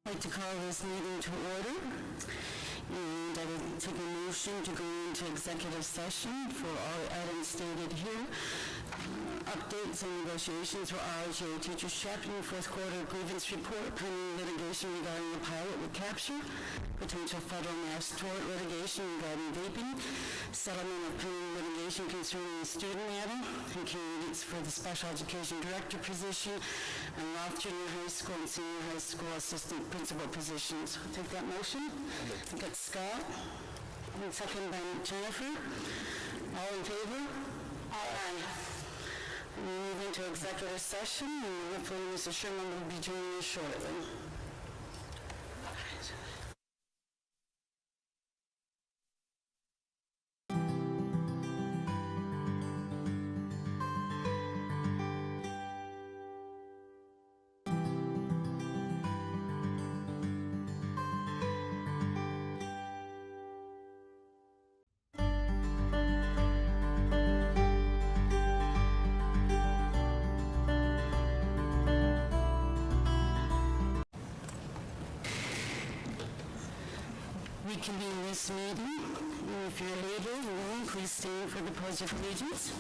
I'd like to call this meeting to order, and I will take a motion to go into executive session for all items stated here. Updates and negotiations for RHA Teachers Chapter in the fourth quarter grievance report, pending litigation regarding the pilot recapture, potential federal mass tort litigation regarding vaping, settlement of pending litigation concerning the student matter, and candidates for the special education director position, and Roth Junior High School and Senior High School assistant principal positions. I'll take that motion. I got Scott, and second by Jennifer. All in favor? Aye. We move into executive session, and hopefully Mr. Sherman will be joining us shortly. Reconvene this meeting. And if you're able, please stand for the Pledge of Allegiance.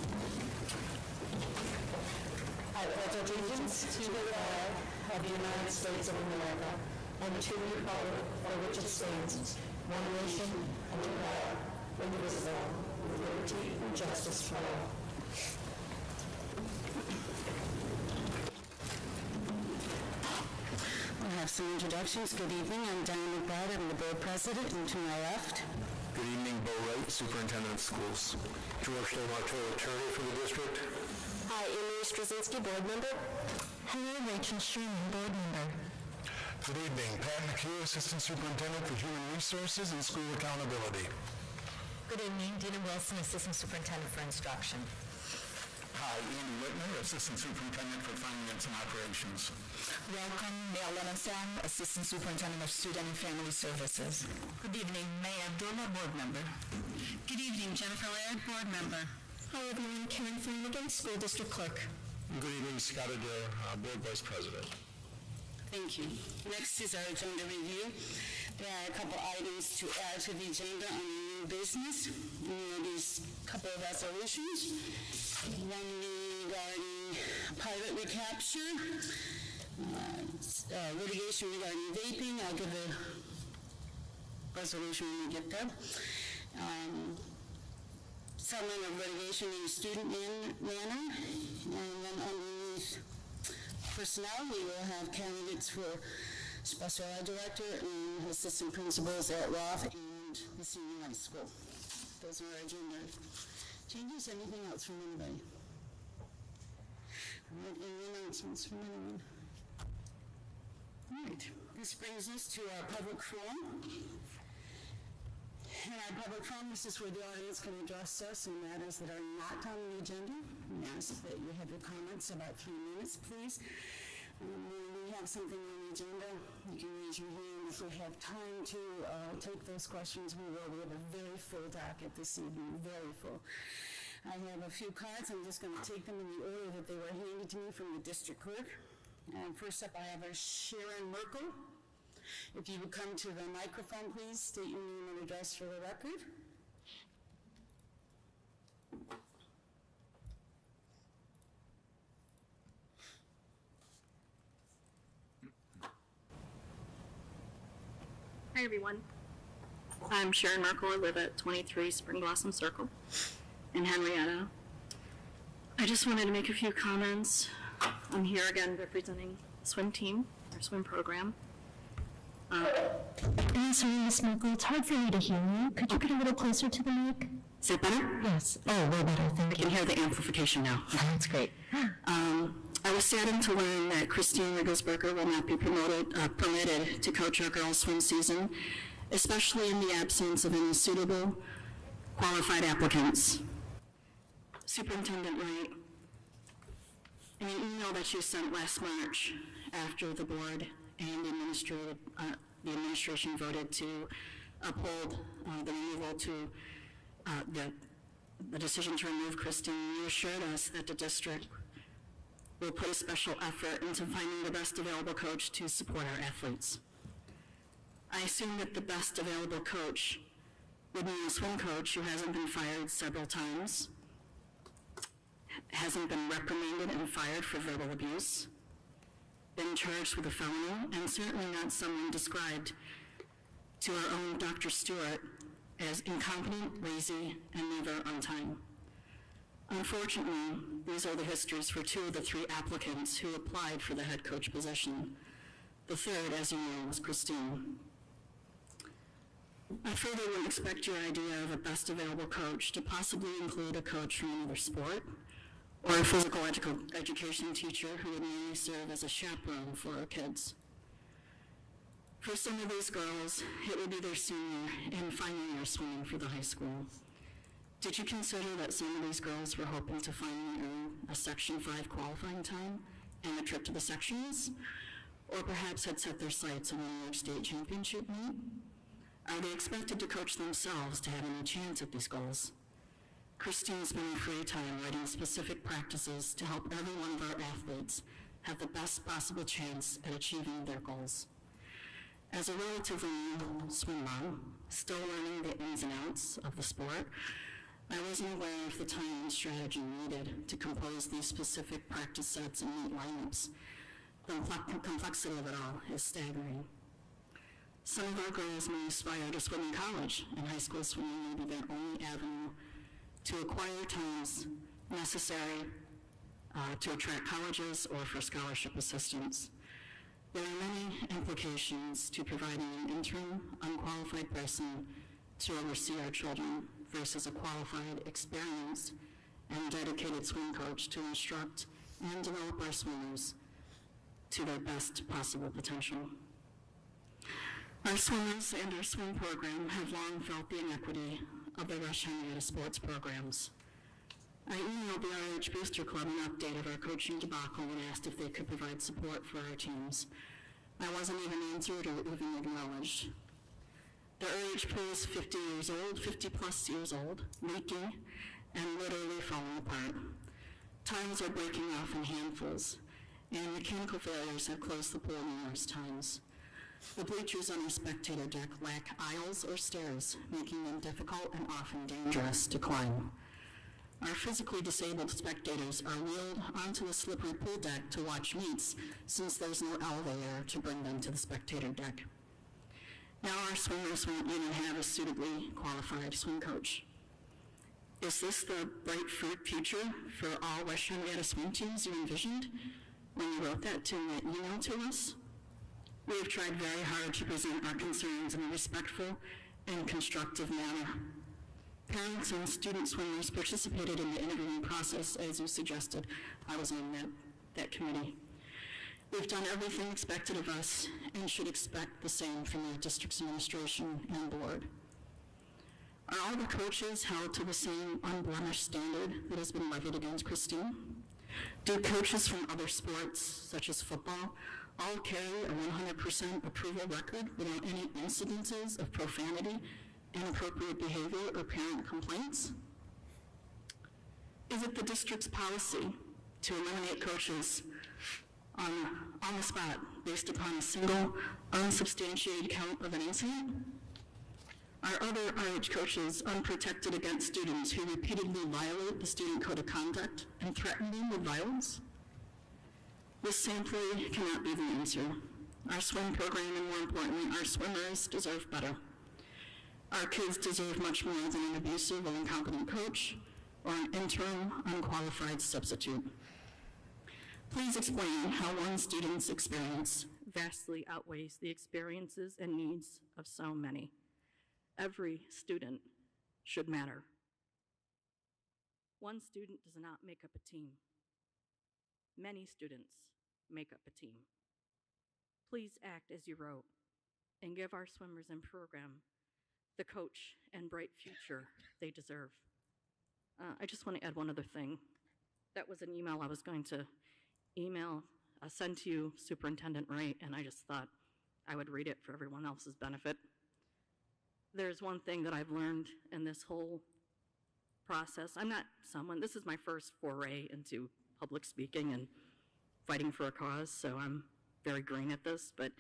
I pledge allegiance to the flag of the United States of America and to the republic for which it stands, one nation, under God, indivisible, with liberty and justice for all. We'll have some introductions. Good evening. I'm Diane McBride. I'm the board president, and to my left. Good evening, Bo Wright, superintendent of schools. George Delmarto, attorney for the district. Hi, Amy Straczynski, board member. Hello, Rachel Sherman, board member. Good evening, Pat McHugh, assistant superintendent for human resources and school accountability. Good evening, Dina Wilson, assistant superintendent for instruction. Hi, Andy Whitmer, assistant superintendent for finance and operations. Welcome, Mayor Lenasan, assistant superintendent of student and family services. Good evening, Mayor Abdullah, board member. Good evening, Jennifer Laird, board member. Hi, everyone. Karen Flanagan, school district clerk. Good evening, Scott Adair, board vice president. Thank you. Next is our agenda review. There are a couple items to add to the agenda on new business. These couple of resolutions. One regarding pilot recapture, litigation regarding vaping. I'll give a resolution when we get there. Settlement of litigation in a student manner. And then underneath personnel, we will have candidates for special ed director and assistant principals at Roth and the senior high school. Those are our agenda changes. Anything else from anybody? Any announcements from anyone? All right. This brings us to our public forum. In our public forum, this is where the audience can address us on matters that are not on the agenda. We ask that you have your comments about 3 minutes, please. When we have something on the agenda, you can raise your hand. If we have time to take those questions, we will. We have a very full docket this evening, very full. I have a few cards. I'm just going to take them in the order that they were handed to me from the district clerk. And first up, I have a Sharon Merkel. If you would come to the microphone, please, state your name and address for the record. Hi, everyone. I'm Sharon Merkel. I live at 23 Spring Blossom Circle in Henrietta. I just wanted to make a few comments. I'm here again representing the swim team, our swim program. I'm sorry, Ms. Merkel, it's hard for me to hear you. Could you get a little closer to the mic? Is that better? Yes. Oh, way better, thank I can hear the amplification now. That's great. I was saddened to learn that Christine Rigglesberger will not be permitted to coach our girls' swim season, especially in the absence of any suitable, qualified applicants. Superintendent Wright, in an email that you sent last March after the board and the administration voted to uphold the removal to the decision to remove Christine, you assured us that the district will put a special effort into finding the best available coach to support our athletes. I assume that the best available coach would mean a swim coach who hasn't been fired several times, hasn't been reprimanded and fired for verbal abuse, been charged with a felony, and certainly not someone described to our own Dr. Stewart as incompetent, lazy, and never on time. Unfortunately, these are the histories for 2 of the 3 applicants who applied for the head coach position. The third, as you know, was Christine. I further would expect your idea of a best available coach to possibly include a coach from another sport or a physical education teacher who would mainly serve as a chaperone for our kids. For some of these girls, it would be their senior and final year swimming for the high school. Did you consider that some of these girls were hoping to finally earn a Section 5 qualifying time and a trip to the sections? Or perhaps had set their sights on a New York State Championship meet? Are they expected to coach themselves to have any chance at these goals? Christine spent her free time writing specific practices to help every one of our athletes have the best possible chance at achieving their goals. As a relatively new swim mom, still learning the ins and outs of the sport, I wasn't aware of the time and strategy needed to compose these specific practice sets and meet lineups. The complexity of it all is staggering. Some of our girls may aspire to swim in college, and high school swimming may be their only avenue to acquire times necessary to attract colleges or for scholarship assistance. There are many implications to providing an interim, unqualified person to oversee our children versus a qualified, experienced, and dedicated swim coach to instruct and develop our swimmers to their best possible potential. Our swimmers and our swim program have long felt the inequity of the Rush-Henrietta sports programs. I emailed the RH Booster Club an update of our coaching debacle and asked if they could provide support for our teams. I wasn't even answered or even acknowledged. The RH pool is 50 plus years old, leaking, and literally falling apart. Tiles are breaking off in handfuls, and mechanical failures have closed the pool numerous times. The bleachers on our spectator deck lack aisles or stairs, making them difficult and often dangerous to climb. Our physically disabled spectators are wheeled onto a slippery pool deck to watch meets, since there's no elevator to bring them to the spectator deck. Now our swimmers won't even have a suitably qualified swim coach. Is this the bright future for all Rush-Henrietta swim teams you envisioned when you wrote that email to us? We have tried very hard to present our concerns in a respectful and constructive manner. Parents and student swimmers participated in the interviewing process, as you suggested. I was on that committee. We've done everything expected of us and should expect the same from the district's administration and board. Are all the coaches held to the same unblemished standard that has been levied against Christine? Do coaches from other sports, such as football, all carry a 100% approval record without any incidences of profanity, inappropriate behavior, or parent complaints? Is it the district's policy to eliminate coaches on the spot based upon a single unsubstantiated count of an incident? Are other RH coaches unprotected against students who repeatedly violate the student code of conduct and threaten them with violence? This simply cannot be the answer. Our swim program, and more importantly, our swimmers, deserve better. Our kids deserve much more than an abusive or incompetent coach or an interim, unqualified substitute. Please explain how one student's experience vastly outweighs the experiences and needs of so many. Every student should matter. One student does not make up a team. Many students make up a team. Please act as you wrote and give our swimmers and program the coach and bright future they deserve. I just want to add one other thing. That was an email I was going to send to you, Superintendent Wright, and I just thought I would read it for everyone else's benefit. There's one thing that I've learned in this whole process. This is my first foray into public speaking and fighting for a cause, so I'm very green at this, but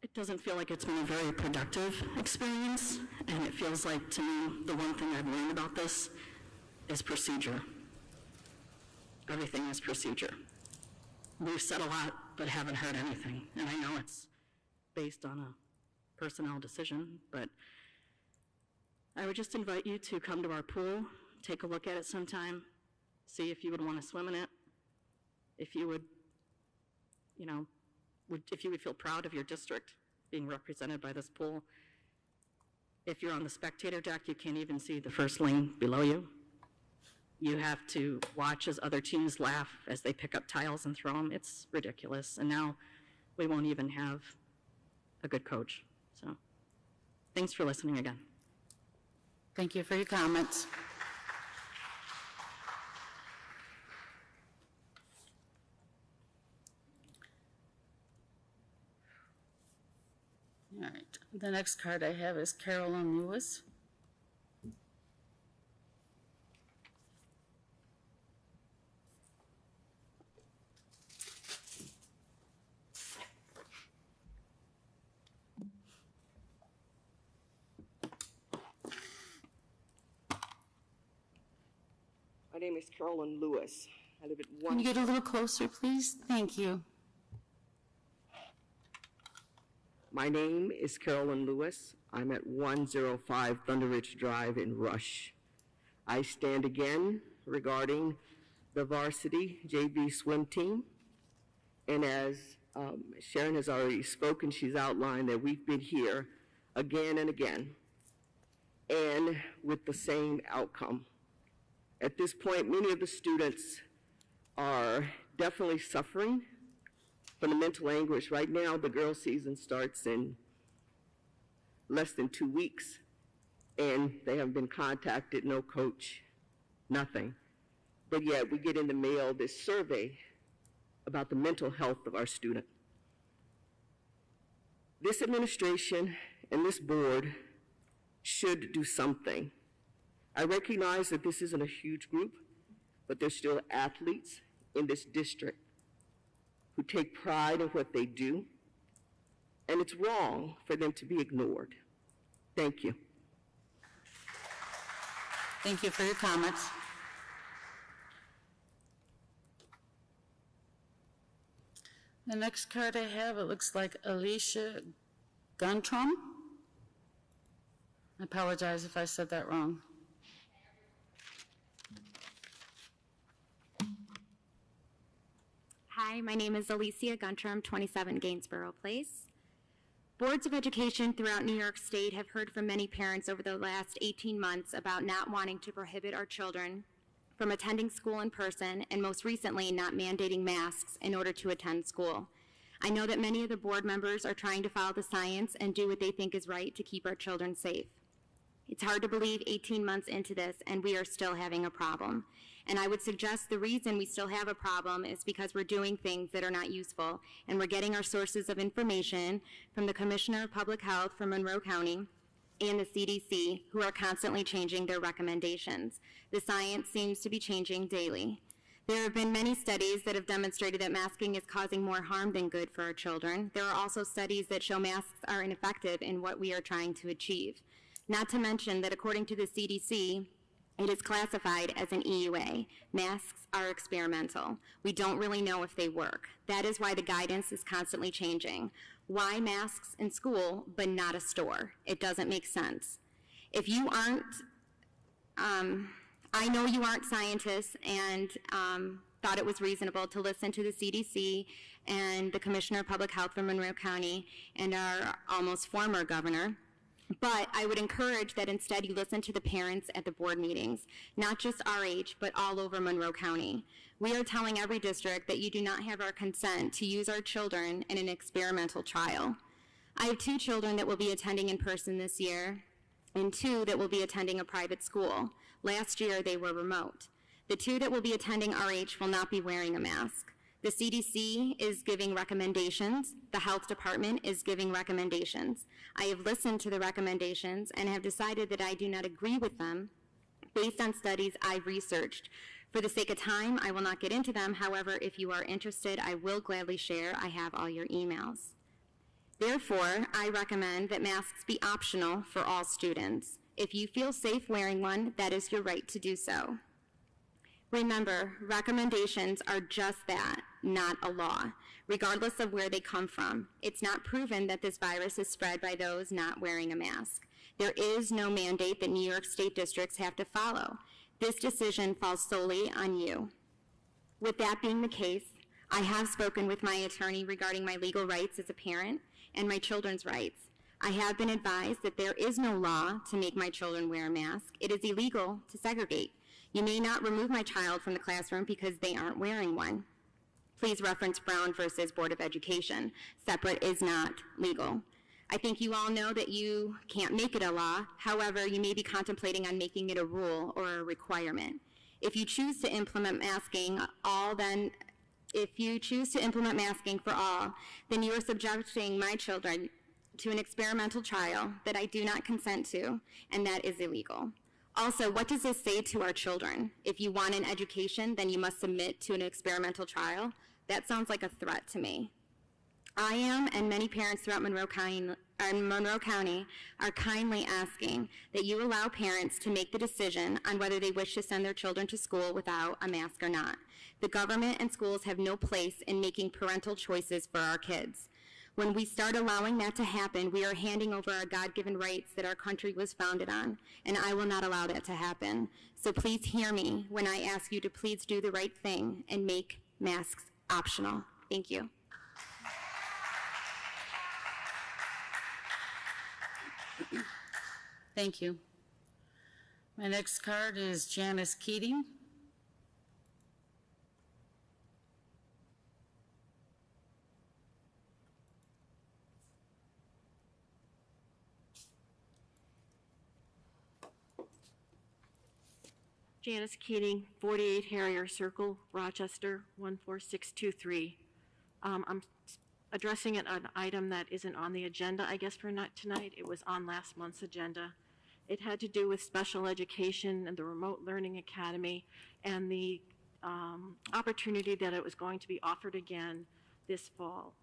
It doesn't feel like it's been a very productive experience, and it feels like, to me, the one thing I've learned about this is procedure. Everything is procedure. We've said a lot, but haven't heard anything, and I know it's based on a personnel decision, but I would just invite you to come to our pool, take a look at it sometime, see if you would want to swim in it, if you would, if you would feel proud of your district being represented by this pool. If you're on the spectator deck, you can't even see the first lane below you. You have to watch as other teams laugh as they pick up tiles and throw them. It's ridiculous. And now we won't even have a good coach. So thanks for listening again. Thank you for your comments. All right, the next card I have is Carolyn Lewis. My name is Carolyn Lewis. I live at Can you get a little closer, please? Thank you. My name is Carolyn Lewis. I'm at 105 Thunder Ridge Drive in Rush. I stand again regarding the varsity JV swim team. And as Sharon has already spoken, she's outlined that we've been here again and again, and with the same outcome. At this point, many of the students are definitely suffering from the mental anguish. Right now, the girls' season starts in less than 2 weeks, and they haven't been contacted, no coach, nothing. But yet, we get in the mail this survey about the mental health of our student. This administration and this board should do something. I recognize that this isn't a huge group, but there's still athletes in this district who take pride in what they do, and it's wrong for them to be ignored. Thank you. Thank you for your comments. The next card I have, it looks like Alicia Guntram. I apologize if I said that wrong. Hi, my name is Alicia Guntram, 27 Gainsborough Place. Boards of education throughout New York State have heard from many parents over the last 18 months about not wanting to prohibit our children from attending school in person, and most recently, not mandating masks in order to attend school. I know that many of the board members are trying to follow the science and do what they think is right to keep our children safe. It's hard to believe 18 months into this and we are still having a problem. And I would suggest the reason we still have a problem is because we're doing things that are not useful, and we're getting our sources of information from the Commissioner of Public Health for Monroe County and the CDC, who are constantly changing their recommendations. The science seems to be changing daily. There have been many studies that have demonstrated that masking is causing more harm than good for our children. There are also studies that show masks are ineffective in what we are trying to achieve. Not to mention that according to the CDC, it is classified as an EUA. Masks are experimental. We don't really know if they work. That is why the guidance is constantly changing. Why masks in school but not a store? It doesn't make sense. If you aren't, I know you aren't scientists and thought it was reasonable to listen to the CDC and the Commissioner of Public Health for Monroe County and our almost former governor. But I would encourage that instead you listen to the parents at the board meetings, not just our age, but all over Monroe County. We are telling every district that you do not have our consent to use our children in an experimental trial. I have 2 children that will be attending in person this year, and 2 that will be attending a private school. Last year, they were remote. The 2 that will be attending RH will not be wearing a mask. The CDC is giving recommendations. The health department is giving recommendations. I have listened to the recommendations and have decided that I do not agree with them based on studies I've researched. For the sake of time, I will not get into them. However, if you are interested, I will gladly share. I have all your emails. Therefore, I recommend that masks be optional for all students. If you feel safe wearing one, that is your right to do so. Remember, recommendations are just that, not a law, regardless of where they come from. It's not proven that this virus is spread by those not wearing a mask. There is no mandate that New York State districts have to follow. This decision falls solely on you. With that being the case, I have spoken with my attorney regarding my legal rights as a parent and my children's rights. I have been advised that there is no law to make my children wear a mask. It is illegal to segregate. You may not remove my child from the classroom because they aren't wearing one. Please reference Brown versus Board of Education. Separate is not legal. I think you all know that you can't make it a law. However, you may be contemplating on making it a rule or a requirement. If you choose to implement masking for all, then you are subjecting my children to an experimental trial that I do not consent to, and that is illegal. Also, what does this say to our children? If you want an education, then you must submit to an experimental trial? That sounds like a threat to me. I am, and many parents throughout Monroe County are kindly asking that you allow parents to make the decision on whether they wish to send their children to school without a mask or not. The government and schools have no place in making parental choices for our kids. When we start allowing that to happen, we are handing over our God-given rights that our country was founded on, and I will not allow that to happen. So please hear me when I ask you to please do the right thing and make masks optional. Thank you. Thank you. My next card is Janice Keating. Janice Keating, 48 Harrier Circle, Rochester, 14623. I'm addressing an item that isn't on the agenda, I guess, for tonight. It was on last month's agenda. It had to do with special education and the Remote Learning Academy and the opportunity that it was going to be offered again this fall.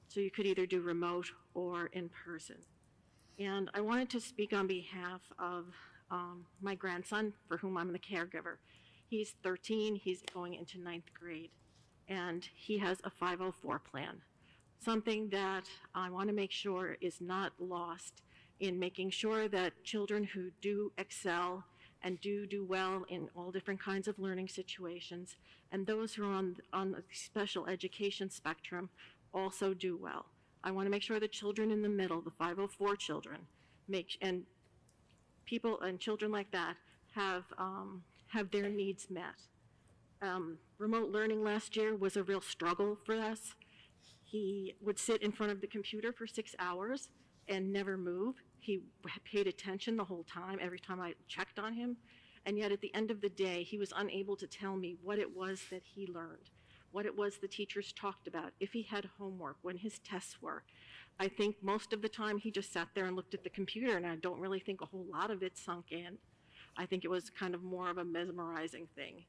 So you could either do remote or in person. And I wanted to speak on behalf of my grandson, for whom I'm the caregiver. He's 13, he's going into 9th grade, and he has a 504 plan. Something that I want to make sure is not lost in making sure that children who do excel and do well in all different kinds of learning situations, and those who are on the special education spectrum also do well. I want to make sure the children in the middle, the 504 children, and people and children like that have their needs met. Remote learning last year was a real struggle for us. He would sit in front of the computer for 6 hours and never move. He paid attention the whole time, every time I checked on him, and yet at the end of the day, he was unable to tell me what it was that he learned, what it was the teachers talked about, if he had homework, when his tests were. I think most of the time he just sat there and looked at the computer, and I don't really think a whole lot of it sunk in. I think it was kind of more of a mesmerizing thing.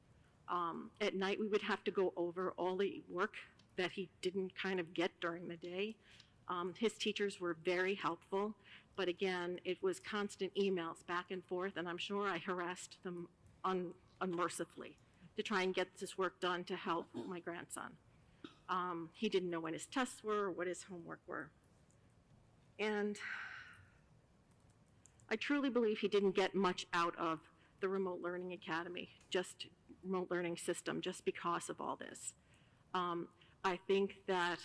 At night, we would have to go over all the work that he didn't kind of get during the day. His teachers were very helpful, but again, it was constant emails back and forth, and I'm sure I harassed them unmercifully to try and get this work done to help my grandson. He didn't know when his tests were or what his homework were. And I truly believe he didn't get much out of the Remote Learning Academy, just remote learning system, just because of all this. I think that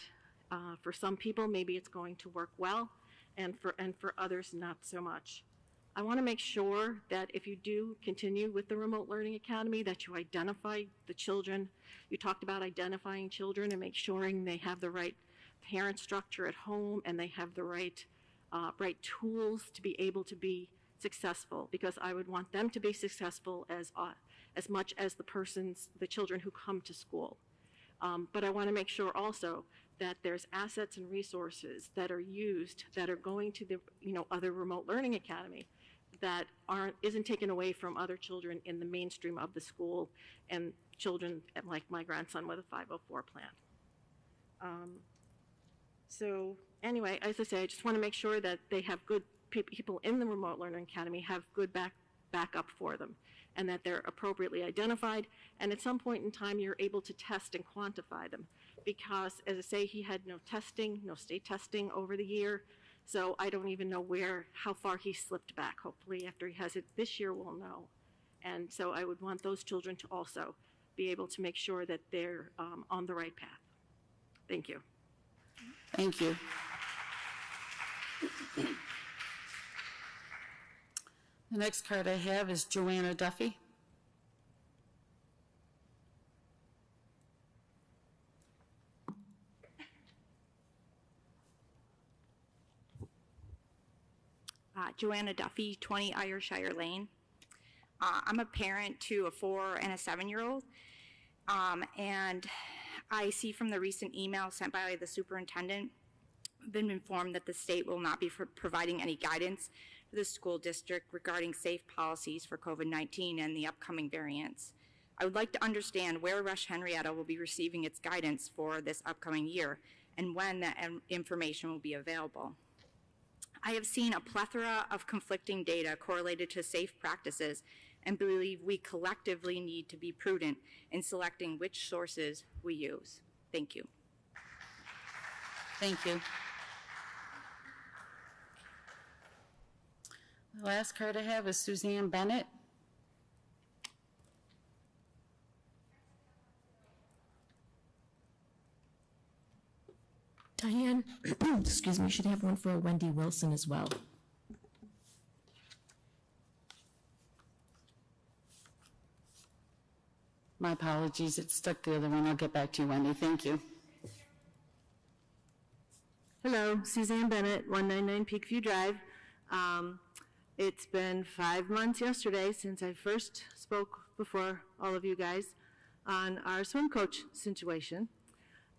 for some people, maybe it's going to work well, and for others, not so much. I want to make sure that if you do continue with the Remote Learning Academy, that you identify the children. You talked about identifying children and make sure they have the right parent structure at home and they have the right tools to be able to be successful, because I would want them to be successful as much as the children who come to school. But I want to make sure also that there's assets and resources that are used that are going to the other Remote Learning Academy that isn't taken away from other children in the mainstream of the school and children like my grandson with a 504 plan. So anyway, as I say, I just want to make sure that they have good people in the Remote Learning Academy have good backup for them, and that they're appropriately identified, and at some point in time you're able to test and quantify them. Because, as I say, he had no testing, no state testing over the year, so I don't even know how far he slipped back. Hopefully after he has it this year we'll know. And so I would want those children to also be able to make sure that they're on the right path. Thank you. Thank you. The next card I have is Joanna Duffy. Joanna Duffy, 20 Ayrshire Lane. I'm a parent to a 4 and a 7-year-old, and I see from the recent email sent by the superintendent, I've been informed that the state will not be providing any guidance to the school district regarding safe policies for COVID-19 and the upcoming variants. I would like to understand where Rush-Henrietta will be receiving its guidance for this upcoming year and when that information will be available. I have seen a plethora of conflicting data correlated to safe practices and believe we collectively need to be prudent in selecting which sources we use. Thank you. Thank you. The last card I have is Suzanne Bennett. Diane, excuse me, you should have one for Wendy Wilson as well. My apologies, it stuck the other one. I'll get back to you, Wendy. Thank you. Hello, Suzanne Bennett, 199 Peakview Drive. It's been 5 months yesterday since I first spoke before all of you guys on our swim coach situation.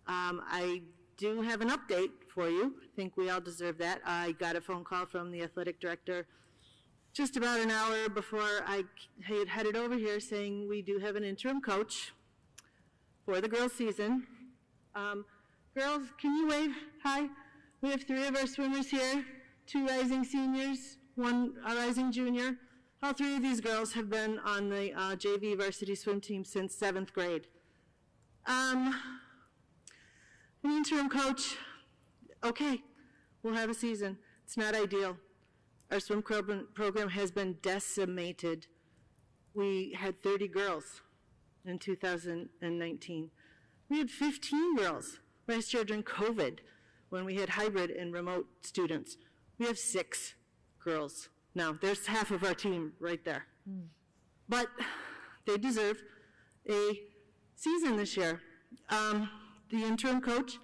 I do have an update for you. I think we all deserve that. I got a phone call from the athletic director just about an hour before I had headed over here saying we do have an interim coach for the girls' season. Girls, can you wave? Hi. We have 3 of our swimmers here, 2 rising seniors, 1 rising junior. All 3 of these girls have been on the JV varsity swim team since 7th grade. An interim coach, okay, we'll have a season. It's not ideal. Our swim program has been decimated. We had 30 girls in 2019. We had 15 girls last year during COVID when we had hybrid and remote students. We have 6 girls. Now, there's half of our team right there. But they deserve a season this year. The interim coach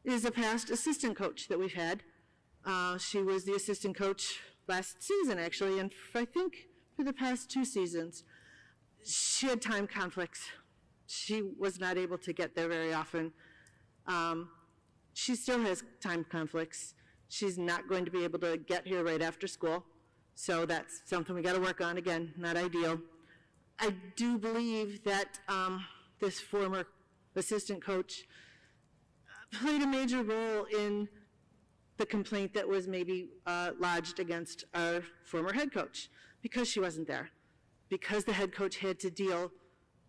is a past assistant coach that we've had. She was the assistant coach last season, actually, and I think for the past 2 seasons. She had time conflicts. She was not able to get there very often. She still has time conflicts. She's not going to be able to get here right after school, so that's something we got to work on. Again, not ideal. I do believe that this former assistant coach played a major role in the complaint that was maybe lodged against our former head coach, because she wasn't there, because the head coach had to deal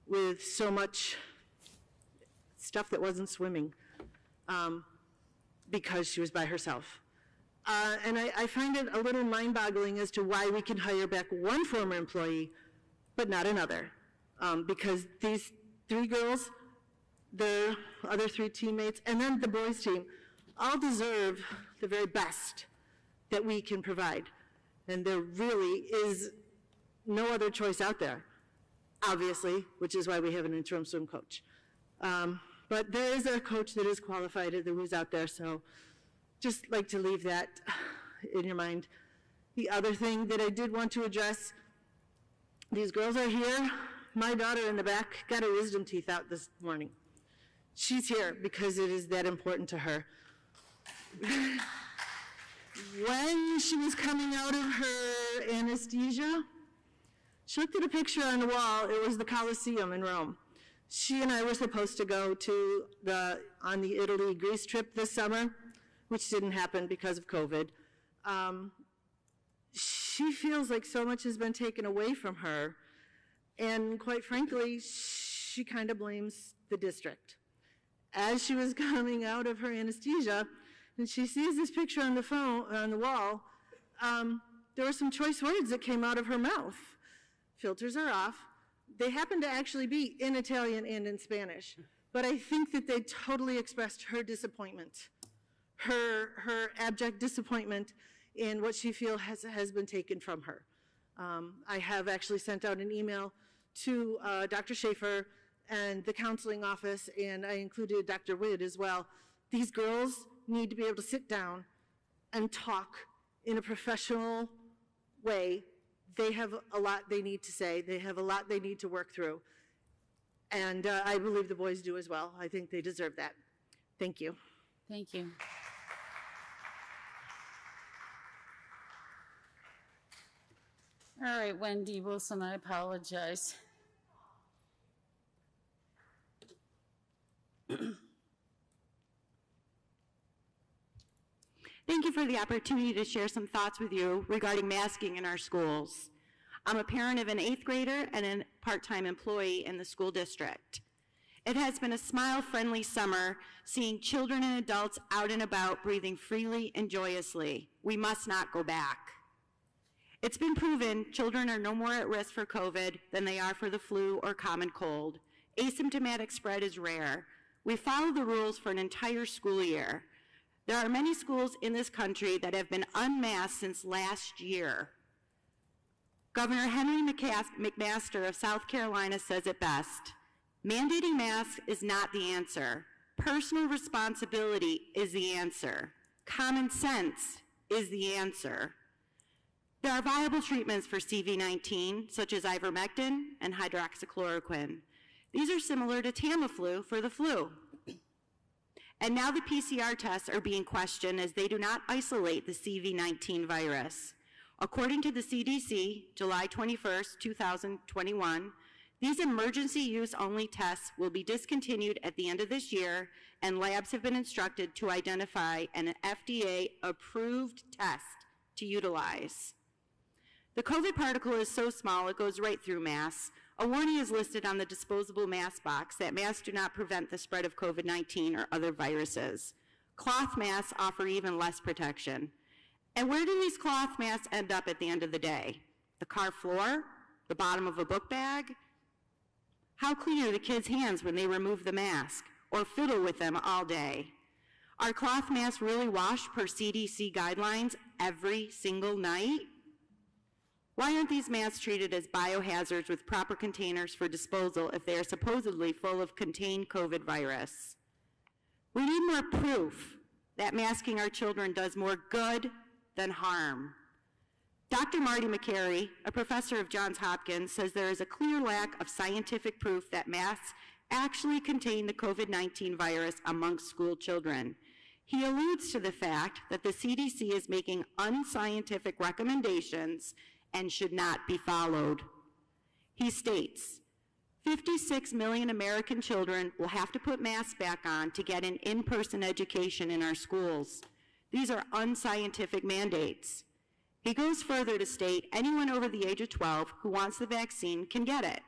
with so much stuff that wasn't swimming, because she was by herself. And I find it a little mind-boggling as to why we can hire back one former employee, but not another, because these 3 girls, the other 3 teammates, and then the boys' team, all deserve the very best that we can provide. And there really is no other choice out there, obviously, which is why we have an interim swim coach. But there is a coach that is qualified that was out there, so just like to leave that in your mind. The other thing that I did want to address, these girls are here. My daughter in the back got her wisdom teeth out this morning. She's here because it is that important to her. When she was coming out of her anesthesia, she looked at a picture on the wall. It was the Colosseum in Rome. She and I were supposed to go to on the Italy-Greece trip this summer. which didn't happen because of COVID. She feels like so much has been taken away from her, and quite frankly, she kind of blames the district. As she was coming out of her anesthesia, and she sees this picture on the wall, there were some choice words that came out of her mouth. Filters are off. They happen to actually be in Italian and in Spanish, but I think that they totally expressed her disappointment, her abject disappointment in what she feels has been taken from her. I have actually sent out an email to Dr. Schaefer and the counseling office, and I included Dr. Witt as well. These girls need to be able to sit down and talk in a professional way. They have a lot they need to say. They have a lot they need to work through. And I believe the boys do as well. I think they deserve that. Thank you. Thank you. All right, Wendy Wilson, I apologize. Thank you for the opportunity to share some thoughts with you regarding masking in our schools. I'm a parent of an 8th grader and a part-time employee in the school district. It has been a smile-friendly summer, seeing children and adults out and about breathing freely and joyously. We must not go back. It's been proven children are no more at risk for COVID than they are for the flu or common cold. Asymptomatic spread is rare. We follow the rules for an entire school year. There are many schools in this country that have been unmasked since last year. Governor Henry McMaster of South Carolina says it best. Mandating masks is not the answer. Personal responsibility is the answer. Common sense is the answer. There are viable treatments for CV-19, such as ivermectin and hydroxychloroquine. These are similar to Tamiflu for the flu. And now the PCR tests are being questioned as they do not isolate the CV-19 virus. According to the CDC, July 21st, 2021, these emergency use only tests will be discontinued at the end of this year, and labs have been instructed to identify an FDA-approved test to utilize. The COVID particle is so small it goes right through masks. A warning is listed on the disposable mask box that masks do not prevent the spread of COVID-19 or other viruses. Cloth masks offer even less protection. And where do these cloth masks end up at the end of the day? The car floor? The bottom of a book bag? How clean are the kids' hands when they remove the mask or fiddle with them all day? Are cloth masks really washed per CDC guidelines every single night? Why aren't these masks treated as biohazards with proper containers for disposal if they are supposedly full of contained COVID virus? We need more proof that masking our children does more good than harm. Dr. Marty McCary, a professor of Johns Hopkins, says there is a clear lack of scientific proof that masks actually contain the COVID-19 virus amongst school children. He alludes to the fact that the CDC is making unscientific recommendations and should not be followed. He states, 56 million American children will have to put masks back on to get an in-person education in our schools. These are unscientific mandates. He goes further to state anyone over the age of 12 who wants the vaccine can get it.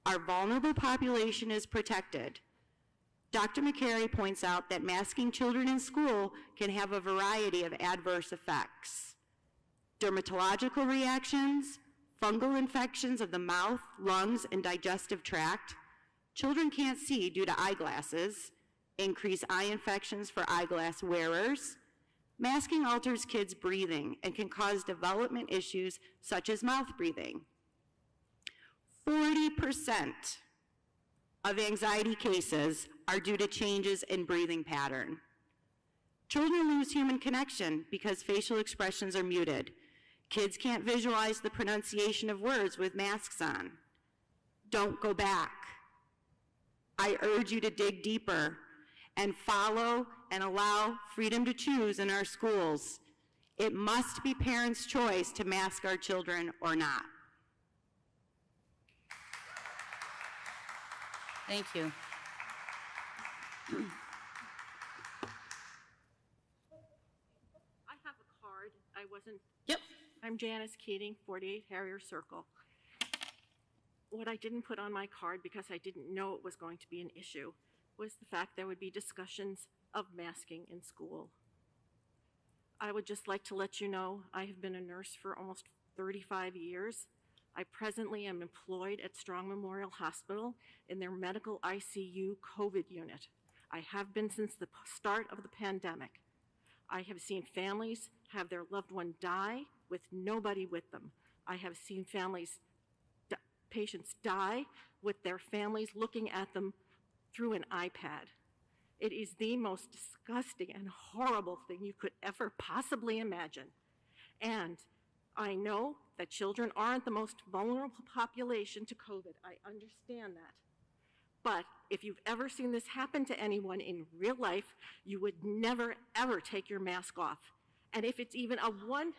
Our vulnerable population is protected. Dr. McCary points out that masking children in school can have a variety of adverse effects. Dermatological reactions, fungal infections of the mouth, lungs, and digestive tract. Children can't see due to eyeglasses, increased eye infections for eyeglass wearers. Masking alters kids' breathing and can cause development issues such as mouth breathing. 40% of anxiety cases are due to changes in breathing pattern. Children lose human connection because facial expressions are muted. Kids can't visualize the pronunciation of words with masks on. Don't go back. I urge you to dig deeper and follow and allow freedom to choose in our schools. It must be parents' choice to mask our children or not. Thank you. wasn't. Yep. I'm Janice Keating, 48 Harrier Circle. What I didn't put on my card because I didn't know it was going to be an issue was the fact there would be discussions of masking in school. I would just like to let you know I have been a nurse for almost 35 years. I presently am employed at Strong Memorial Hospital in their medical ICU COVID unit. I have been since the start of the pandemic. I have seen families have their loved one die with nobody with them. I have seen patients die with their families looking at them through an iPad. It is the most disgusting and horrible thing you could ever possibly imagine. And I know that children aren't the most vulnerable population to COVID. I understand that. But if you've ever seen this happen to anyone in real life, you would never, ever take your mask off. And if it's even a 1%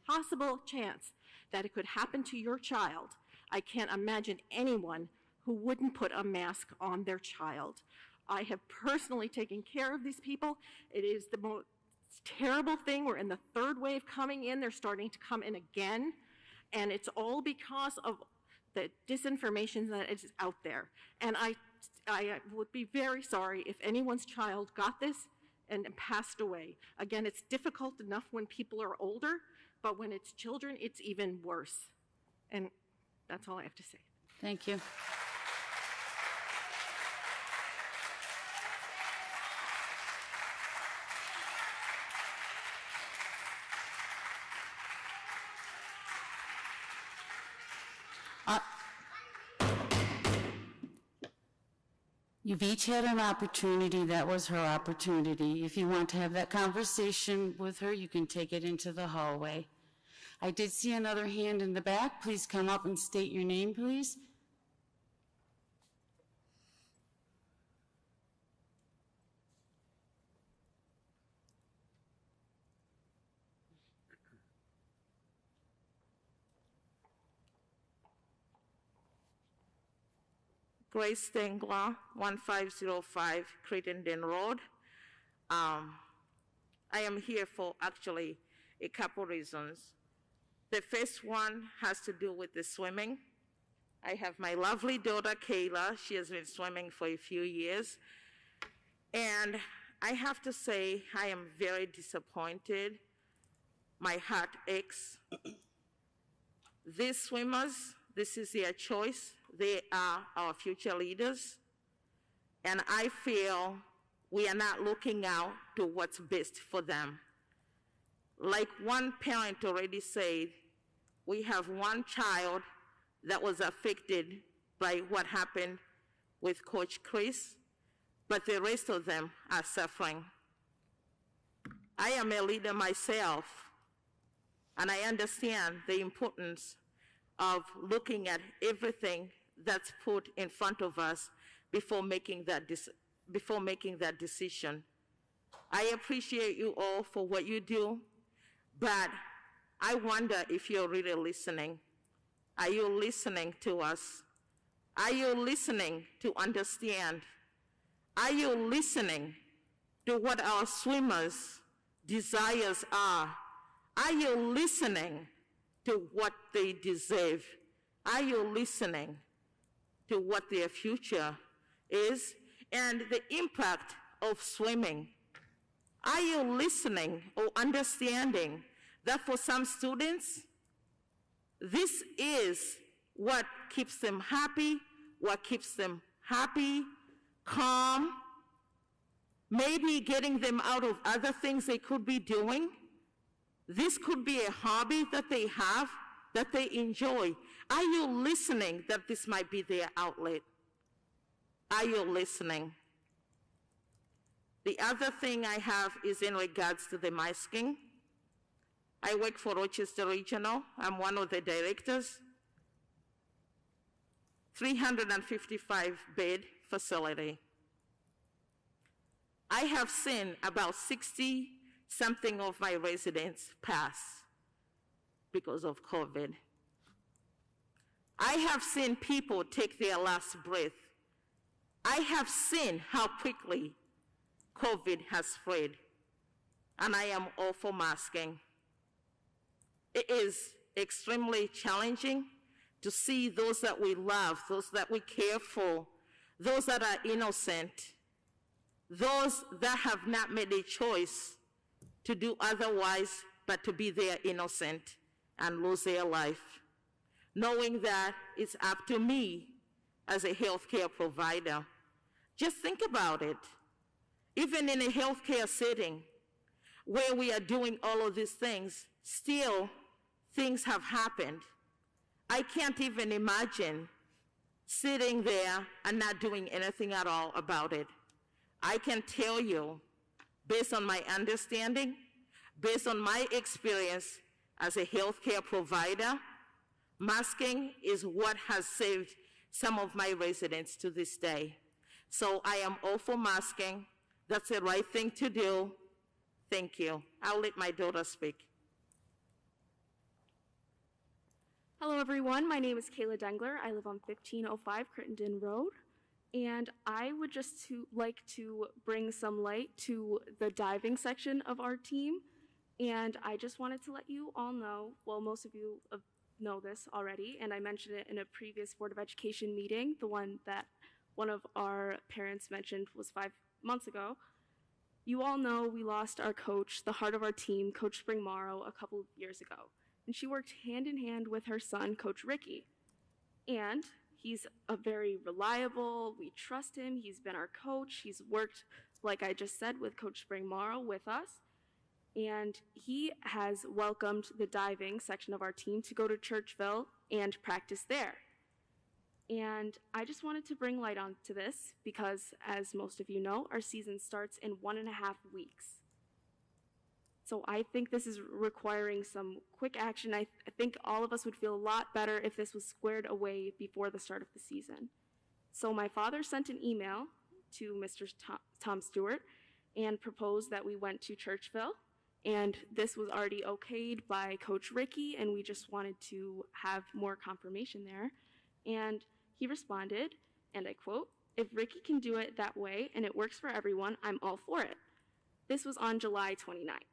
possible chance that it could happen to your child, I can't imagine anyone who wouldn't put a mask on their child. I have personally taken care of these people. It is the most terrible thing. We're in the third wave coming in. They're starting to come in again. And it's all because of the disinformation that is out there. And I would be very sorry if anyone's child got this and passed away. Again, it's difficult enough when people are older, but when it's children, it's even worse. And that's all I have to say. Thank you. You've each had an opportunity. That was her opportunity. If you want to have that conversation with her, you can take it into the hallway. I did see another hand in the back. Please come up and state your name, please. Grace Stengler, 1505 Crittenden Road. I am here for actually a couple reasons. The first one has to do with the swimming. I have my lovely daughter, Kayla. She has been swimming for a few years. And I have to say, I am very disappointed. My heart aches. These swimmers, this is their choice. They are our future leaders. And I feel we are not looking out to what's best for them. Like one parent already said, we have one child that was affected by what happened with Coach Chris, but the rest of them are suffering. I am a leader myself, and I understand the importance of looking at everything that's put in front of us before making that decision. I appreciate you all for what you do, but I wonder if you're really listening. Are you listening to us? Are you listening to understand? Are you listening to what our swimmers' desires are? Are you listening to what they deserve? Are you listening to what their future is and the impact of swimming? Are you listening or understanding that for some students, this is what keeps them happy, calm, maybe getting them out of other things they could be doing? This could be a hobby that they have, that they enjoy. Are you listening that this might be their outlet? Are you listening? The other thing I have is in regards to the masking. I work for Rochester Regional. I'm one of the directors. 355-bed facility. I have seen about 60-something of my residents pass because of COVID. I have seen people take their last breath. I have seen how quickly COVID has spread, and I am all for masking. It is extremely challenging to see those that we love, those that we care for, those that are innocent, those that have not made a choice to do otherwise but to be there innocent and lose their life, knowing that it's up to me as a healthcare provider. Just think about it. Even in a healthcare setting where we are doing all of these things, still things have happened. I can't even imagine sitting there and not doing anything at all about it. I can tell you, based on my understanding, based on my experience as a healthcare provider, masking is what has saved some of my residents to this day. So I am all for masking. That's the right thing to do. Thank you. I'll let my daughter speak. Hello, everyone. My name is Kayla Dengler. I live on 1505 Crittenden Road. And I would just like to bring some light to the diving section of our team. And I just wanted to let you all know, well, most of you know this already, and I mentioned it in a previous Board of Education meeting, the one that one of our parents mentioned was 5 months ago. You all know we lost our coach, the heart of our team, Coach Springmorrow, a couple of years ago. And she worked hand in hand with her son, Coach Ricky. And he's a very reliable, we trust him, he's been our coach, he's worked, like I just said, with Coach Springmorrow with us. And he has welcomed the diving section of our team to go to Churchville and practice there. And I just wanted to bring light onto this because, as most of you know, our season starts in 1.5 weeks. So I think this is requiring some quick action. I think all of us would feel a lot better if this was squared away before the start of the season. So my father sent an email to Mr. Tom Stewart and proposed that we went to Churchville. And this was already okayed by Coach Ricky, and we just wanted to have more confirmation there. And he responded, and I quote, "If Ricky can do it that way and it works for everyone, I'm all for it." This was on July 29th.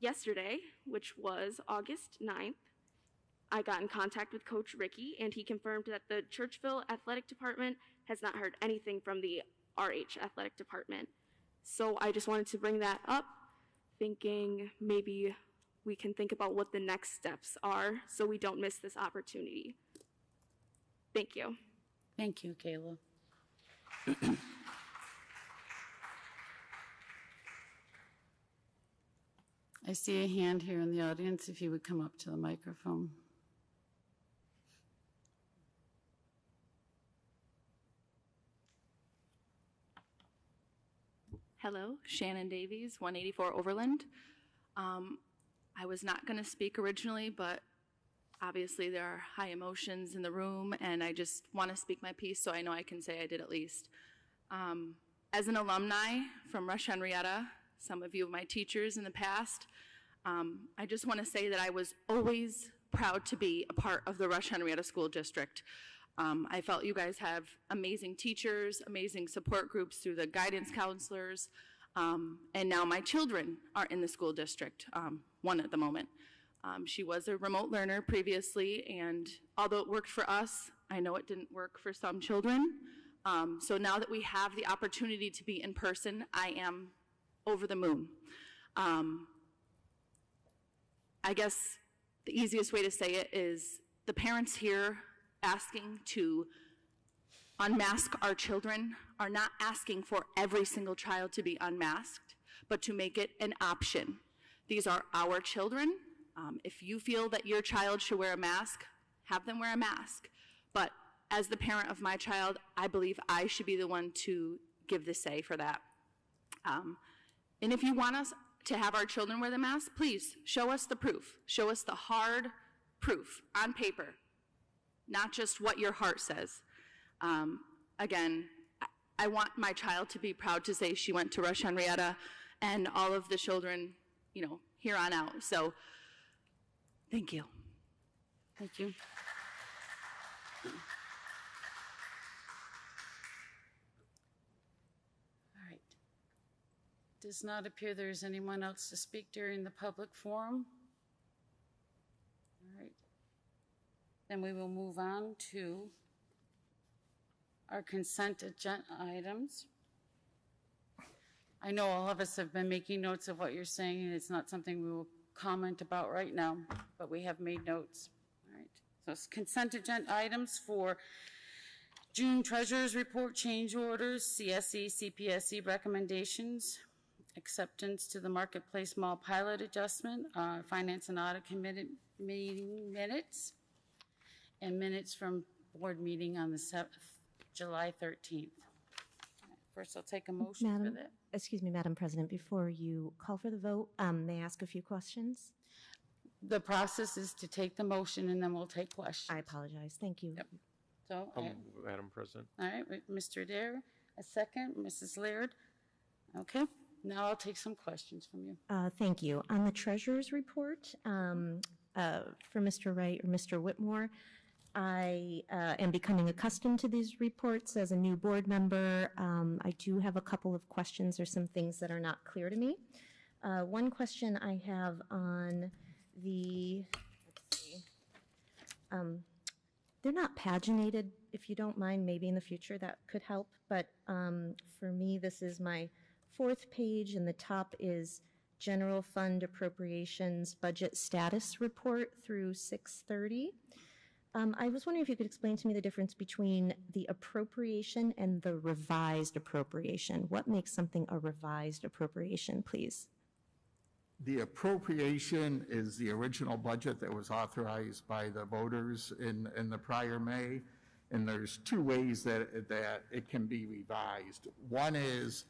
Yesterday, which was August 9th, I got in contact with Coach Ricky, and he confirmed that the Churchville Athletic Department has not heard anything from the RH Athletic Department. So I just wanted to bring that up, thinking maybe we can think about what the next steps are so we don't miss this opportunity. Thank you. Thank you, Kayla. I see a hand here in the audience, if you would come up to the microphone. Hello, Shannon Davies, 184 Overland. I was not going to speak originally, but obviously there are high emotions in the room, and I just want to speak my piece so I know I can say I did at least. As an alumni from Rush-Henrietta, some of you of my teachers in the past, I just want to say that I was always proud to be a part of the Rush-Henrietta School District. I felt you guys have amazing teachers, amazing support groups through the guidance counselors, and now my children are in the school district, one at the moment. She was a remote learner previously, and although it worked for us, I know it didn't work for some children. So now that we have the opportunity to be in person, I am over the moon. I guess the easiest way to say it is the parents here asking to unmask our children are not asking for every single child to be unmasked, but to make it an option. These are our children. If you feel that your child should wear a mask, have them wear a mask. But as the parent of my child, I believe I should be the one to give the say for that. And if you want us to have our children wear the mask, please show us the proof. Show us the hard proof on paper, not just what your heart says. Again, I want my child to be proud to say she went to Rush-Henrietta and all of the children, here on out. So, thank you. Thank you. All right. does not appear there is anyone else to speak during the public forum. All right. Then we will move on to our consent agenda items. I know all of us have been making notes of what you're saying, and it's not something we will comment about right now, but we have made notes. All right. So it's consent agenda items for June Treasurer's Report, change orders, Cpsc Recommendations, acceptance to the Marketplace Mall Pilot Adjustment, Finance and Audit Committee meeting minutes, and minutes from board meeting on the 7th, July 13th. First, I'll take a motion for that. Excuse me, Madam President, before you call for the vote, may I ask a few questions? The process is to take the motion and then we'll take questions. I apologize. Thank you. Yep. So, Madam President. all right, Mr. Adair, a second, Mrs. Laird. Okay, now I'll take some questions from you. Thank you. On the Treasurer's Report, for Mr. Wright or Mr. Whitmore, I am becoming accustomed to these reports as a new board member. I do have a couple of questions or some things that are not clear to me. One question I have on the, let's see, they're not paginated, if you don't mind, maybe in the future that could help, but for me, this is my 4th page, and the top is General Fund Appropriations Budget Status Report through 6/30. I was wondering if you could explain to me the difference between the appropriation and the revised appropriation. What makes something a revised appropriation, please? The appropriation is the original budget that was authorized by the voters in the prior May, and there's 2 ways that it can be revised. One is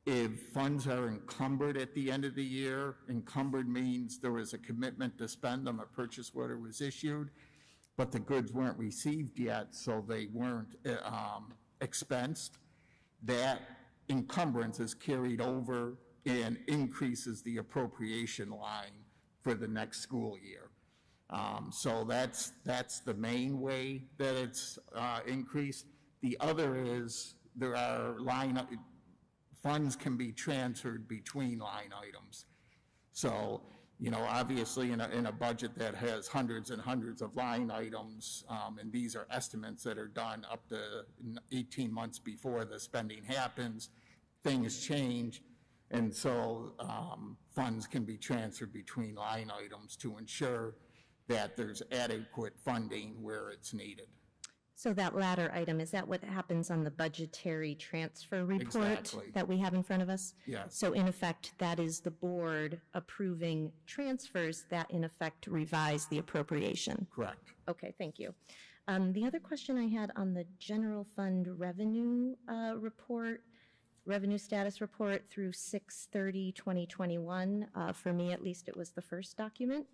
if funds are encumbered at the end of the year. Encumbered means there was a commitment to spend them, a purchase order was issued, but the goods weren't received yet, so they weren't expensed. That encumbrance is carried over and increases the appropriation line for the next school year. So that's the main way that it's increased. The other is there are funds can be transferred between line items. So, you know, obviously in a budget that has hundreds and hundreds of line items, and these are estimates that are done up to 18 months before the spending happens, things change, and so funds can be transferred between line items to ensure that there's adequate funding where it's needed. So that latter item, is that what happens on the budgetary transfer report Exactly. that we have in front of us? Yes. So in effect, that is the board approving transfers that in effect revise the appropriation? Correct. Okay, thank you. The other question I had on the general fund revenue report, revenue status report through 6/30/2021, for me at least it was the first document.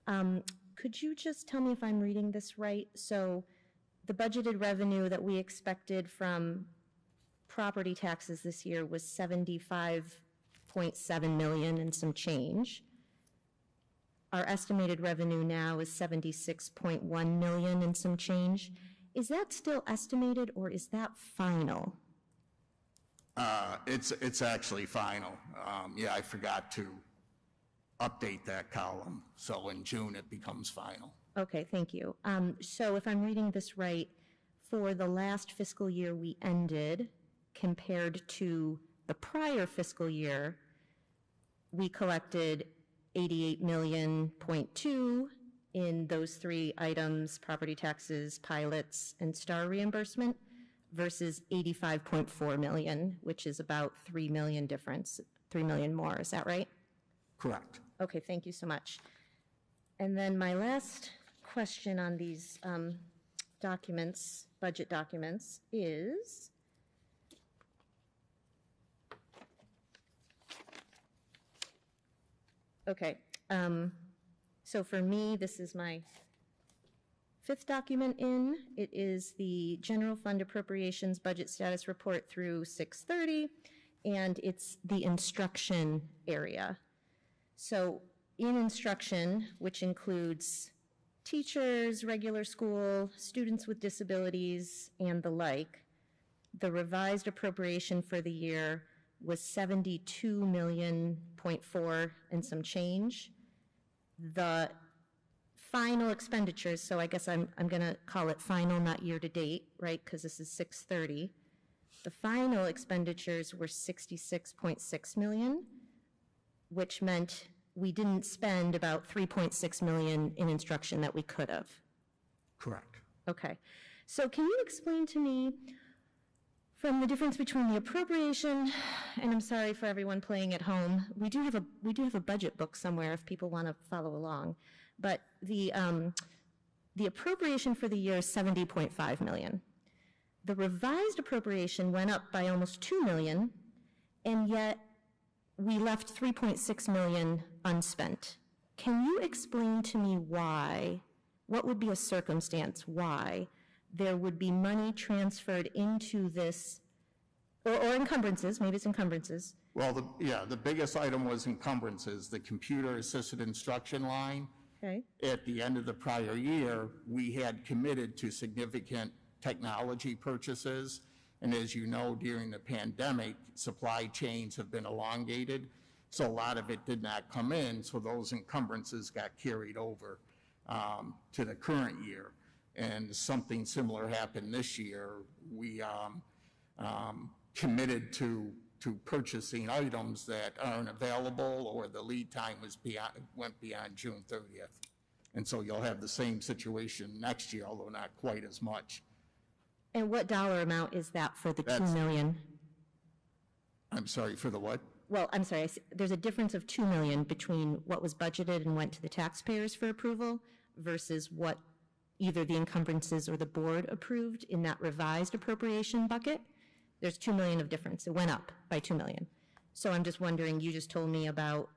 Could you just tell me if I'm reading this right? So the budgeted revenue that we expected from property taxes this year was $75.7 million and some change. Our estimated revenue now is $76.1 million and some change. Is that still estimated or is that final? It's actually final. Yeah, I forgot to update that column, so in June it becomes final. Okay, thank you. So if I'm reading this right, for the last fiscal year we ended, compared to the prior fiscal year, we collected $88.2 million in those 3 items, property taxes, pilots, and STAR reimbursement, versus $85.4 million, which is about $3 million difference, $3 million more. Is that right? Correct. Okay, thank you so much. And then my last question on these documents, budget documents, is okay. So for me, this is my 5th document in. It is the General Fund Appropriations Budget Status Report through 6/30, and it's the instruction area. So in instruction, which includes teachers, regular school, students with disabilities, and the like, the revised appropriation for the year was 72.4 million and some change. The final expenditures, so I guess I'm going to call it final, not year-to-date, right, because this is 6/30. The final expenditures were 66.6 million, which meant we didn't spend about 3.6 million in instruction that we could have. Correct. Okay. So can you explain to me from the difference between the appropriation, and I'm sorry for everyone playing at home, we do have a budget book somewhere if people want to follow along, but the appropriation for the year is 70.5 million. The revised appropriation went up by almost 2 million, and yet we left 3.6 million unspent. Can you explain to me why, what would be a circumstance why there would be money transferred into this, or encumbrances, maybe it's encumbrances? Well, the biggest item was encumbrances, the computer-assisted instruction line. Okay. At the end of the prior year, we had committed to significant technology purchases, and as you know, during the pandemic, supply chains have been elongated, so a lot of it did not come in, so those encumbrances got carried over to the current year. And something similar happened this year. We committed to purchasing items that aren't available, or the lead time went beyond June 30th. And so you'll have the same situation next year, although not quite as much. And what dollar amount is that for the 2 million? I'm sorry, for the what? Well, I'm sorry, there's a difference of 2 million between what was budgeted and went to the taxpayers for approval versus what either the encumbrances or the board approved in that revised appropriation bucket. There's 2 million of difference. It went up by 2 million. So I'm just wondering, you just told me about,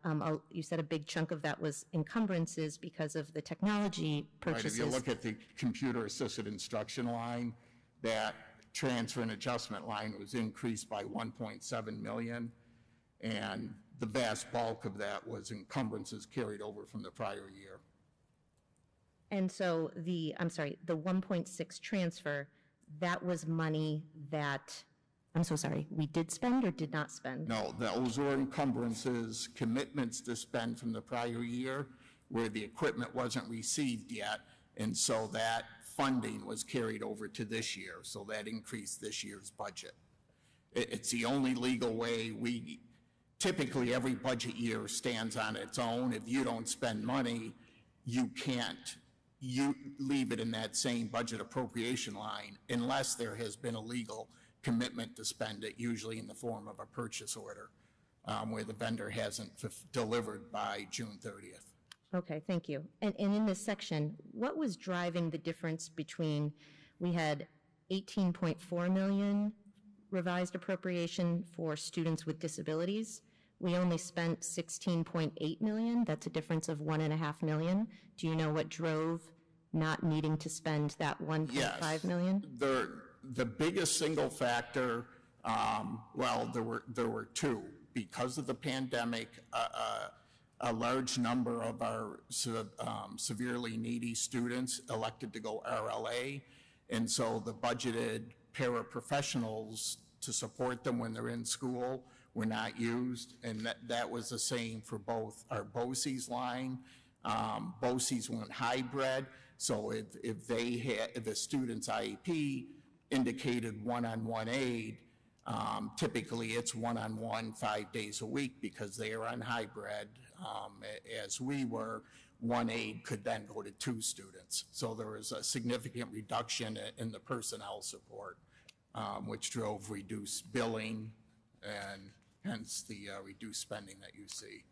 you said a big chunk of that was encumbrances because of the technology purchases. Right, if you look at the computer-assisted instruction line, that transfer and adjustment line was increased by 1.7 million, and the vast bulk of that was encumbrances carried over from the prior year. And so the 1.6 transfer, that was money that, I'm so sorry, we did spend or did not spend? No, those were encumbrances, commitments to spend from the prior year where the equipment wasn't received yet, and so that funding was carried over to this year, so that increased this year's budget. It's the only legal way typically every budget year stands on its own. If you don't spend money, you leave it in that same budget appropriation line unless there has been a legal commitment to spend it, usually in the form of a purchase order, where the vendor hasn't delivered by June 30th. Okay, thank you. And in this section, what was driving the difference between, we had 18.4 million revised appropriation for students with disabilities. We only spent 16.8 million. That's a difference of 1.5 million. Do you know what drove not needing to spend that 1.5 million? The biggest single factor, well, there were two. Because of the pandemic, a large number of our severely needy students elected to go RLA, and so the budgeted paraprofessionals to support them when they're in school were not used, and that was the same for both our BOCES line. BOCES went hybrid, so if a student's IEP indicated one-on-one aid, typically it's one-on-one 5 days a week because they are on hybrid. As we were, one aide could then go to 2 students. So there was a significant reduction in the personnel support, which drove reduced billing and hence the reduced spending that you see.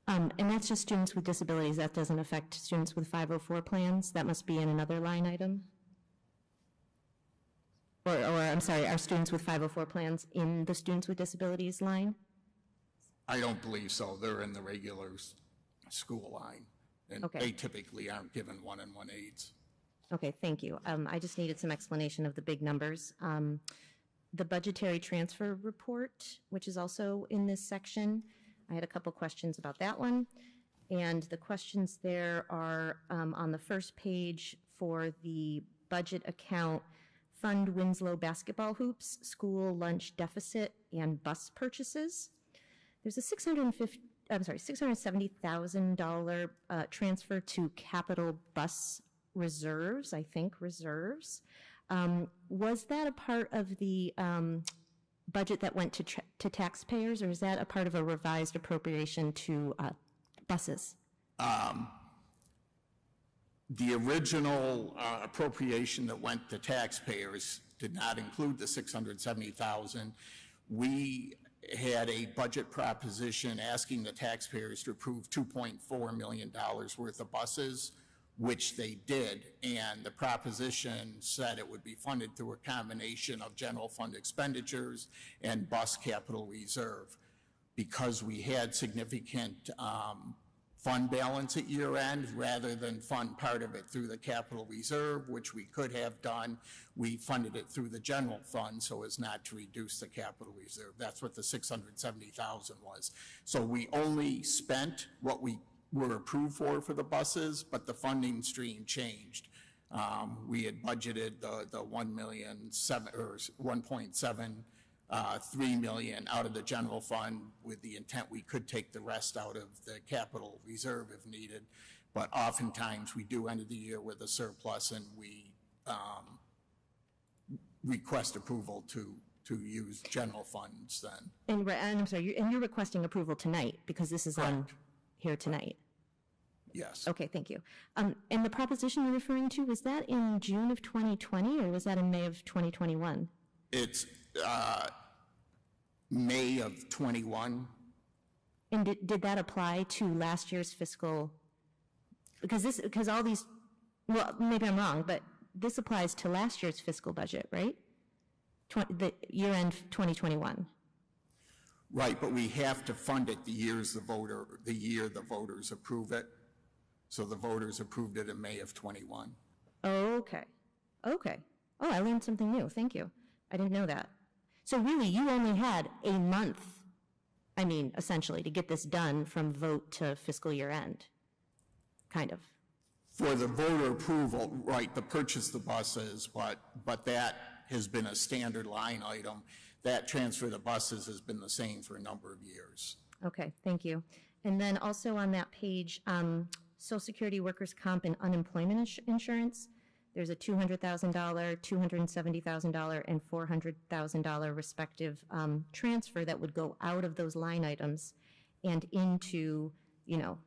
And that's just students with disabilities. That doesn't affect students with 504 plans? That must be in another line item? Or I'm sorry, are students with 504 plans in the students with disabilities line? I don't believe so. They're in the regular school line, and Okay. they typically aren't given one-on-one aids. Okay, thank you. I just needed some explanation of the big numbers. The budgetary transfer report, which is also in this section, I had a couple questions about that one. And the questions there are on the first page for the budget account fund Winslow basketball hoops, school lunch deficit, and bus purchases. There's a $670,000 transfer to capital bus reserves, I think, reserves. Was that a part of the budget that went to taxpayers, or is that a part of a revised appropriation to buses? The original appropriation that went to taxpayers did not include the $670,000. We had a budget proposition asking the taxpayers to approve $2.4 million worth of buses, which they did, and the proposition said it would be funded through a combination of general fund expenditures and bus capital reserve. Because we had significant fund balance at year end, rather than fund part of it through the capital reserve, which we could have done, we funded it through the general fund so as not to reduce the capital reserve. That's what the $670,000 was. So we only spent what we were approved for the buses, but the funding stream changed. We had budgeted the $1.73 million out of the general fund with the intent we could take the rest out of the capital reserve if needed. But oftentimes we do end of the year with a surplus, and we request approval to use general funds then. And I'm sorry, you're requesting approval tonight because this is on here tonight. Yes. Okay, thank you. And the proposition you're referring to, was that in June of 2020 or was that in May of 2021? It's May of 21. And did that apply to last year's fiscal? Because all these, well, maybe I'm wrong, but this applies to last year's fiscal budget, right? The year-end 2021. Right, but we have to fund it the year the voters approve it. So the voters approved it in May of 21. Okay. Okay. Oh, I learned something new. Thank you. I didn't know that. So really, you only had a month, I mean, essentially, to get this done from vote to fiscal year end, kind of. For the voter approval, right, to purchase the buses, but that has been a standard line item. That transfer of the buses has been the same for a number of years. Okay, thank you. And then also on that page, Social Security, workers' comp, and unemployment insurance, there's a $200,000, $270,000, and $400,000 respective transfer that would go out of those line items and into,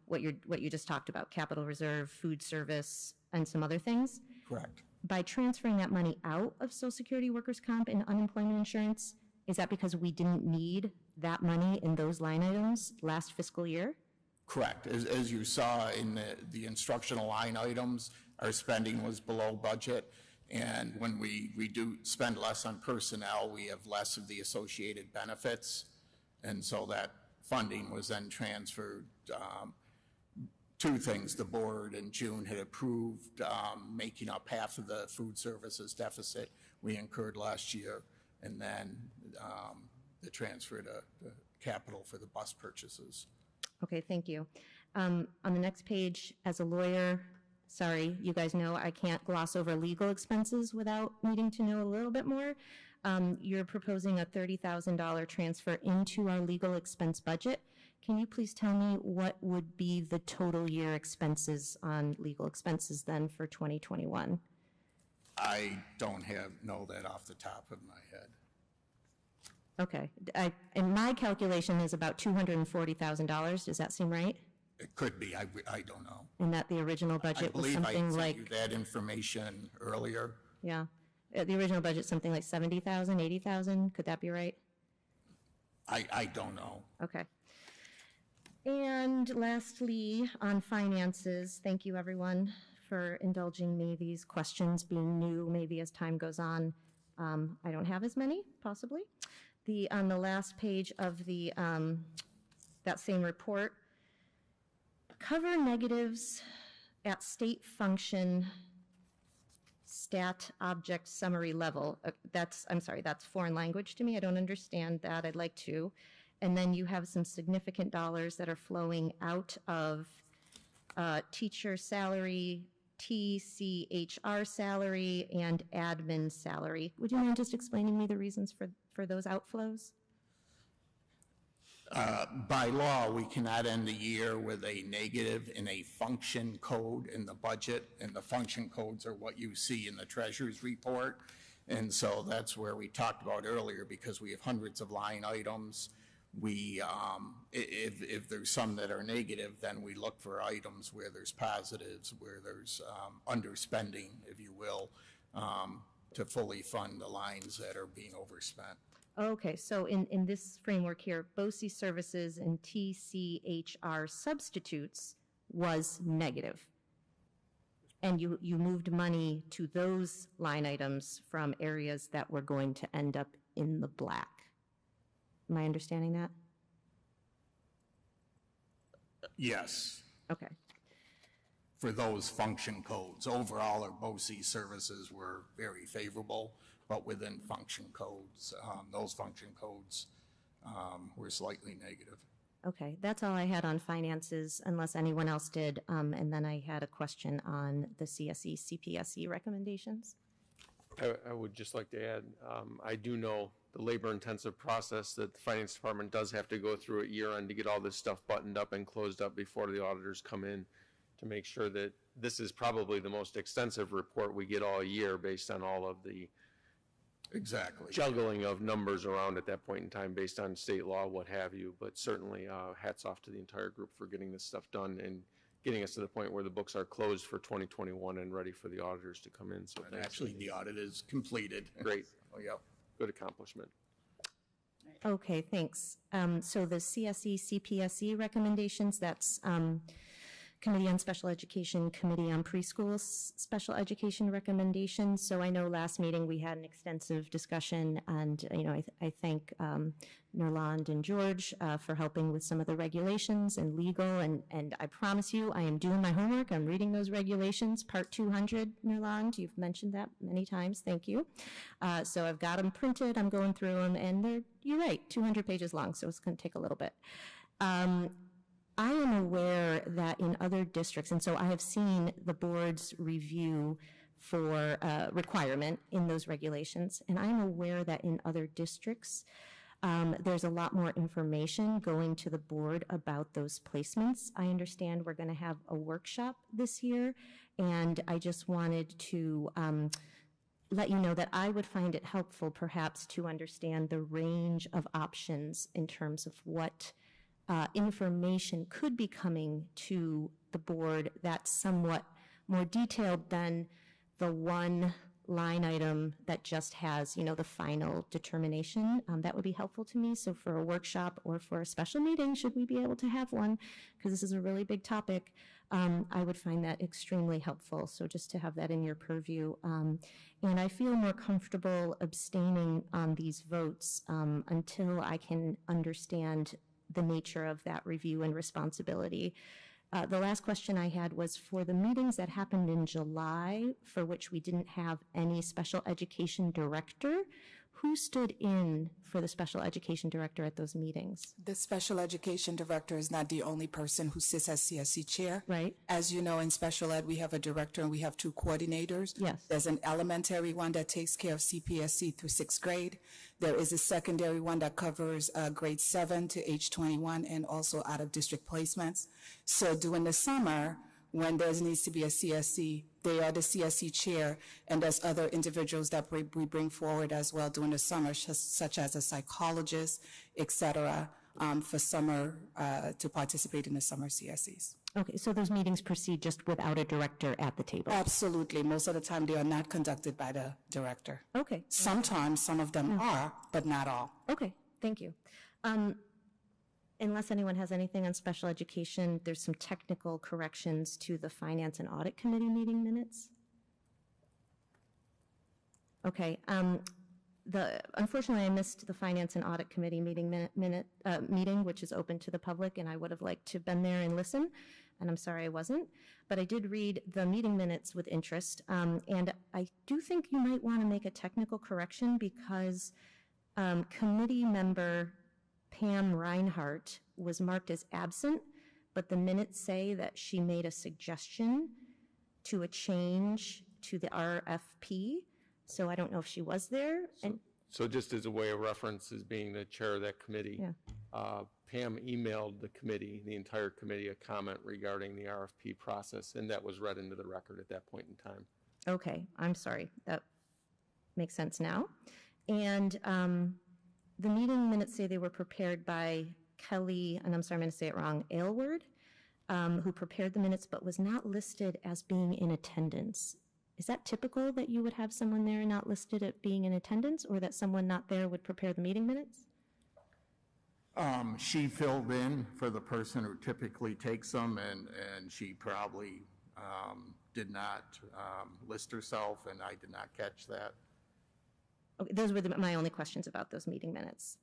what you just talked about, capital reserve, food service, and some other things. Correct. By transferring that money out of Social Security, workers' comp, and unemployment insurance, is that because we didn't need that money in those line items last fiscal year? Correct. As you saw in the instructional line items, our spending was below budget, and when we do spend less on personnel, we have less of the associated benefits, and so that funding was then transferred. Two things: the board in June had approved making up half of the food services deficit we incurred last year, and then the transfer to capital for the bus purchases. Okay, thank you. On the next page, as a lawyer, sorry, you guys know I can't gloss over legal expenses without needing to know a little bit more. You're proposing a $30,000 transfer into our legal expense budget. Can you please tell me what would be the total year expenses on legal expenses then for 2021? I don't know that off the top of my head. Okay, and my calculation is about $240,000. Does that seem right? It could be. I don't know. And that the original budget was something I believe I like sent you that information earlier. Yeah, the original budget something like $70,000, $80,000. Could that be right? I don't know. Okay. And lastly, on finances, thank you everyone for indulging me these questions being new. Maybe as time goes on, I don't have as many, possibly. On the last page of the that same report, cover negatives at state function stat object summary level. I'm sorry, that's foreign language to me. I don't understand that. I'd like to. And then you have some significant dollars that are flowing out of teacher salary, TCHR salary and admin salary. Would you mind just explaining me the reasons for those outflows? By law, we cannot end the year with a negative in a function code in the budget, and the function codes are what you see in the treasurer's report. And so that's where we talked about earlier, because we have hundreds of line items. We, if there's some that are negative, then we look for items where there's positives, where there's underspending, if you will, to fully fund the lines that are being overspent. Okay, so in this framework here, BOCE services and TCHR substitutes was negative. And you moved money to those line items from areas that were going to end up in the black. Am I understanding that? Yes. Okay. For those function codes. Overall, our BOCE services were very favorable, but within function codes, those function codes were slightly negative. Okay, that's all I had on finances, unless anyone else did. And then I had a question on the Cpsc recommendations. I would just like to add, I do know the labor-intensive process that the finance department does have to go through at year-end to get all this stuff buttoned up and closed up before the auditors come in, to make sure that this is probably the most extensive report we get all year based on all of the juggling of numbers around at that point in time based on state law, what have you. But certainly hats off to the entire group for getting this stuff done and getting us to the point where the books are closed for 2021 and ready for the auditors to come in. So and actually, the audit is completed. Great. Oh, yeah. Good accomplishment. Okay, thanks. So the Cpsc recommendations, that's Committee on Special Education, Committee on Preschool Special Education recommendations. So I know last meeting we had an extensive discussion, and I thank Nerland and George for helping with some of the regulations and legal, and I promise you I am doing my homework. I'm reading those regulations. Part 200, Nerland, you've mentioned that many times. Thank you. So I've got them printed. I'm going through them, and you're right, 200 pages long, so it's going to take a little bit. I am aware that in other districts, and so I have seen the board's review for requirement in those regulations, and I'm aware that in other districts, there's a lot more information going to the board about those placements. I understand we're going to have a workshop this year, and I just wanted to let you know that I would find it helpful perhaps to understand the range of options in terms of what information could be coming to the board that's somewhat more detailed than the one line item that just has, the final determination. That would be helpful to me. So for a workshop or for a special meeting, should we be able to have one, because this is a really big topic, I would find that extremely helpful. So just to have that in your purview. And I feel more comfortable abstaining on these votes until I can understand the nature of that review and responsibility. The last question I had was for the meetings that happened in July, for which we didn't have any special education director, who stood in for the special education director at those meetings? The special education director is not the only person who sits as CSC chair. Right. As you know, in special ed, we have a director and we have two coordinators. Yes. There's an elementary one that takes care of CPSC through 6th grade. There is a secondary one that covers grade 7 to age 21 and also out of district placements. So during the summer, when there needs to be a CSC, they are the CSC chair, and there's other individuals that we bring forward as well during the summer, such as a psychologist, et cetera, for summer, to participate in the summer CSCs. Okay, so those meetings proceed just without a director at the table? Absolutely. Most of the time, they are not conducted by the director. Okay. Sometimes some of them are, but not all. Okay, thank you. Unless anyone has anything on special education, there's some technical corrections to the Finance and Audit Committee meeting minutes. Okay, unfortunately I missed the Finance and Audit Committee meeting meeting, which is open to the public, and I would have liked to have been there and listen, and I'm sorry I wasn't, but I did read the meeting minutes with interest, and I do think you might want to make a technical correction because committee member Pam Reinhardt was marked as absent, but the minutes say that she made a suggestion to a change to the RFP. So I don't know if she was there. And So just as a way of reference, as being the chair of that committee, Pam emailed the committee, the entire committee, a comment regarding the RFP process, and that was read into the record at that point in time. okay, I'm sorry. That makes sense now. And the meeting minutes say they were prepared by Kelly, and I'm sorry, I'm going to say it wrong, Aylward, who prepared the minutes but was not listed as being in attendance. Is that typical that you would have someone there not listed at being in attendance, or that someone not there would prepare the meeting minutes? She filled in for the person who typically takes them, and she probably did not list herself, and I did not catch that. Okay, those were my only questions about those meeting minutes.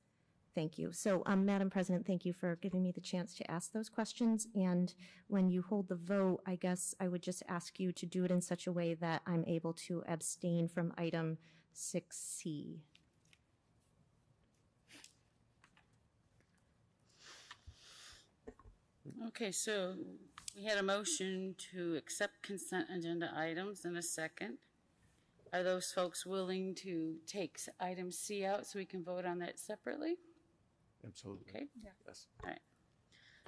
Thank you. So, Madam President, thank you for giving me the chance to ask those questions. And when you hold the vote, I guess I would just ask you to do it in such a way that I'm able to abstain from item 6C. Okay, so we had a motion to accept consent agenda items in a second. Are those folks willing to take item C out so we can vote on that separately? Absolutely. Okay. Yes. All right.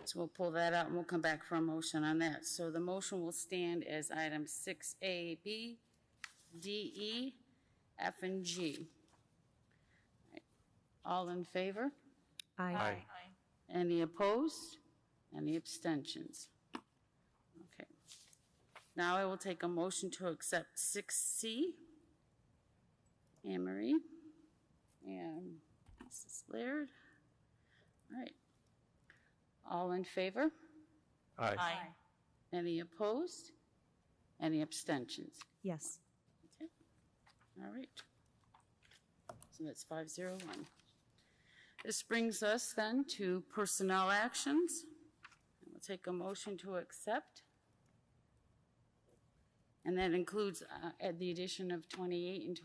So we'll pull that out and we'll come back for a motion on that. So the motion will stand as items 6A, B, D, E, F, and G. All right. All in favor? Aye. Aye. Any opposed? Any abstentions? Okay. Now I will take a motion to accept 6C. Anne Marie and Mrs. Laird. All right. All in favor? Aye. Any opposed? Any abstentions? Yes. Okay. All right. So that's 501. This brings us then to personnel actions. We'll take a motion to accept. And that includes the addition of 28 and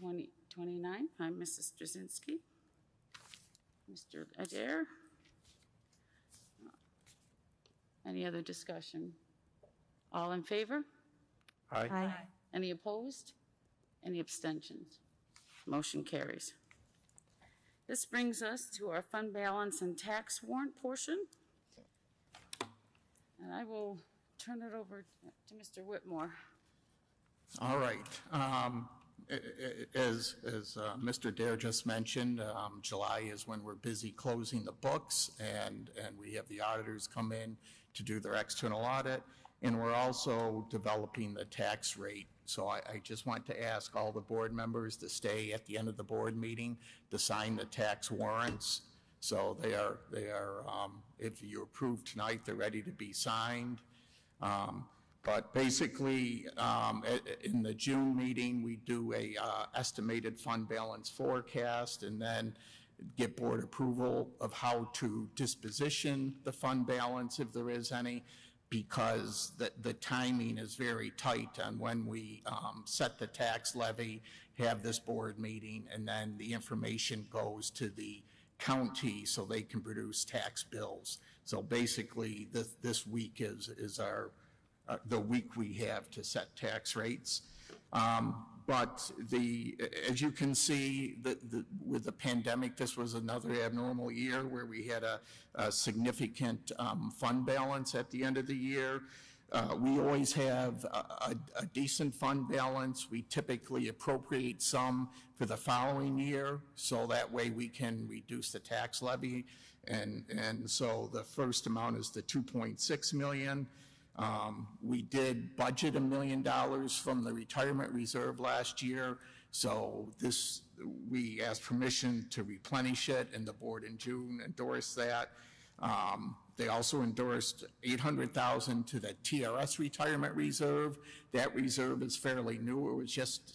29. I'm Mrs. Straczynski. Mr. Adair. Any other discussion? All in favor? Aye. Aye. Any opposed? Any abstentions? Motion carries. This brings us to our fund balance and tax warrant portion. And I will turn it over to Mr. Whitmore. All right. As Mr. Dare just mentioned, July is when we're busy closing the books, and we have the auditors come in to do their external audit, and we're also developing the tax rate. So I just want to ask all the board members to stay at the end of the board meeting to sign the tax warrants. So they are if you approve tonight, they're ready to be signed. But basically, in the June meeting, we do a estimated fund balance forecast and then get board approval of how to disposition the fund balance, if there is any, because the timing is very tight on when we set the tax levy, have this board meeting, and then the information goes to the county so they can produce tax bills. So basically, this week is our the week we have to set tax rates. But as you can see, with the pandemic, this was another abnormal year where we had a significant fund balance at the end of the year. We always have a decent fund balance. We typically appropriate some for the following year, so that way we can reduce the tax levy. And so the first amount is the $2.6 million. We did budget $1 million from the retirement reserve last year, so we asked permission to replenish it, and the board in June endorsed that. They also endorsed $800,000 to the TRS retirement reserve. That reserve is fairly new. It was just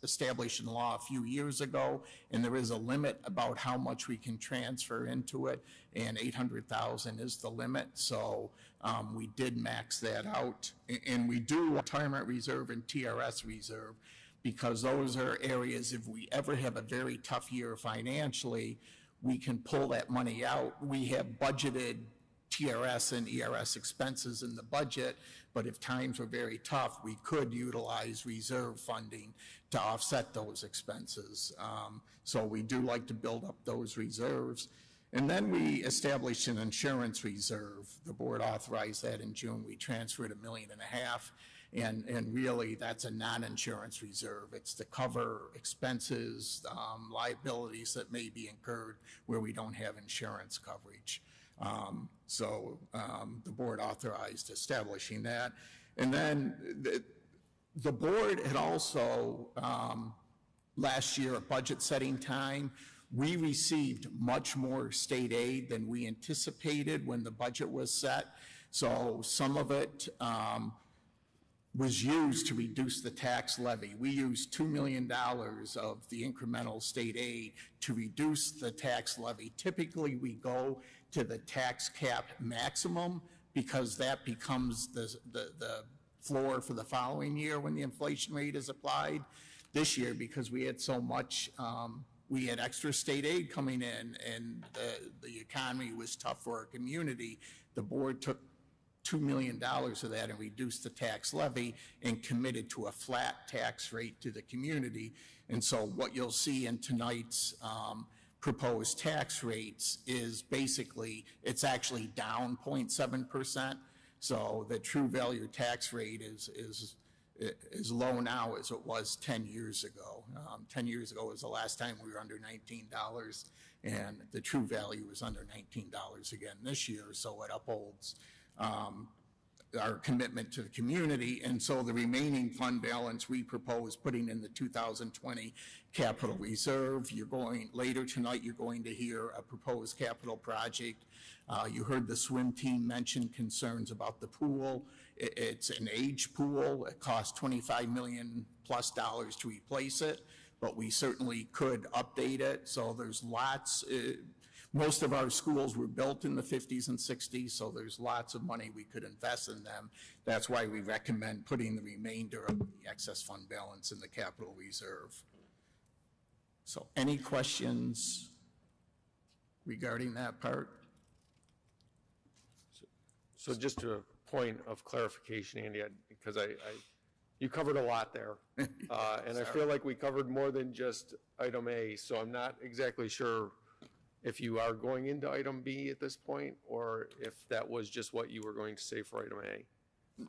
established in law a few years ago, and there is a limit about how much we can transfer into it, and $800,000 is the limit. So we did max that out, and we do retirement reserve and TRS reserve because those are areas, if we ever have a very tough year financially, we can pull that money out. We have budgeted TRS and ERS expenses in the budget, but if times were very tough, we could utilize reserve funding to offset those expenses. So we do like to build up those reserves. And then we established an insurance reserve. The board authorized that in June. We transferred $1.5 million. And really, that's a non-insurance reserve. It's to cover expenses, liabilities that may be incurred where we don't have insurance coverage. So the board authorized establishing that. And then the board had also, last year at budget setting time, we received much more state aid than we anticipated when the budget was set. So some of it was used to reduce the tax levy. We used $2 million of the incremental state aid to reduce the tax levy. Typically, we go to the tax cap maximum because that becomes the floor for the following year when the inflation rate is applied. This year, because we had so much, we had extra state aid coming in and the economy was tough for our community, the board took $2 million of that and reduced the tax levy and committed to a flat tax rate to the community. And so what you'll see in tonight's proposed tax rates is basically, it's actually down 0.7%. So the true value tax rate is low now as it was 10 years ago. 10 years ago was the last time we were under $19, and the true value was under $19 again this year, so it upholds our commitment to the community. And so the remaining fund balance we propose putting in the 2020 capital reserve. Later tonight, you're going to hear a proposed capital project. You heard the swim team mention concerns about the pool. It's an age pool. It costs $25 million plus to replace it, but we certainly could update it. So there's lots. Most of our schools were built in the 50s and 60s, so there's lots of money we could invest in them. That's why we recommend putting the remainder of the excess fund balance in the capital reserve. So any questions regarding that part? So just a point of clarification, Andy, because you covered a lot there. And I feel like we covered more than just item A, so I'm not exactly sure if you are going into item B at this point, or if that was just what you were going to say for item A.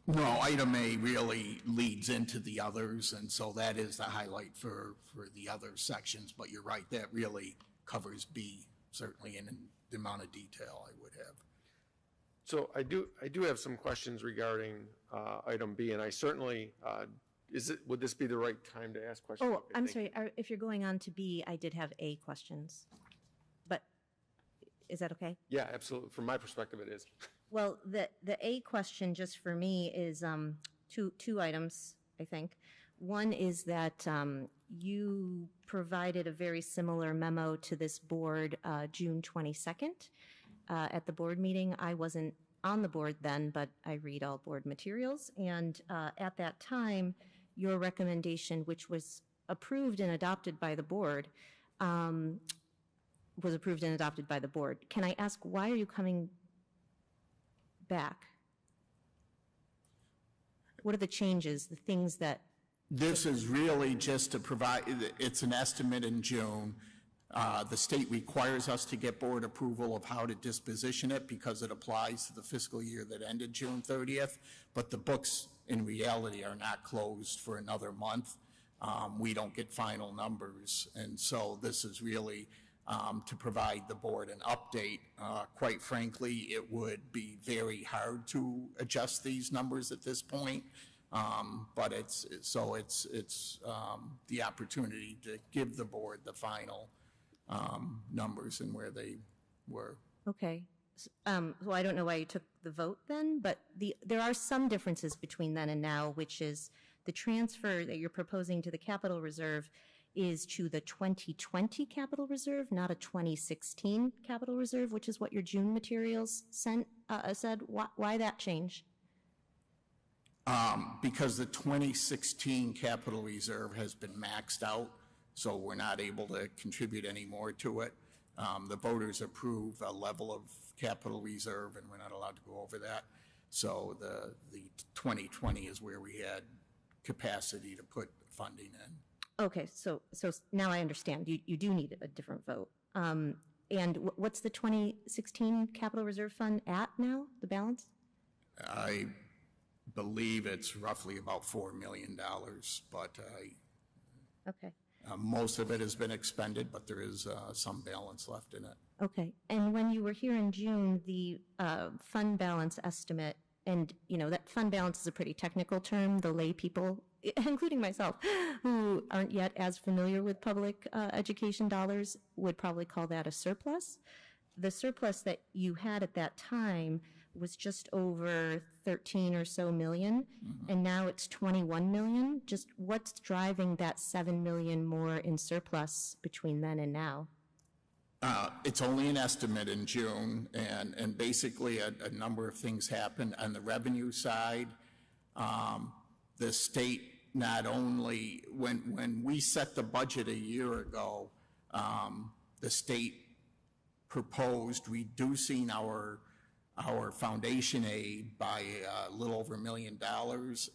No, item A really leads into the others, and so that is the highlight for the other sections, but you're right, that really covers B, certainly in the amount of detail I would have. So I do have some questions regarding item B, and I certainly, would this be the right time to ask questions? Oh, I'm sorry, if you're going on to B, I did have A questions. But is that okay? Yeah, absolutely. From my perspective, it is. Well, the A question just for me is two items, I think. One is that you provided a very similar memo to this board June 22nd at the board meeting. I wasn't on the board then, but I read all board materials. And at that time, your recommendation, which was approved and adopted by the board, was approved and adopted by the board. Can I ask, why are you coming back? What are the changes, the things that... This is really just to provide, it's an estimate in June. The state requires us to get board approval of how to disposition it because it applies to the fiscal year that ended June 30th, but the books in reality are not closed for another month. We don't get final numbers, and so this is really to provide the board an update. Quite frankly, it would be very hard to adjust these numbers at this point, but it's the opportunity to give the board the final numbers and where they were. Okay. Well, I don't know why you took the vote then, but there are some differences between then and now, which is the transfer that you're proposing to the capital reserve is to the 2020 capital reserve, not a 2016 capital reserve, which is what your June materials said. Why that change? Because the 2016 capital reserve has been maxed out, so we're not able to contribute any more to it. The voters approve a level of capital reserve, and we're not allowed to go over that. So the 2020 is where we had capacity to put funding in. Okay, so now I understand. You do need a different vote. And what's the 2016 capital reserve fund at now, the balance? I believe it's roughly about $4 million, but Okay. most of it has been expended, but there is some balance left in it. Okay, and when you were here in June, the fund balance estimate, and that fund balance is a pretty technical term, the lay people, including myself, who aren't yet as familiar with public education dollars, would probably call that a surplus. The surplus that you had at that time was just over 13 or so million, and now it's 21 million. Just what's driving that 7 million more in surplus between then and now? It's only an estimate in June, and basically a number of things happened. On the revenue side, the state not only, when we set the budget a year ago, the state proposed reducing our foundation aid by a little over $1 million,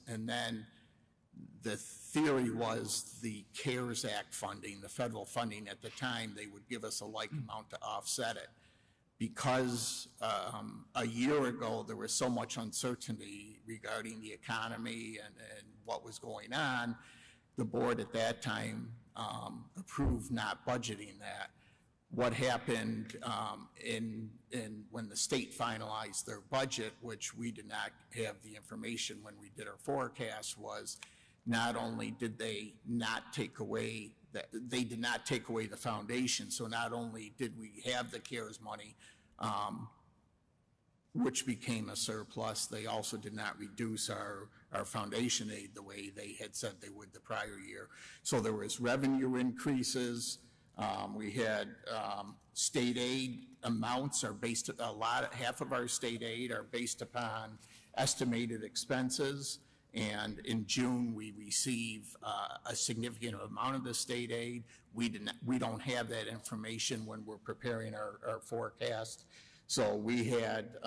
and then the theory was the CARES Act funding, the federal funding at the time, they would give us a like amount to offset it. Because a year ago there was so much uncertainty regarding the economy and what was going on, the board at that time approved not budgeting that. What happened when the state finalized their budget, which we did not have the information when we did our forecast, was not only did they not take away they did not take away the foundation. So not only did we have the CARES money, which became a surplus, they also did not reduce our foundation aid the way they had said they would the prior year. So there was revenue increases. We had state aid amounts are based, half of our state aid are based upon estimated expenses. And in June, we receive a significant amount of the state aid. We don't have that information when we're preparing our forecast. So we had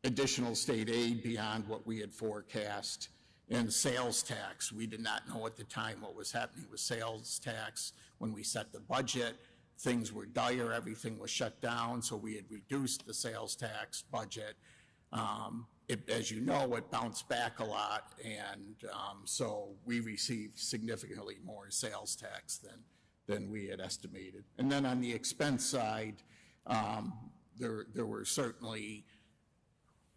additional state aid beyond what we had forecast. And sales tax, we did not know at the time what was happening with sales tax. When we set the budget, things were dire, everything was shut down, so we had reduced the sales tax budget. As you know, it bounced back a lot, and so we received significantly more sales tax than we had estimated. And then on the expense side, there were certainly,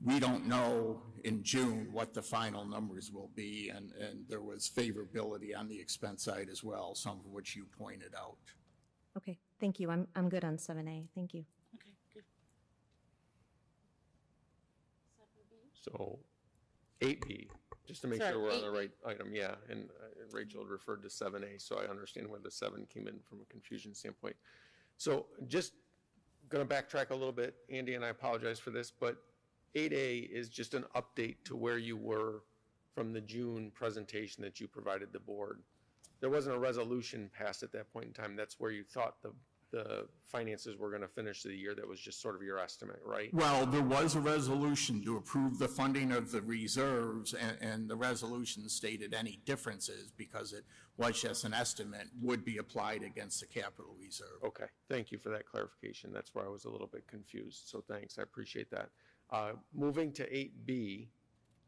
we don't know in June what the final numbers will be, and there was favorability on the expense side as well, some of which you pointed out. Okay, thank you. I'm good on 7A. Thank you. Okay, good. So 8B, just to make Sorry, sure we're on the 8B. right item, yeah, and Rachel had referred to 7A, so I understand where the 7 came in from a confusion standpoint. So just going to backtrack a little bit, Andy, and I apologize for this, but 8A is just an update to where you were from the June presentation that you provided the board. There wasn't a resolution passed at that point in time. That's where you thought the finances were going to finish the year. That was just sort of your estimate, right? Well, there was a resolution to approve the funding of the reserves, and the resolution stated any differences, because it was just an estimate, would be applied against the capital reserve. Okay, thank you for that clarification. That's where I was a little bit confused, so thanks, I appreciate that. Moving to 8B,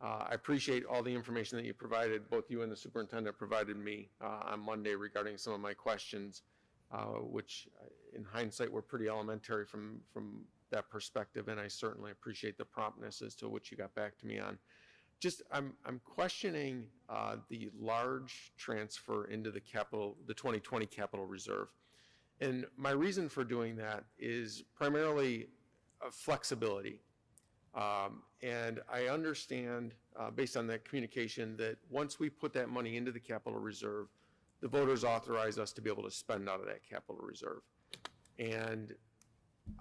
I appreciate all the information that you provided, both you and the superintendent provided me on Monday regarding some of my questions, which in hindsight were pretty elementary from that perspective, and I certainly appreciate the promptness as to what you got back to me on. Just, I'm questioning the large transfer into the 2020 capital reserve. And my reason for doing that is primarily flexibility. And I understand, based on that communication, that once we put that money into the capital reserve, the voters authorize us to be able to spend out of that capital reserve. And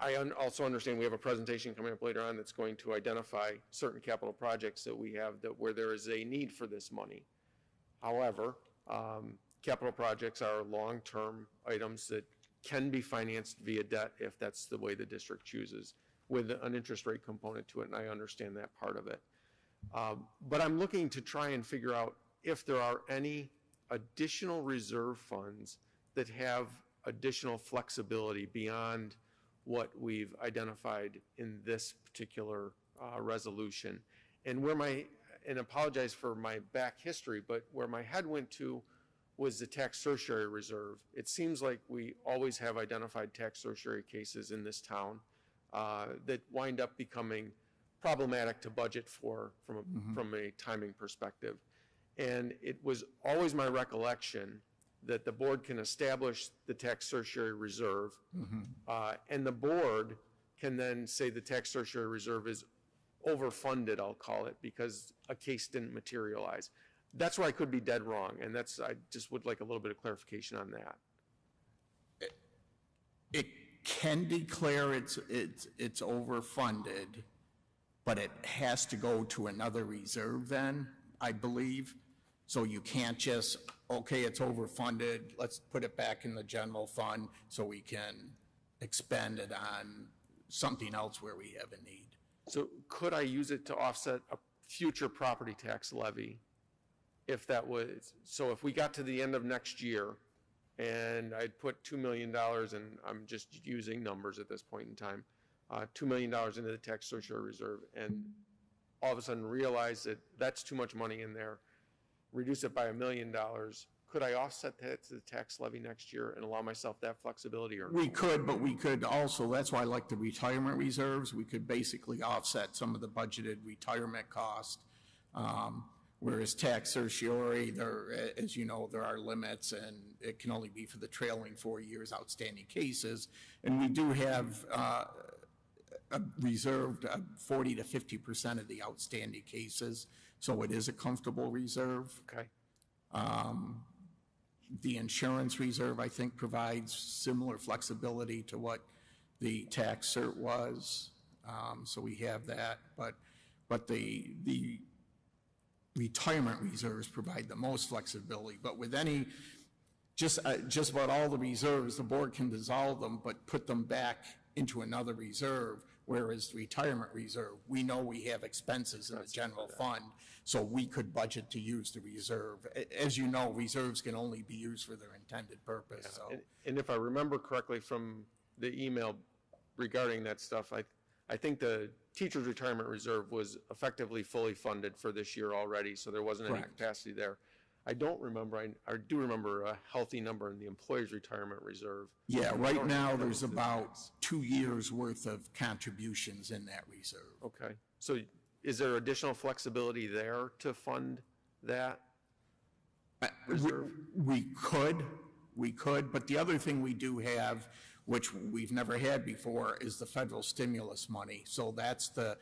I also understand we have a presentation coming up later on that's going to identify certain capital projects that we have where there is a need for this money. However, capital projects are long-term items that can be financed via debt if that's the way the district chooses. with an interest rate component to it, and I understand that part of it. But I'm looking to try and figure out if there are any additional reserve funds that have additional flexibility beyond what we've identified in this particular resolution. And and apologize for my back history, but where my head went to was the tax certiorari reserve. It seems like we always have identified tax certiorari cases in this town that wind up becoming problematic to budget for from a timing perspective. And it was always my recollection that the board can establish the tax certiorari reserve, and the board can then say the tax certiorari reserve is overfunded, I'll call it, because a case didn't materialize. That's where I could be dead wrong, and I just would like a little bit of clarification on that. It can declare it's overfunded, but it has to go to another reserve then, I believe. So you can't just, okay, it's overfunded, let's put it back in the general fund so we can expend it on something else where we have a need. So could I use it to offset a future property tax levy? If that was, so if we got to the end of next year and I'd put $2 million, and I'm just using numbers at this point in time, $2 million into the tax certiorari reserve, and all of a sudden realize that that's too much money in there, reduce it by $1 million, could I offset that to the tax levy next year and allow myself that flexibility? Or we could, but we could also, that's why I like the retirement reserves, we could basically offset some of the budgeted retirement cost. Whereas tax certiorari, there, as you know, there are limits, and it can only be for the trailing 4 years outstanding cases. And we do have reserved 40 to 50% of the outstanding cases, so it is a comfortable reserve. Okay. The insurance reserve, I think, provides similar flexibility to what the tax cert was, so we have that. But the retirement reserves provide the most flexibility. But with any, just about all the reserves, the board can dissolve them, but put them back into another reserve. Whereas the retirement reserve, we know we have expenses in the general fund, so we could budget to use the reserve. As you know, reserves can only be used for their intended purpose. Yeah. So. And if I remember correctly from the email regarding that stuff, I think the teacher's retirement reserve was effectively fully funded for this year already, so there wasn't any capacity there. I don't remember, I do remember a healthy number in the employee's retirement reserve. Yeah, right now there's about 2 years worth of contributions in that reserve. Okay, so is there additional flexibility there to fund that reserve? We could, but the other thing we do have, which we've never had before, is the federal stimulus money. So that's the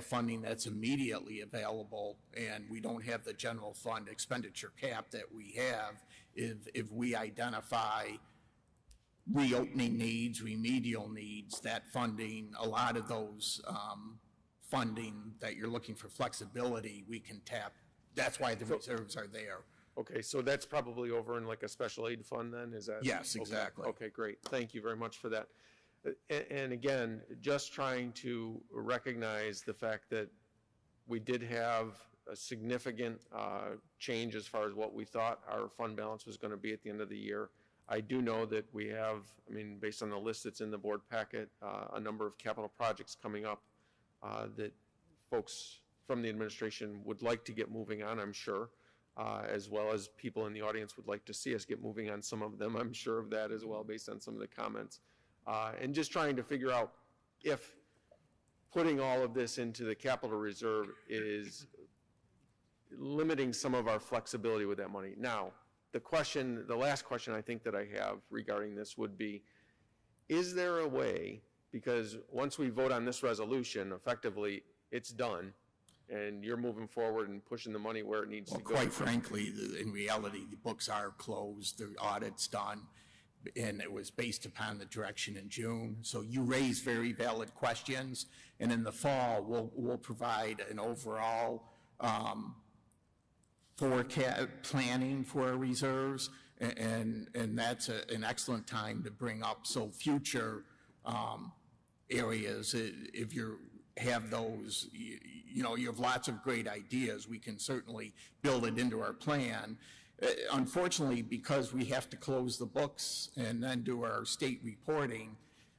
funding that's immediately available, and we don't have the general fund expenditure cap that we have. If we identify reopening needs, remedial needs, that funding, a lot of those funding that you're looking for flexibility, we can tap. That's why the reserves are there. Okay, so that's probably over in like a special aid fund then, is that? Yes, exactly. Okay, great. Thank you very much for that. And again, just trying to recognize the fact that we did have a significant change as far as what we thought our fund balance was going to be at the end of the year. I do know that we have, I mean, based on the list that's in the board packet, a number of capital projects coming up that folks from the administration would like to get moving on, I'm sure, as well as people in the audience would like to see us get moving on some of them. I'm sure of that as well, based on some of the comments. And just trying to figure out if putting all of this into the capital reserve is limiting some of our flexibility with that money. Now, the last question I think that I have regarding this would be, is there a way, because once we vote on this resolution, effectively, it's done, and you're moving forward and pushing the money where it needs to go. Quite frankly, in reality, the books are closed, the audit's done, and it was based upon the direction in June. So you raise very valid questions, and in the fall, we'll provide an overall forecast planning for our reserves, and that's an excellent time to bring up. So future areas, if you have those, you know, you have lots of great ideas, we can certainly build it into our plan. Unfortunately, because we have to close the books and then do our state reporting,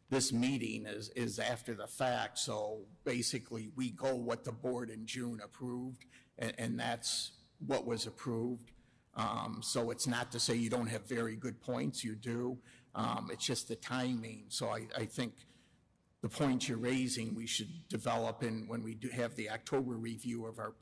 this meeting is after the fact, so basically we go what the board in June approved, and that's what was approved. So it's not to say you don't have very good points, you do. It's just the timing. So I think the points you're raising, we should develop in when we do have the October review of our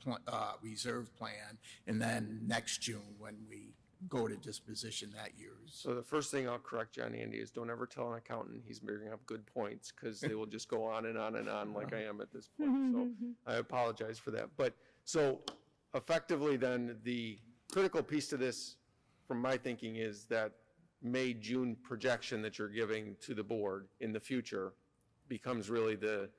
reserve plan, and then next June when we go to disposition that year. So the first thing I'll correct you on, Andy, is don't ever tell an accountant he's bringing up good points, because they will just go on and on and on like I am at this point. So I apologize for that. But so effectively then, the critical piece to this, from my thinking, is that May, June projection that you're giving to the board in the future becomes really the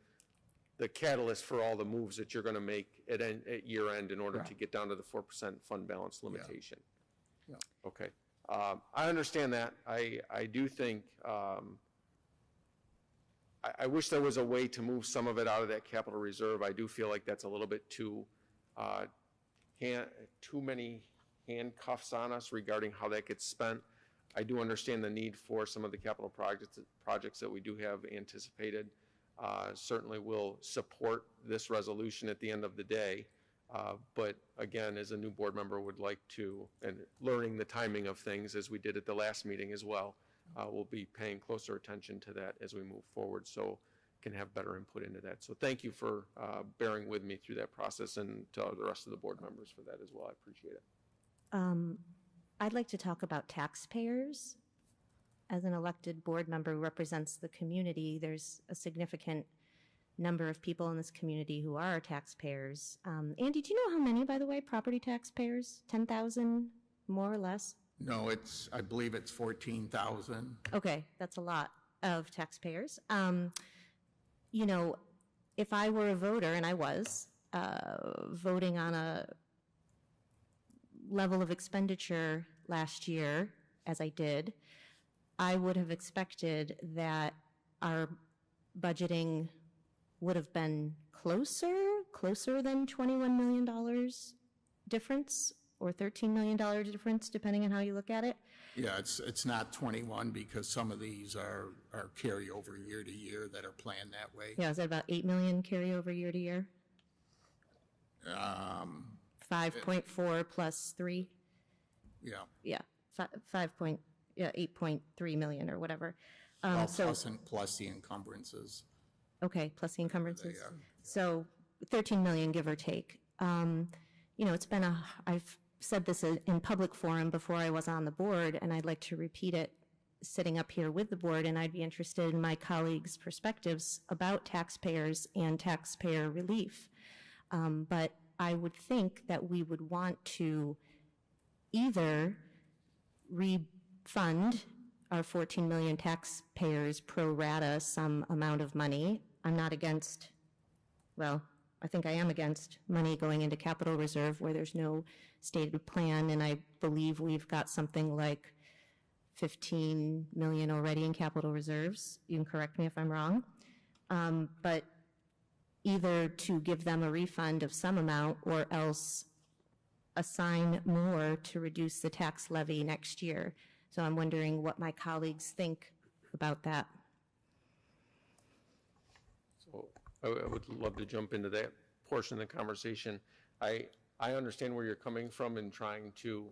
catalyst for all the moves that you're going to make at year end in order to get down to the 4% fund balance limitation. Yeah. Okay. I understand that. I do think, I wish there was a way to move some of it out of that capital reserve. I do feel like that's a little bit too many handcuffs on us regarding how that gets spent. I do understand the need for some of the capital projects that we do have anticipated. Certainly will support this resolution at the end of the day. But again, as a new board member, would like to, and learning the timing of things as we did at the last meeting as well, we'll be paying closer attention to that as we move forward, so can have better input into that. So thank you for bearing with me through that process, and to the rest of the board members for that as well. I appreciate it. I'd like to talk about taxpayers. As an elected board member who represents the community, there's a significant number of people in this community who are taxpayers. Andy, do you know how many, by the way, property taxpayers? 10,000, more or less? No, I believe it's 14,000. Okay, that's a lot of taxpayers. You know, if I were a voter, and I was, voting on a level of expenditure last year, as I did, I would have expected that our budgeting would have been closer than $21 million difference, or $13 million difference, depending on how you look at it. Yeah, it's not 21 because some of these are carryover year to year that are planned that way. Yeah, is that about $8 million carryover year to year? 5.4 plus 3? Yeah. Yeah, 8.3 million or whatever. Well, plus the encumbrances. Okay, plus the encumbrances. So 13 million, give or take. You know, it's been I've said this in public forum before I was on the board, and I'd like to repeat it sitting up here with the board, and I'd be interested in my colleagues' perspectives about taxpayers and taxpayer relief. But I would think that we would want to either refund our 14 million taxpayers pro rata some amount of money. I'm not against, well, I think I am against money going into capital reserve where there's no stated plan, and I believe we've got something like 15 million already in capital reserves. You can correct me if I'm wrong. But either to give them a refund of some amount or else assign more to reduce the tax levy next year. So I'm wondering what my colleagues think about that. So I would love to jump into that portion of the conversation. I understand where you're coming from in trying to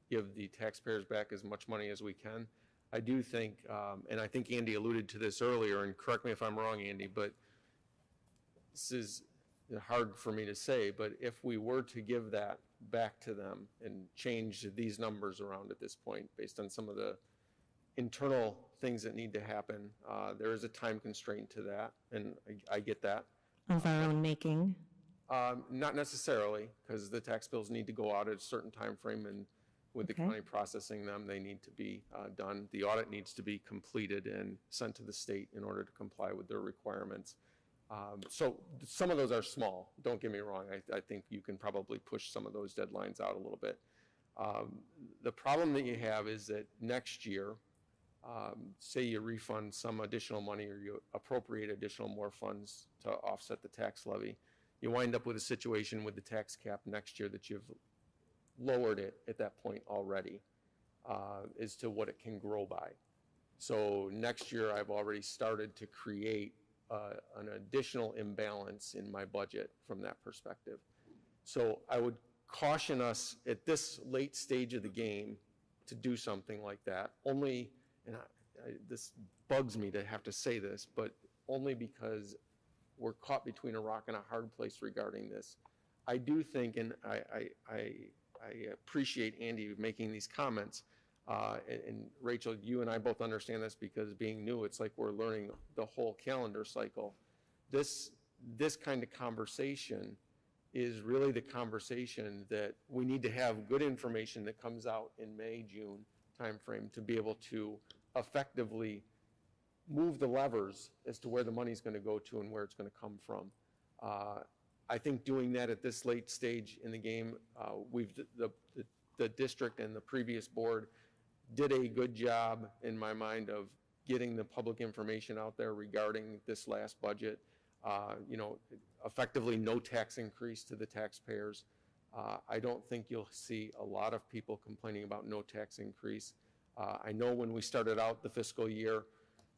give the taxpayers back as much money as we can. I do think, and I think Andy alluded to this earlier, and correct me if I'm wrong, Andy, but this is hard for me to say, but if we were to give that back to them and change these numbers around at this point based on some of the internal things that need to happen, there is a time constraint to that, and I get that. Of our own making? Not necessarily, because the tax bills need to go out at a certain time frame, and with the county processing them, they need to be done. The audit needs to be completed and sent to the state in order to comply with their requirements. So some of those are small, don't get me wrong. I think you can probably push some of those deadlines out a little bit. The problem that you have is that next year, say you refund some additional money or you appropriate additional more funds to offset the tax levy, you wind up with a situation with the tax cap next year that you've lowered it at that point already as to what it can grow by. So next year I've already started to create an additional imbalance in my budget from that perspective. So I would caution us at this late stage of the game to do something like that, only, and this bugs me to have to say this, but only because we're caught between a rock and a hard place regarding this. I do think, and I appreciate Andy making these comments, and Rachel, you and I both understand this because being new, it's like we're learning the whole calendar cycle. This kind of conversation is really the conversation that we need to have good information that comes out in May, June timeframe to be able to effectively move the levers as to where the money's going to go to and where it's going to come from. I think doing that at this late stage in the game, the district and the previous board did a good job, in my mind, of getting the public information out there regarding this last budget. Effectively no tax increase to the taxpayers. I don't think you'll see a lot of people complaining about no tax increase. I know when we started out the fiscal year,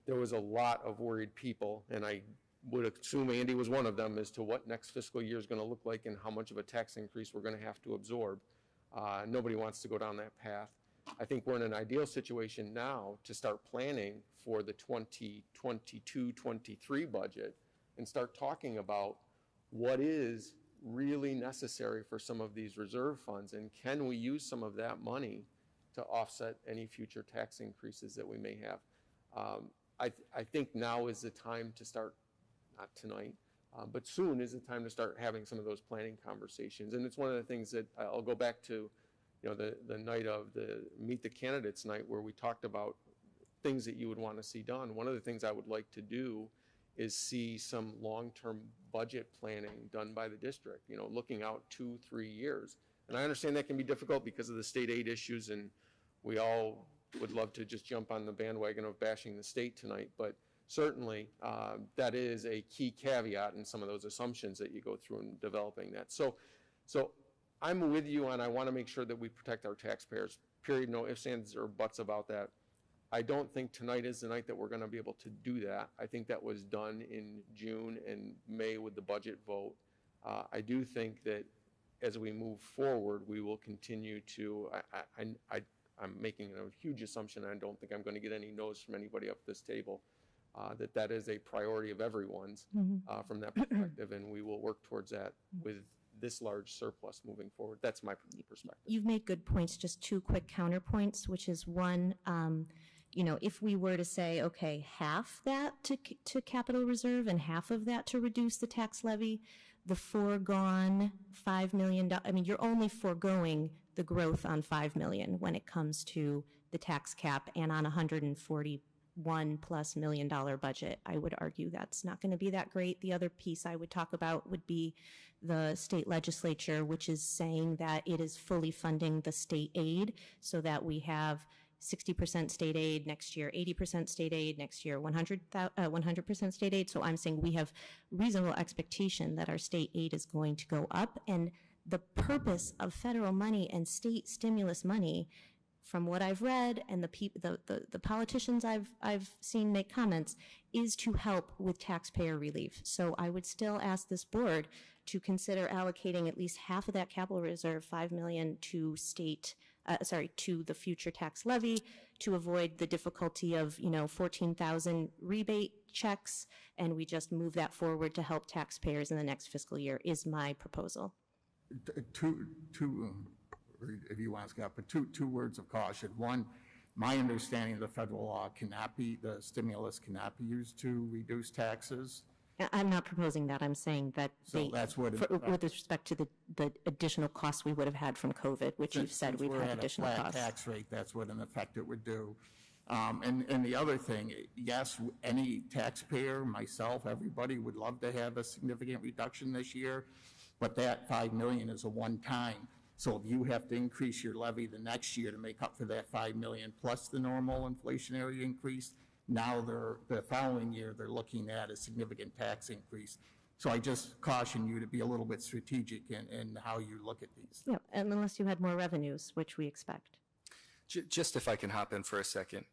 there was a lot of worried people, and I would assume Andy was one of them, as to what next fiscal year is going to look like and how much of a tax increase we're going to have to absorb. Nobody wants to go down that path. I think we're in an ideal situation now to start planning for the 2022-23 budget and start talking about what is really necessary for some of these reserve funds, and can we use some of that money to offset any future tax increases that we may have. I think now is the time to start, not tonight, but soon is the time to start having some of those planning conversations. And it's one of the things that I'll go back to, the night of the Meet the Candidates night, where we talked about things that you would want to see done. One of the things I would like to do is see some long-term budget planning done by the district, looking out 2-3 years. And I understand that can be difficult because of the state aid issues, and we all would love to just jump on the bandwagon of bashing the state tonight, but certainly that is a key caveat in some of those assumptions that you go through in developing that. So I'm with you on, I want to make sure that we protect our taxpayers, period, no ifs, ands, or buts about that. I don't think tonight is the night that we're going to be able to do that. I think that was done in June and May with the budget vote. I do think that as we move forward, we will continue to, I'm making a huge assumption, and I don't think I'm going to get any no's from anybody up this table, that is a priority of everyone's from that perspective, and we will work towards that with this large surplus moving forward. That's my perspective. You've made good points, just two quick counterpoints, which is one, if we were to say, okay, half that to capital reserve and half of that to reduce the tax levy, the foregone $5 million, you're only foregoing the growth on $5 million when it comes to the tax cap, and on $141+ million budget. I would argue that's not going to be that great. The other piece I would talk about would be the state legislature, which is saying that it is fully funding the state aid so that we have 60% state aid next year, 80% state aid next year, 100% state aid. So I'm saying we have reasonable expectation that our state aid is going to go up. And the purpose of federal money and state stimulus money, from what I've read and the politicians I've seen make comments, is to help with taxpayer relief. So I would still ask this board to consider allocating at least half of that capital reserve, $5 million, to to the future tax levy, to avoid the difficulty of 14,000 rebate checks, and we just move that forward to help taxpayers in the next fiscal year, is my proposal. Two if you want, Scott, but two words of caution. One, my understanding of the federal law the stimulus cannot be used to reduce taxes. I'm not proposing that. I'm saying that that's what with respect to the additional costs we would have had from COVID, which you've said we've had additional costs. Flat tax rate, that's what in effect it would do. And the other thing, yes, any taxpayer, myself, everybody would love to have a significant reduction this year, but that $5 million is a one-time. So if you have to increase your levy the next year to make up for that 5 million plus the normal inflationary increase, now the following year, they're looking at a significant tax increase. So I just caution you to be a little bit strategic in how you look at these. Yeah, and unless you had more revenues, which we expect. Just if I can hop in for a second.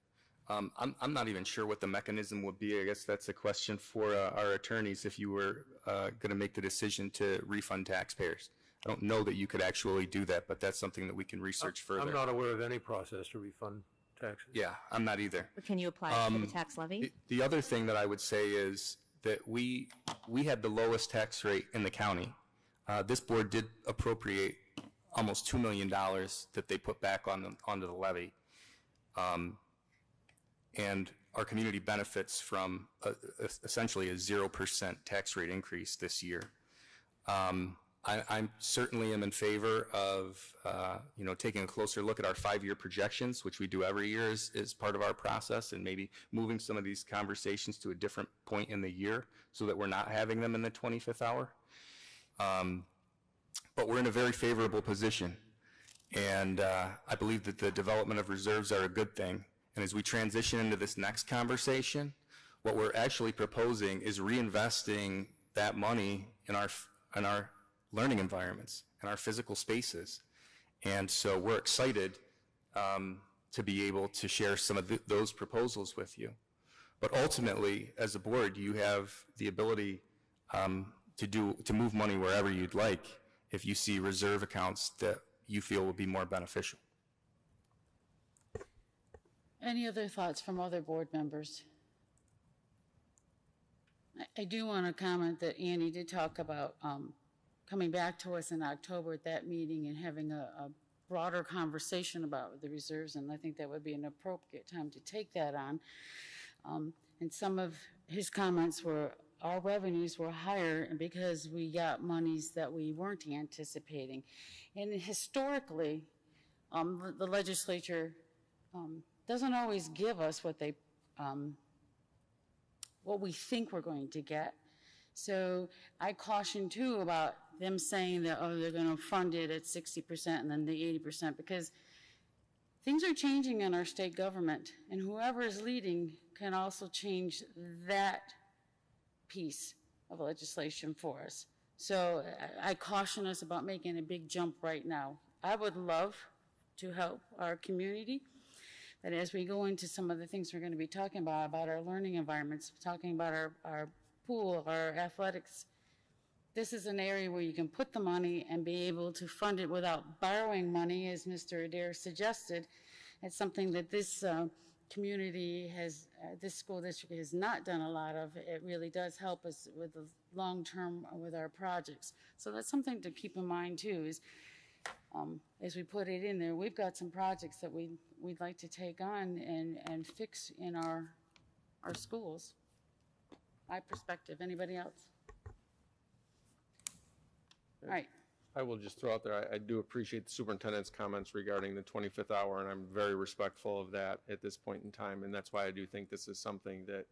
I'm not even sure what the mechanism would be. I guess that's a question for our attorneys if you were going to make the decision to refund taxpayers. I don't know that you could actually do that, but that's something that we can research further. I'm not aware of any process to refund taxes. Yeah, I'm not either. But can you apply it to the tax levy? The other thing that I would say is that we had the lowest tax rate in the county. This board did appropriate almost $2 million that they put back onto the levy. And our community benefits from essentially a 0% tax rate increase this year. I certainly am in favor of taking a closer look at our 5-year projections, which we do every year as part of our process, and maybe moving some of these conversations to a different point in the year so that we're not having them in the 25th hour. But we're in a very favorable position, and I believe that the development of reserves are a good thing. And as we transition into this next conversation, what we're actually proposing is reinvesting that money in our learning environments and our physical spaces. And so we're excited to be able to share some of those proposals with you. But ultimately, as a board, you have the ability to move money wherever you'd like if you see reserve accounts that you feel will be more beneficial. Any other thoughts from other board members? I do want to comment that Annie did talk about coming back to us in October at that meeting and having a broader conversation about the reserves, and I think that would be an appropriate time to take that on. And some of his comments were, our revenues were higher because we got monies that we weren't anticipating. And historically, the legislature doesn't always give us what we think we're going to get. So I caution too about them saying that, oh, they're going to fund it at 60% and then the 80%, because things are changing in our state government, and whoever is leading can also change that piece of legislation for us. So I caution us about making a big jump right now. I would love to help our community, but as we go into some of the things we're going to be talking about our learning environments, talking about our pool, our athletics, this is an area where you can put the money and be able to fund it without borrowing money, as Mr. Adair suggested. It's something that this community has, this school district has not done a lot of. It really does help us with the long term with our projects. So that's something to keep in mind too, is as we put it in there, we've got some projects that we'd like to take on and fix in our schools. My perspective. Anybody else? All right. I will just throw out there, I do appreciate the superintendent's comments regarding the 25th hour, and I'm very respectful of that at this point in time, and that's why I do think this is something that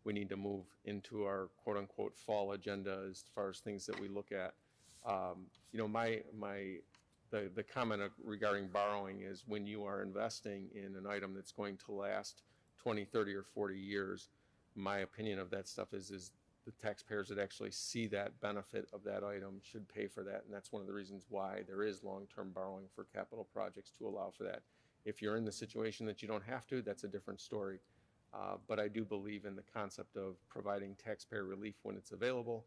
we need to move into our quote-unquote fall agenda as far as things that we look at. The comment regarding borrowing is when you are investing in an item that's going to last 20, 30, or 40 years, my opinion of that stuff is the taxpayers that actually see that benefit of that item should pay for that, and that's one of the reasons why there is long-term borrowing for capital projects to allow for that. If you're in the situation that you don't have to, that's a different story. But I do believe in the concept of providing taxpayer relief when it's available,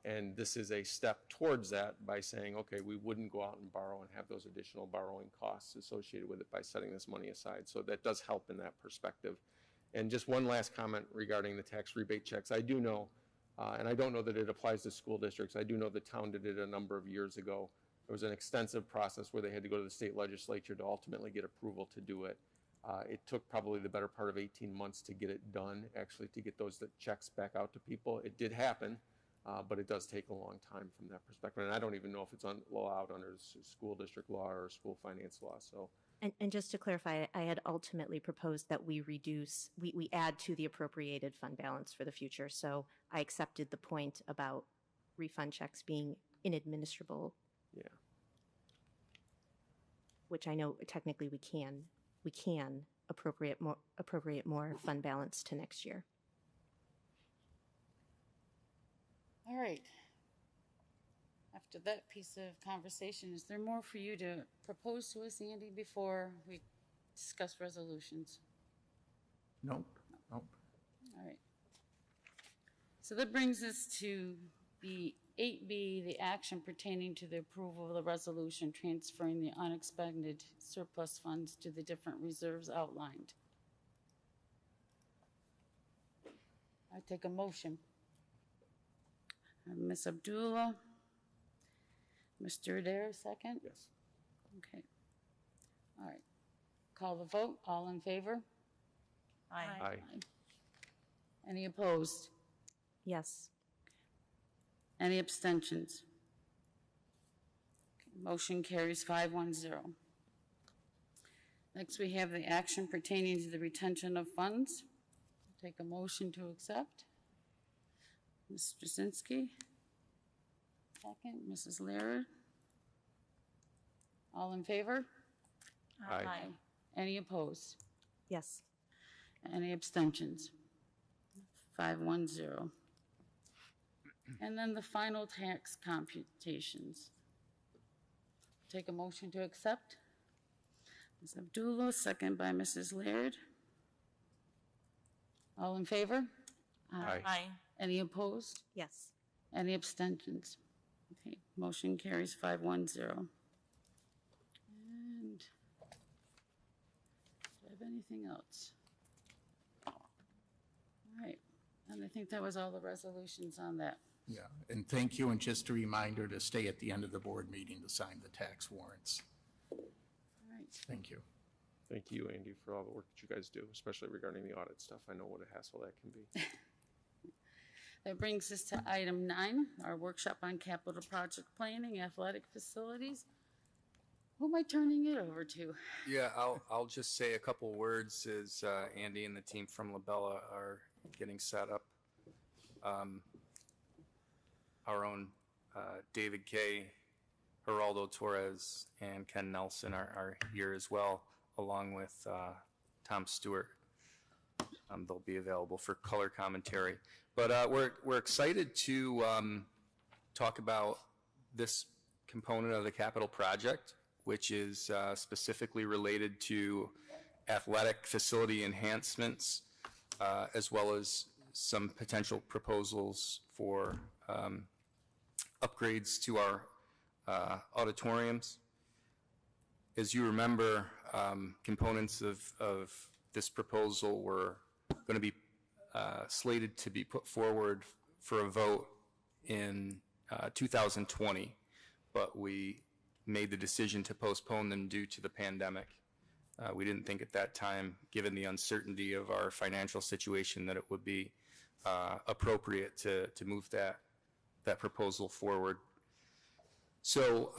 and this is a step towards that by saying, okay, we wouldn't go out and borrow and have those additional borrowing costs associated with it by setting this money aside. So that does help in that perspective. And just one last comment regarding the tax rebate checks. I do know, and I don't know that it applies to school districts, I do know the town did it a number of years ago. There was an extensive process where they had to go to the state legislature to ultimately get approval to do it. It took probably the better part of 18 months to get it done, actually, to get those checks back out to people. It did happen, but it does take a long time from that perspective. And I don't even know if it's allowed under school district law or school finance law. So. And just to clarify, I had ultimately proposed that we add to the appropriated fund balance for the future. So I accepted the point about refund checks being inadministrable. Yeah. which I know technically we can appropriate more fund balance to next year. All right. After that piece of conversation, is there more for you to propose to us, Andy, before we discuss resolutions? Nope. All right. So that brings us to the 8B, the action pertaining to the approval of the resolution transferring the unexpended surplus funds to the different reserves outlined. I take a motion. Ms. Abdullah. Mr. Adair, second? Yes. Okay. All right. Call the vote. All in favor? Aye. Aye. Any opposed? Yes. Any abstentions? Okay, motion carries 5-1-0. Next, we have the action pertaining to the retention of funds. Take a motion to accept. Ms. Straczynski. Second. Mrs. Laird. All in favor? Aye. Any opposed? Yes. Any abstentions? 5-1-0. And then the final tax computations. Take a motion to accept. Ms. Abdullah, second by Mrs. Laird. All in favor? Aye. Any opposed? Yes. Any abstentions? Okay, motion carries 5-1-0. And do I have anything else? All right, and I think that was all the resolutions on that. Yeah, and thank you, and just a reminder to stay at the end of the board meeting to sign the tax warrants. All right. Thank you. Thank you, Andy, for all the work that you guys do, especially regarding the audit stuff. I know what a hassle that can be. That brings us to item 9, our workshop on capital project planning, athletic facilities. Who am I turning it over to? Yeah, I'll just say a couple words as Andy and the team from Labella are getting set up. Our own David Kay, Geraldo Torres, and Ken Nelson are here as well, along with Tom Stewart. They'll be available for color commentary. But we're excited to talk about this component of the capital project, which is specifically related to athletic facility enhancements, as well as some potential proposals for upgrades to our auditoriums. As you remember, components of this proposal were going to be slated to be put forward for a vote in 2020, but we made the decision to postpone them due to the pandemic. We didn't think at that time, given the uncertainty of our financial situation, that it would be appropriate to move that proposal forward. So,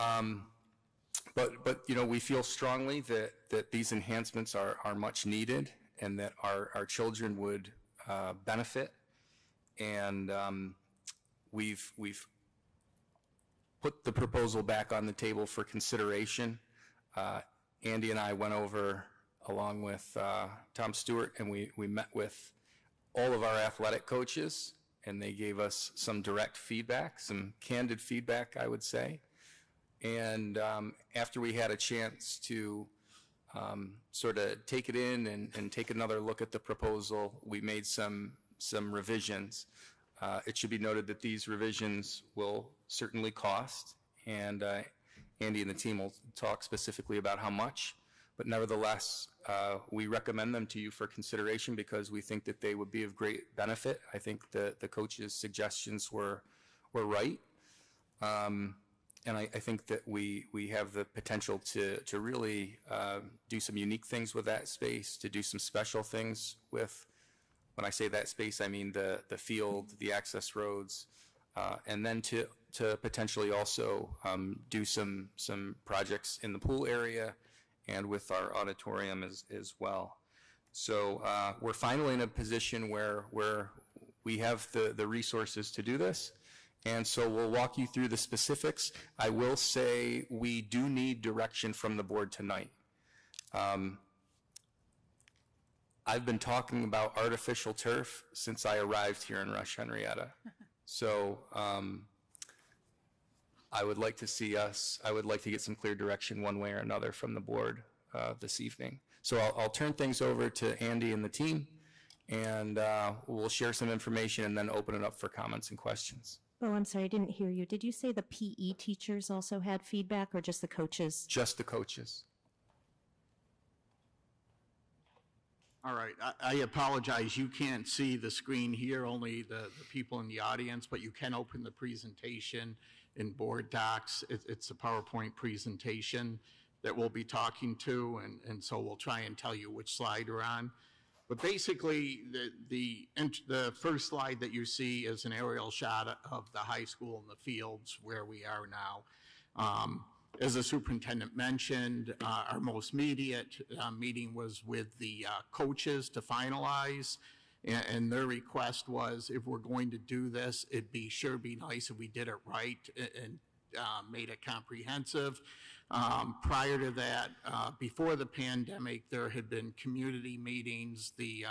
but you know, we feel strongly that these enhancements are much needed and that our children would benefit. And we've put the proposal back on the table for consideration. Andy and I went over, along with Tom Stewart, and we met with all of our athletic coaches, and they gave us some direct feedback, some candid feedback, I would say. And after we had a chance to sort of take it in and take another look at the proposal, we made some revisions. It should be noted that these revisions will certainly cost, and Andy and the team will talk specifically about how much, but nevertheless, we recommend them to you for consideration because we think that they would be of great benefit. I think the coaches' suggestions were right. And I think that we have the potential to really do some unique things with that space, to do some special things with, when I say that space, I mean the field, the access roads, and then to potentially also do some projects in the pool area and with our auditorium as well. So we're finally in a position where we have the resources to do this, And so we'll walk you through the specifics. I will say we do need direction from the board tonight. I've been talking about artificial turf since I arrived here in Rush-Henrietta. So I would like to get some clear direction one way or another from the board this evening. So I'll turn things over to Andy and the team, and we'll share some information and then open it up for comments and questions. Oh, I'm sorry, I didn't hear you. Did you say the PE teachers also had feedback, or just the coaches? Just the coaches. All right, I apologize, you can't see the screen here, only the people in the audience, but you can open the presentation in board docs. It's a PowerPoint presentation that we'll be talking to, and so we'll try and tell you which slide we're on. But basically, the first slide that you see is an aerial shot of the high school and the fields where we are now. As the superintendent mentioned, our most immediate meeting was with the coaches to finalize, and their request was, if we're going to do this, it'd be nice if we did it right and made it comprehensive. Prior to that, before the pandemic, there had been community meetings. The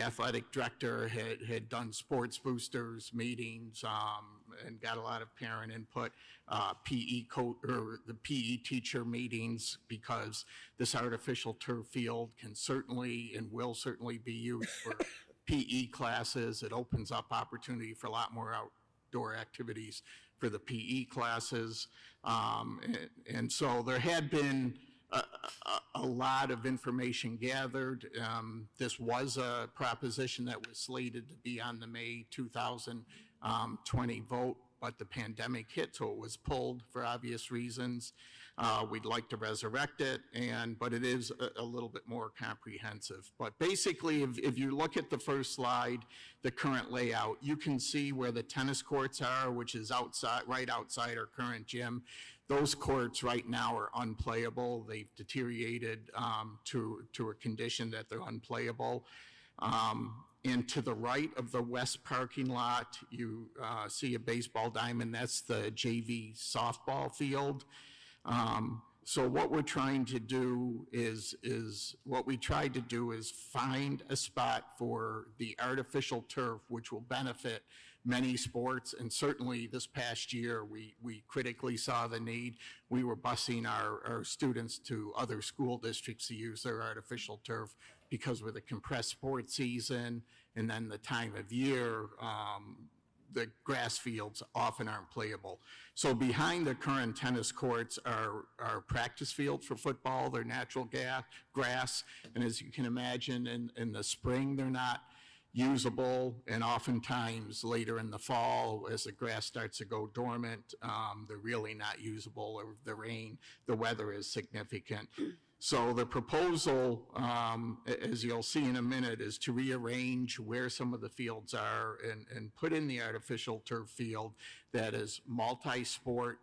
athletic director had done sports boosters meetings and got a lot of parent input. The PE teacher meetings, because this artificial turf field can certainly and will certainly be used for PE classes. It opens up opportunity for a lot more outdoor activities for the PE classes. And so there had been a lot of information gathered. This was a proposition that was slated to be on the May 2020 vote, but the pandemic hit, so it was pulled for obvious reasons. We'd like to resurrect it, but it is a little bit more comprehensive. But basically, if you look at the first slide, the current layout, you can see where the tennis courts are, which is right outside our current gym. Those courts right now are unplayable. They've deteriorated to a condition that they're unplayable. And to the right of the west parking lot, you see a baseball diamond. That's the JV softball field. So what we're trying to do is find a spot for the artificial turf, which will benefit many sports. And certainly this past year, we critically saw the need. We were busing our students to other school districts to use their artificial turf because with a compressed sports season and then the time of year, the grass fields often aren't playable. So behind the current tennis courts are practice fields for football. They're natural grass, and as you can imagine, in the spring they're not usable, and oftentimes later in the fall, as the grass starts to go dormant, they're really not usable, or the rain, the weather is significant. So the proposal, as you'll see in a minute, is to rearrange where some of the fields are and put in the artificial turf field that is multi-sport.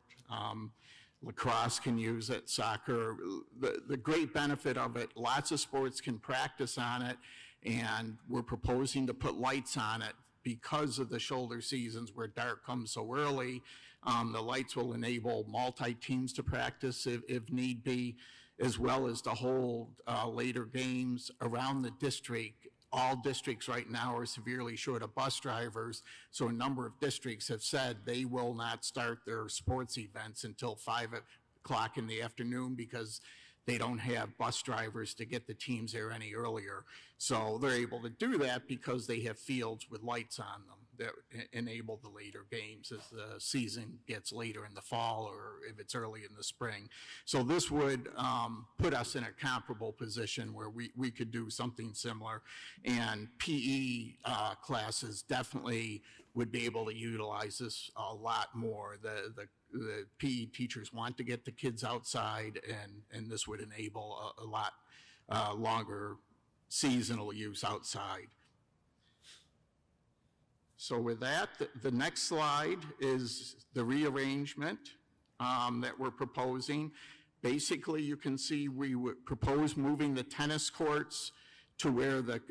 Lacrosse can use it, soccer. The great benefit of it, lots of sports can practice on it, and we're proposing to put lights on it because of the shoulder seasons where dark comes so early. The lights will enable multi-teams to practice if need be, as well as to hold later games around the district. All districts right now are severely short of bus drivers, so a number of districts have said they will not start their sports events until 5 o'clock in the afternoon because they don't have bus drivers to get the teams there any earlier. So they're able to do that because they have fields with lights on them that enable the later games as the season gets later in the fall or if it's early in the spring. So this would put us in a comparable position where we could do something similar, and PE classes definitely would be able to utilize this a lot more. The PE teachers want to get the kids outside, and this would enable a lot longer seasonal use outside. So with that, the next slide is the rearrangement that we're proposing. Basically, you can see we would propose moving the tennis courts to where the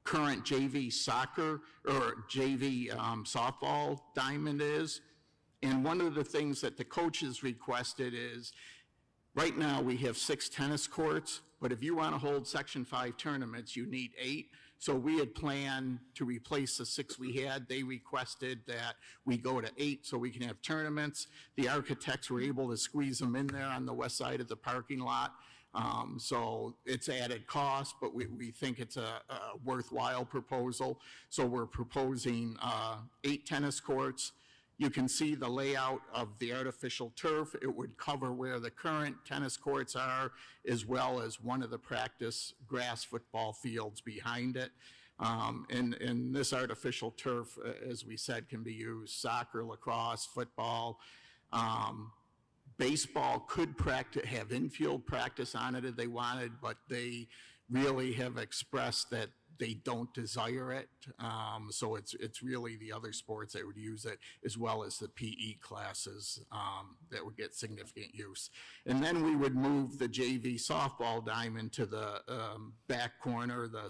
current JV soccer or JV softball diamond is. And one of the things that the coaches requested is, right now we have 6 tennis courts, but if you want to hold Section 5 tournaments, you need 8. So we had planned to replace the 6 we had. They requested that we go to 8 so we can have tournaments. The architects were able to squeeze them in there on the west side of the parking lot. So it's added cost, but we think it's a worthwhile proposal. So we're proposing 8 tennis courts. You can see the layout of the artificial turf. It would cover where the current tennis courts are, as well as one of the practice grass football fields behind it. And this artificial turf, as we said, can be used soccer, lacrosse, football. Baseball could have infield practice on it if they wanted, but they really have expressed that they don't desire it. So it's really the other sports that would use it, as well as the PE classes that would get significant use. And then we would move the JV softball diamond to the back corner, the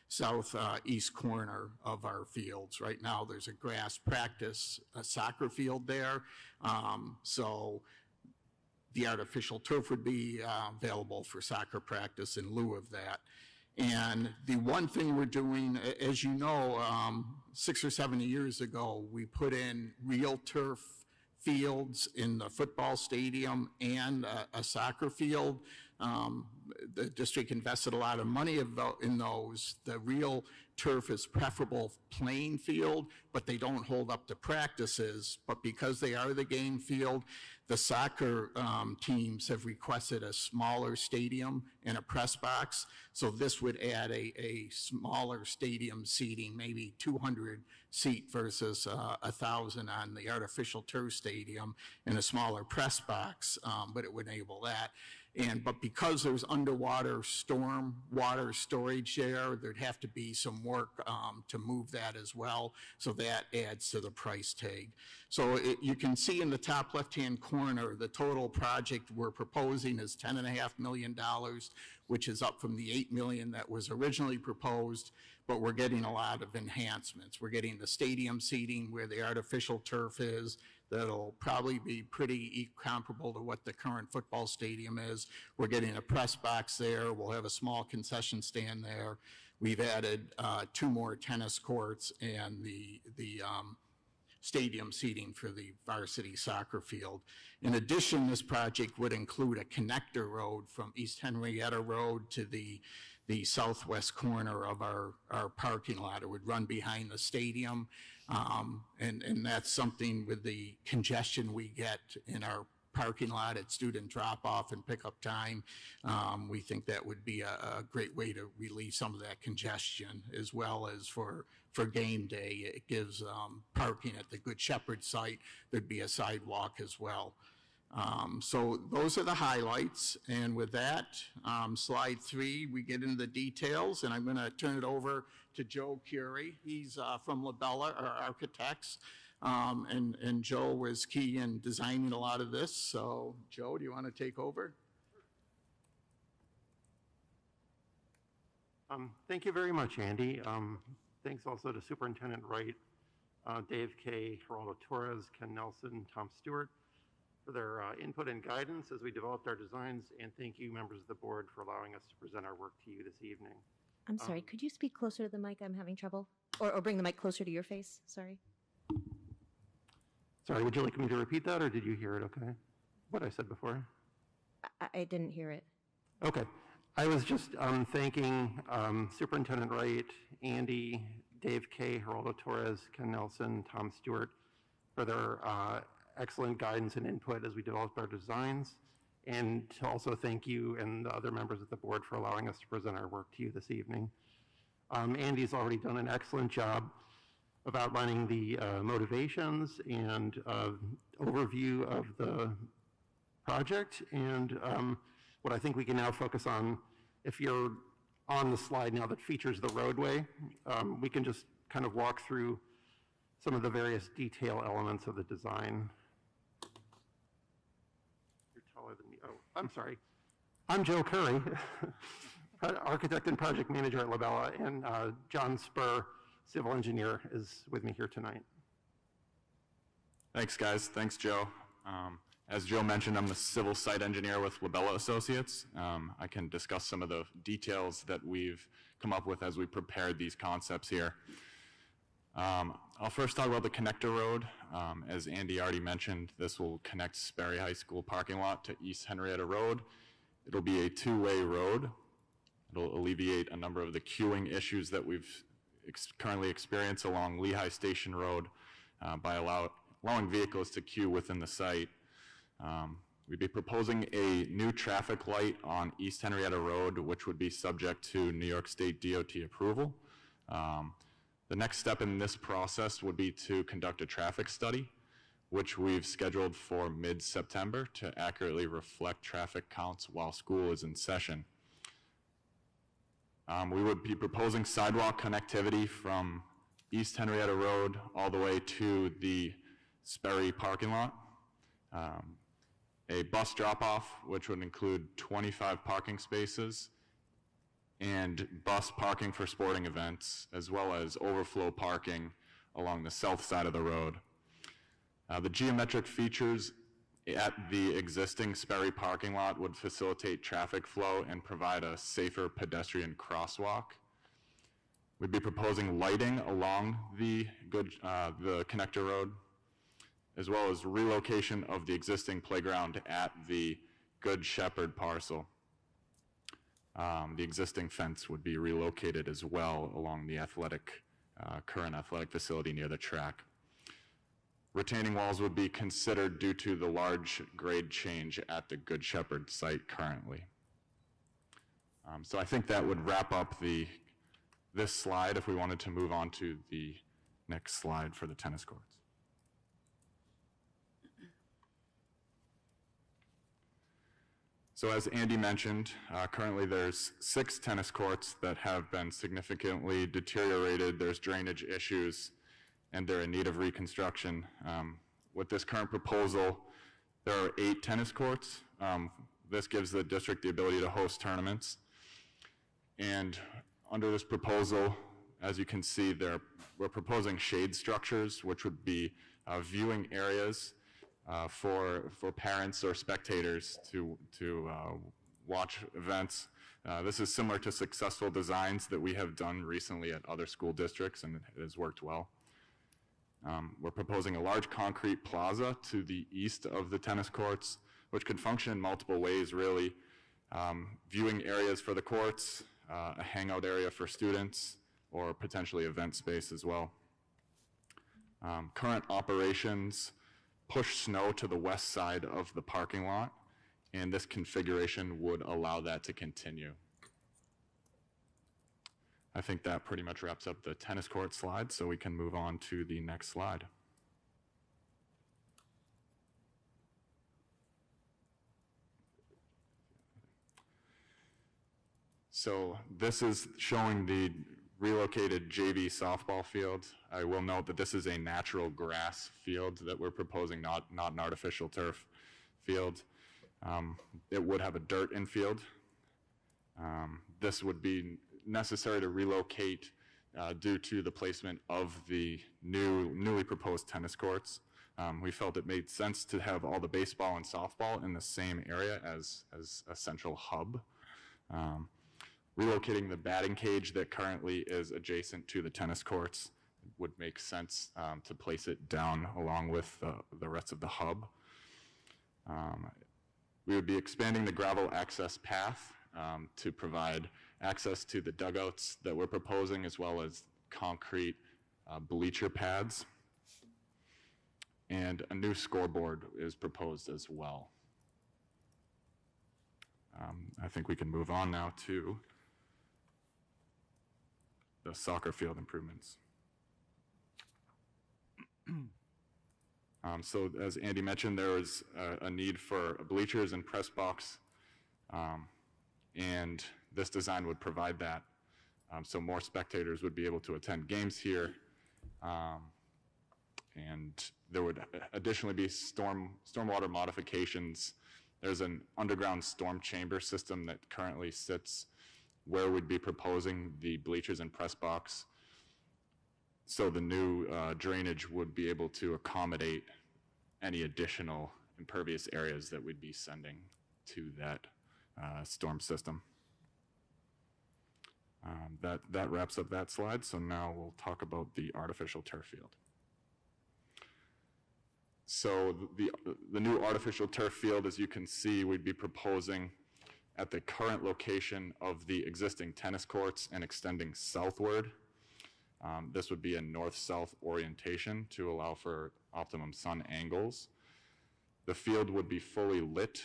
southeast corner of our fields. Right now there's a grass practice, a soccer field there. So the artificial turf would be available for soccer practice in lieu of that. And the one thing we're doing, as you know, 6 or 7 years ago, we put in real turf fields in the football stadium and a soccer field. The district invested a lot of money in those. The real turf is preferable playing field, but they don't hold up to practices. But because they are the game field, the soccer teams have requested a smaller stadium and a press box. So this would add a smaller stadium seating, maybe 200 seat versus 1,000 on the artificial turf stadium, and a smaller press box, but it would enable that. But because there's underwater storm water storage there, there'd have to be some work to move that as well. So that adds to the price tag. So you can see in the top left-hand corner, the total project we're proposing is $10.5 million, which is up from the $8 million that was originally proposed, but we're getting a lot of enhancements. We're getting the stadium seating where the artificial turf is. That'll probably be pretty comparable to what the current football stadium is. We're getting a press box there. We'll have a small concession stand there. We've added 2 more tennis courts and the stadium seating for the varsity soccer field. In addition, this project would include a connector road from East Henrietta Road to the southwest corner of our parking lot. It would run behind the stadium. And that's something with the congestion we get in our parking lot at student drop-off and pickup time. We think that would be a great way to relieve some of that congestion, as well as for game day. It gives parking at the Good Shepherd site. There'd be a sidewalk as well. So those are the highlights. And with that, slide 3, we get into the details, and I'm going to turn it over to Joe Curie. He's from Labella, our architects, and Joe was key in designing a lot of this. So Joe, do you want to take over? Thank you very much, Andy. Thanks also to Superintendent Wright, Dave Kay, Geraldo Torres, Ken Nelson, Tom Stewart for their input and guidance as we developed our designs, and thank you, members of the board, for allowing us to present our work to you this evening. I'm sorry, could you speak closer to the mic? I'm having trouble. Or bring the mic closer to your face, sorry. Sorry, would you like me to repeat that, or did you hear it okay? What I said before? I didn't hear it. Okay. I was just thanking Superintendent Wright, Andy, Dave Kay, Geraldo Torres, Ken Nelson, Tom Stewart for their excellent guidance and input as we developed our designs, and to also thank you and the other members of the board for allowing us to present our work to you this evening. Andy's already done an excellent job of outlining the motivations and overview of the project, and what I think we can now focus on, if you're on the slide now that features the roadway, we can just kind of walk through some of the various detail elements of the design. You're taller than me. Oh, I'm sorry. I'm Joe Curry, architect and project manager at Labella, and John Spur, civil engineer, is with me here tonight. Thanks, guys. Thanks, Joe. As Joe mentioned, I'm the civil site engineer with Labella Associates. I can discuss some of the details that we've come up with as we prepared these concepts here. I'll first talk about the connector road. As Andy already mentioned, this will connect Sperry High School parking lot to East Henrietta Road. It'll be a two-way road. It'll alleviate a number of the queuing issues that we've currently experienced along Lehigh Station Road by allowing vehicles to queue within the site. We'd be proposing a new traffic light on East Henrietta Road, which would be subject to New York State DOT approval. The next step in this process would be to conduct a traffic study, which we've scheduled for mid-September to accurately reflect traffic counts while school is in session. We would be proposing sidewalk connectivity from East Henrietta Road all the way to the Sperry parking lot. A bus drop-off, which would include 25 parking spaces, and bus parking for sporting events, as well as overflow parking along the south side of the road. The geometric features at the existing Sperry parking lot would facilitate traffic flow and provide a safer pedestrian crosswalk. We'd be proposing lighting along the connector road, as well as relocation of the existing playground at the Good Shepherd parcel. The existing fence would be relocated as well along the current athletic facility near the track. Retaining walls would be considered due to the large grade change at the Good Shepherd site currently. So I think that would wrap up this slide if we wanted to move on to the next slide for the tennis courts. So as Andy mentioned, currently there's 6 tennis courts that have been significantly deteriorated. There's drainage issues, and they're in need of reconstruction. With this current proposal, there are 8 tennis courts. This gives the district the ability to host tournaments. And under this proposal, as you can see, we're proposing shade structures, which would be viewing areas for parents or spectators to watch events. This is similar to successful designs that we have done recently at other school districts, and it has worked well. We're proposing a large concrete plaza to the east of the tennis courts, which could function in multiple ways, really. Viewing areas for the courts, a hangout area for students, or potentially event space as well. Current operations push snow to the west side of the parking lot, and this configuration would allow that to continue. I think that pretty much wraps up the tennis court slide, so we can move on to the next slide. So this is showing the relocated JV softball field. I will note that this is a natural grass field that we're proposing, not an artificial turf field. It would have a dirt infield. This would be necessary to relocate due to the placement of the newly proposed tennis courts. We felt it made sense to have all the baseball and softball in the same area as a central hub. Relocating the batting cage that currently is adjacent to the tennis courts would make sense to place it down along with the rest of the hub. We would be expanding the gravel access path to provide access to the dugouts that we're proposing, as well as concrete bleacher pads. And a new scoreboard is proposed as well. I think we can move on now to the soccer field improvements. So as Andy mentioned, there is a need for bleachers and press box, and this design would provide that. So more spectators would be able to attend games here, and there would additionally be stormwater modifications. There's an underground storm chamber system that currently sits where we'd be proposing the bleachers and press box. So the new drainage would be able to accommodate any additional impervious areas that we'd be sending to that storm system. That wraps up that slide, so now we'll talk about the artificial turf field. So the new artificial turf field, as you can see, we'd be proposing at the current location of the existing tennis courts and extending southward. This would be a north-south orientation to allow for optimum sun angles. The field would be fully lit,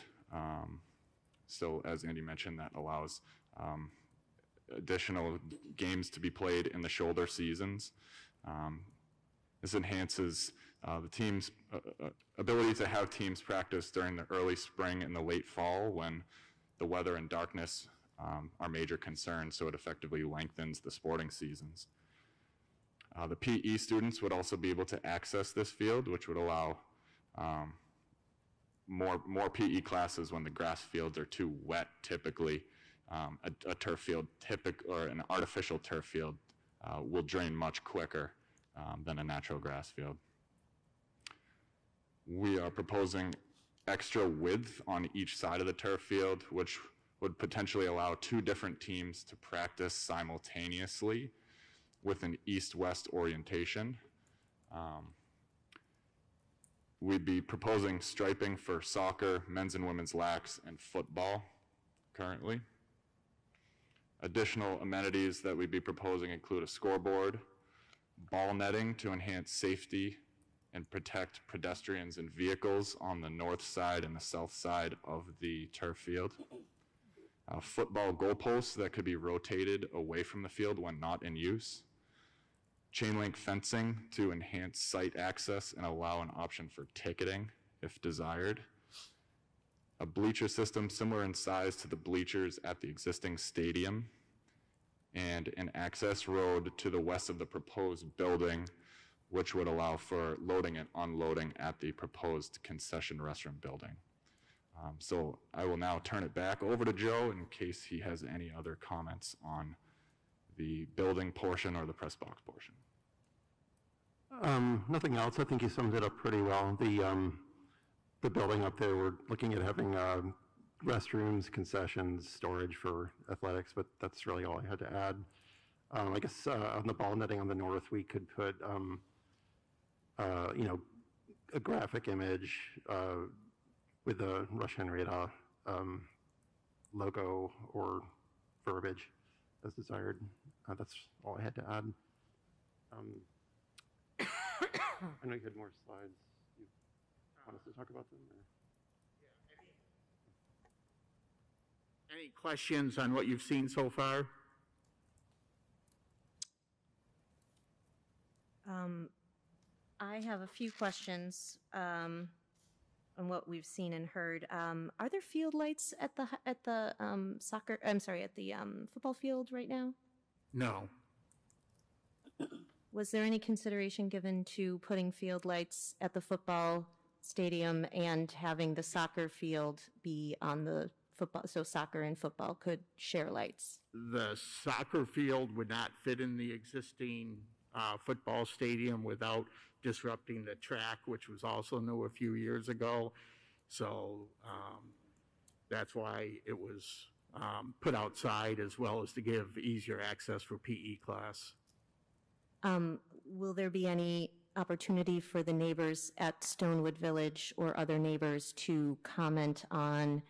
so as Andy mentioned, that allows additional games to be played in the shoulder seasons. This enhances the team's ability to have teams practice during the early spring and the late fall when the weather and darkness are major concerns, so it effectively lengthens the sporting seasons. The PE students would also be able to access this field, which would allow more PE classes when the grass fields are too wet. Typically, a turf field, or an artificial turf field, will drain much quicker than a natural grass field. We are proposing extra width on each side of the turf field, which would potentially allow 2 different teams to practice simultaneously with an east-west orientation. We'd be proposing striping for soccer, men's and women's lax, and football currently. Additional amenities that we'd be proposing include a scoreboard, ball netting to enhance safety and protect pedestrians and vehicles on the north side and the south side of the turf field. Football goalposts that could be rotated away from the field when not in use. Chain link fencing to enhance site access and allow an option for ticketing if desired. A bleacher system similar in size to the bleachers at the existing stadium, and an access road to the west of the proposed building, which would allow for loading and unloading at the proposed concession restroom building. So I will now turn it back over to Joe in case he has any other comments on the building portion or the press box portion. Nothing else. I think you summed it up pretty well. The building up there, we're looking at having restrooms, concessions, storage for athletics, but that's really all I had to add. I guess on the ball netting on the north, we could put, a graphic image with the Rush-Henrietta logo or verbiage as desired. That's all I had to add. I know you had more slides. You want us to talk about them? Or? Any questions on what you've seen so far? I have a few questions on what we've seen and heard. Are there field lights at the football field right now? No. Was there any consideration given to putting field lights at the football stadium and having the soccer field be on the football, so soccer and football could share lights? The soccer field would not fit in the existing football stadium without disrupting the track, which was also new a few years ago. So that's why it was put outside, as well as to give easier access for PE class. Will there be any opportunity for the neighbors at Stonewood Village or other neighbors to comment on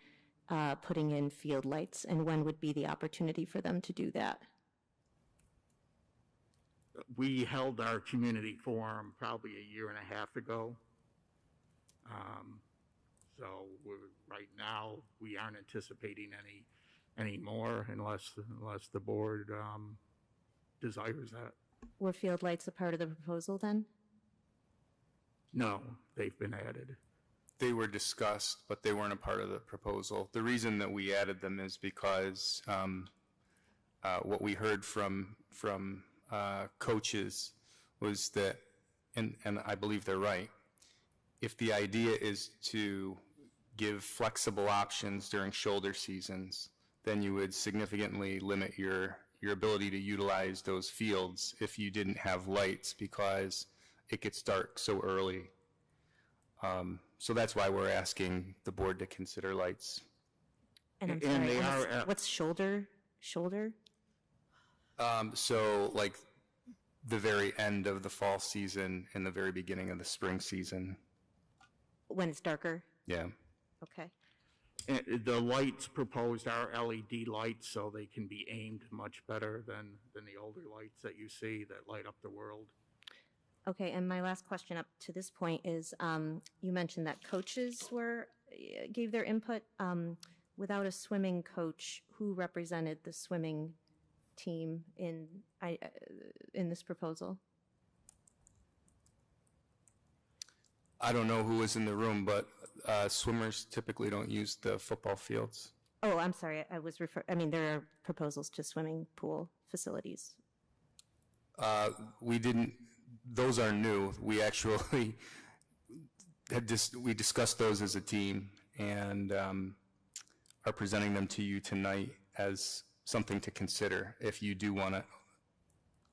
putting in field lights, and when would be the opportunity for them to do that? We held our community forum probably a year and a half ago. So right now, we aren't anticipating any more unless the board desires that. Were field lights a part of the proposal then? No, they've been added. They were discussed, but they weren't a part of the proposal. The reason that we added them is because what we heard from coaches was that, and I believe they're right, if the idea is to give flexible options during shoulder seasons, then you would significantly limit your ability to utilize those fields if you didn't have lights, because it gets dark so early. So that's why we're asking the board to consider lights. And I'm sorry, what's shoulder? So like the very end of the fall season and the very beginning of the spring season. When it's darker? Yeah. Okay. And the lights proposed are LED lights, so they can be aimed much better than the older lights that you see that light up the world. Okay, and my last question up to this point is, you mentioned that coaches gave their input. Without a swimming coach, who represented the swimming team in this proposal? I don't know who was in the room, but swimmers typically don't use the football fields. Oh, I'm sorry. There are proposals to swimming pool facilities. We didn't. Those are new. We actually we discussed those as a team and are presenting them to you tonight as something to consider if you do want to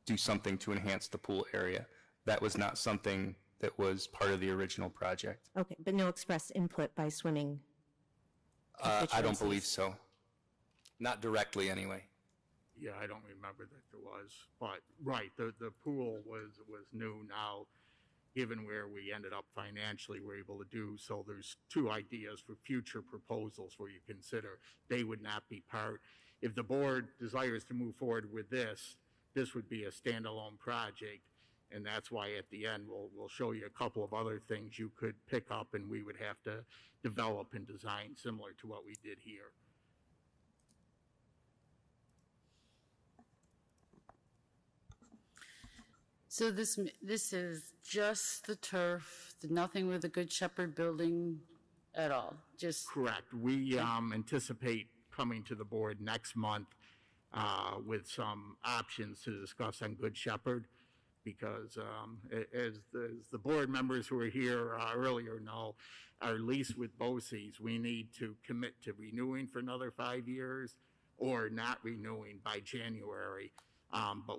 do something to enhance the pool area. That was not something that was part of the original project. Okay, but no express input by swimming? I don't believe so. Not directly, anyway. Yeah, I don't remember that there was, but right, the pool was new now. Given where we ended up financially, we're able to do so. There's two ideas for future proposals where you consider they would not be part. If the board desires to move forward with this would be a standalone project, and that's why at the end we'll show you a couple of other things you could pick up, and we would have to develop and design similar to what we did here. So this is just the turf, nothing with the Good Shepherd building at all, just... Correct. We anticipate coming to the board next month with some options to discuss on Good Shepherd, because as the board members who were here earlier know, our lease with BOCES, we need to commit to renewing for another 5 years or not renewing by January. But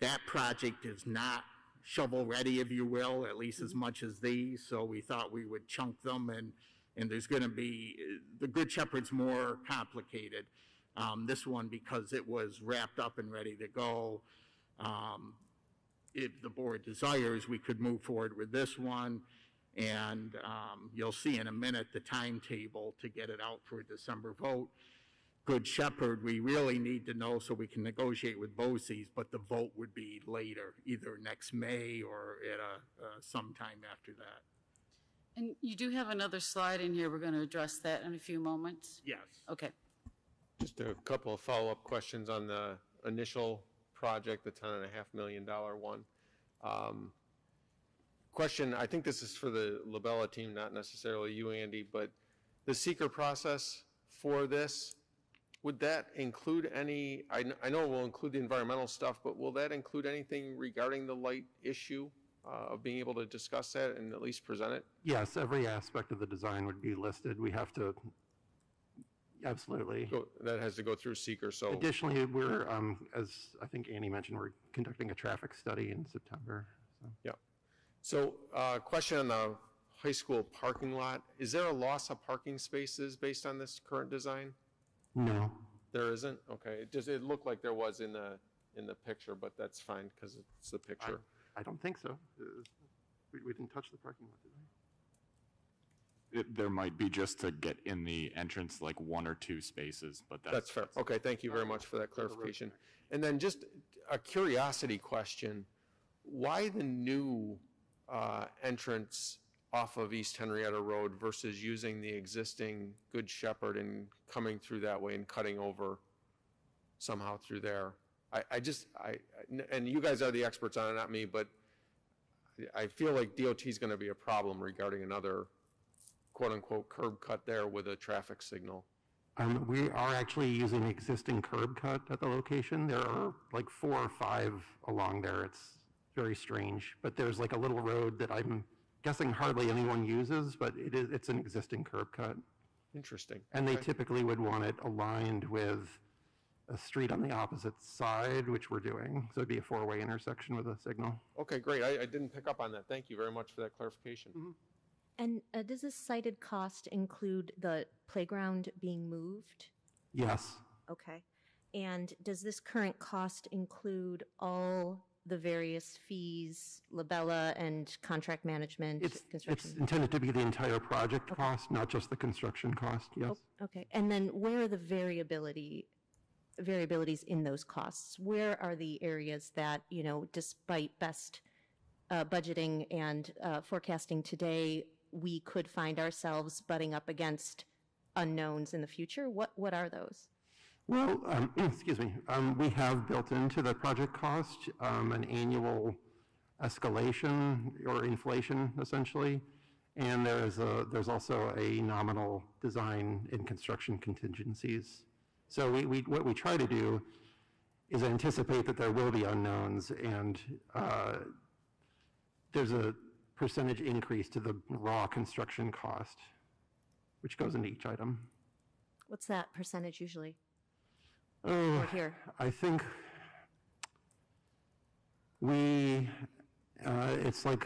that project is not shovel-ready, if you will, at least as much as these, so we thought we would chunk them, and there's going to be, the Good Shepherd's more complicated. This one, because it was wrapped up and ready to go, if the board desires, we could move forward with this one, and you'll see in a minute the timetable to get it out for a December vote. Good Shepherd, we really need to know so we can negotiate with BOCES, but the vote would be later, either next May or at sometime after that. And you do have another slide in here. We're going to address that in a few moments. Yes. Okay. Just a couple of follow-up questions on the initial project, the $10.5 million one. Question, I think this is for the Labella team, not necessarily you, Andy, but the seeker process for this, would that include any, I know it will include the environmental stuff, but will that include anything regarding the light issue, of being able to discuss that and at least present it? Yes, every aspect of the design would be listed. We have to, absolutely. That has to go through seeker, so. Additionally, we're, as I think Annie mentioned, we're conducting a traffic study in September. So. Yeah. So, question on the high school parking lot. Is there a loss of parking spaces based on this current design? No. There isn't? Okay. It looked like there was in the picture, but that's fine because it's the picture. I don't think so. We didn't touch the parking lot, did we? There might be, just to get in the entrance, like 1 or 2 spaces, but that's fair. Okay, thank you very much for that clarification. And then just a curiosity question. Why the new entrance off of East Henrietta Road versus using the existing Good Shepherd and coming through that way and cutting over somehow through there? And you guys are the experts on it, not me, but I feel like DOT is going to be a problem regarding another quote-unquote curb cut there with a traffic signal. We are actually using an existing curb cut at the location. There are like 4 or 5 along there. It's very strange, but there's like a little road that I'm guessing hardly anyone uses, but it's an existing curb cut. Interesting. And they Okay. typically would want it aligned with a street on the opposite side, which we're doing. So it'd be a four-way intersection with a signal. Okay, great. I didn't pick up on that. Thank you very much for that clarification. And does this cited cost include the playground being moved? Yes. Okay. And does this current cost include all the various fees, labella and contract management, It's construction? intended to be the entire project cost, not just the construction cost, yes. Okay. And then where are the variabilities in those costs? Where are the areas that, you know, despite best budgeting and forecasting today, we could find ourselves butting up against unknowns in the future? What are those? Well, excuse me, we have built into the project cost an annual escalation or inflation, essentially, and there's also a nominal design and construction contingencies. So what we try to do is anticipate that there will be unknowns, and there's a percentage increase to the raw construction cost, which goes into each item. What's that percentage usually? Oh, here. I think it's like,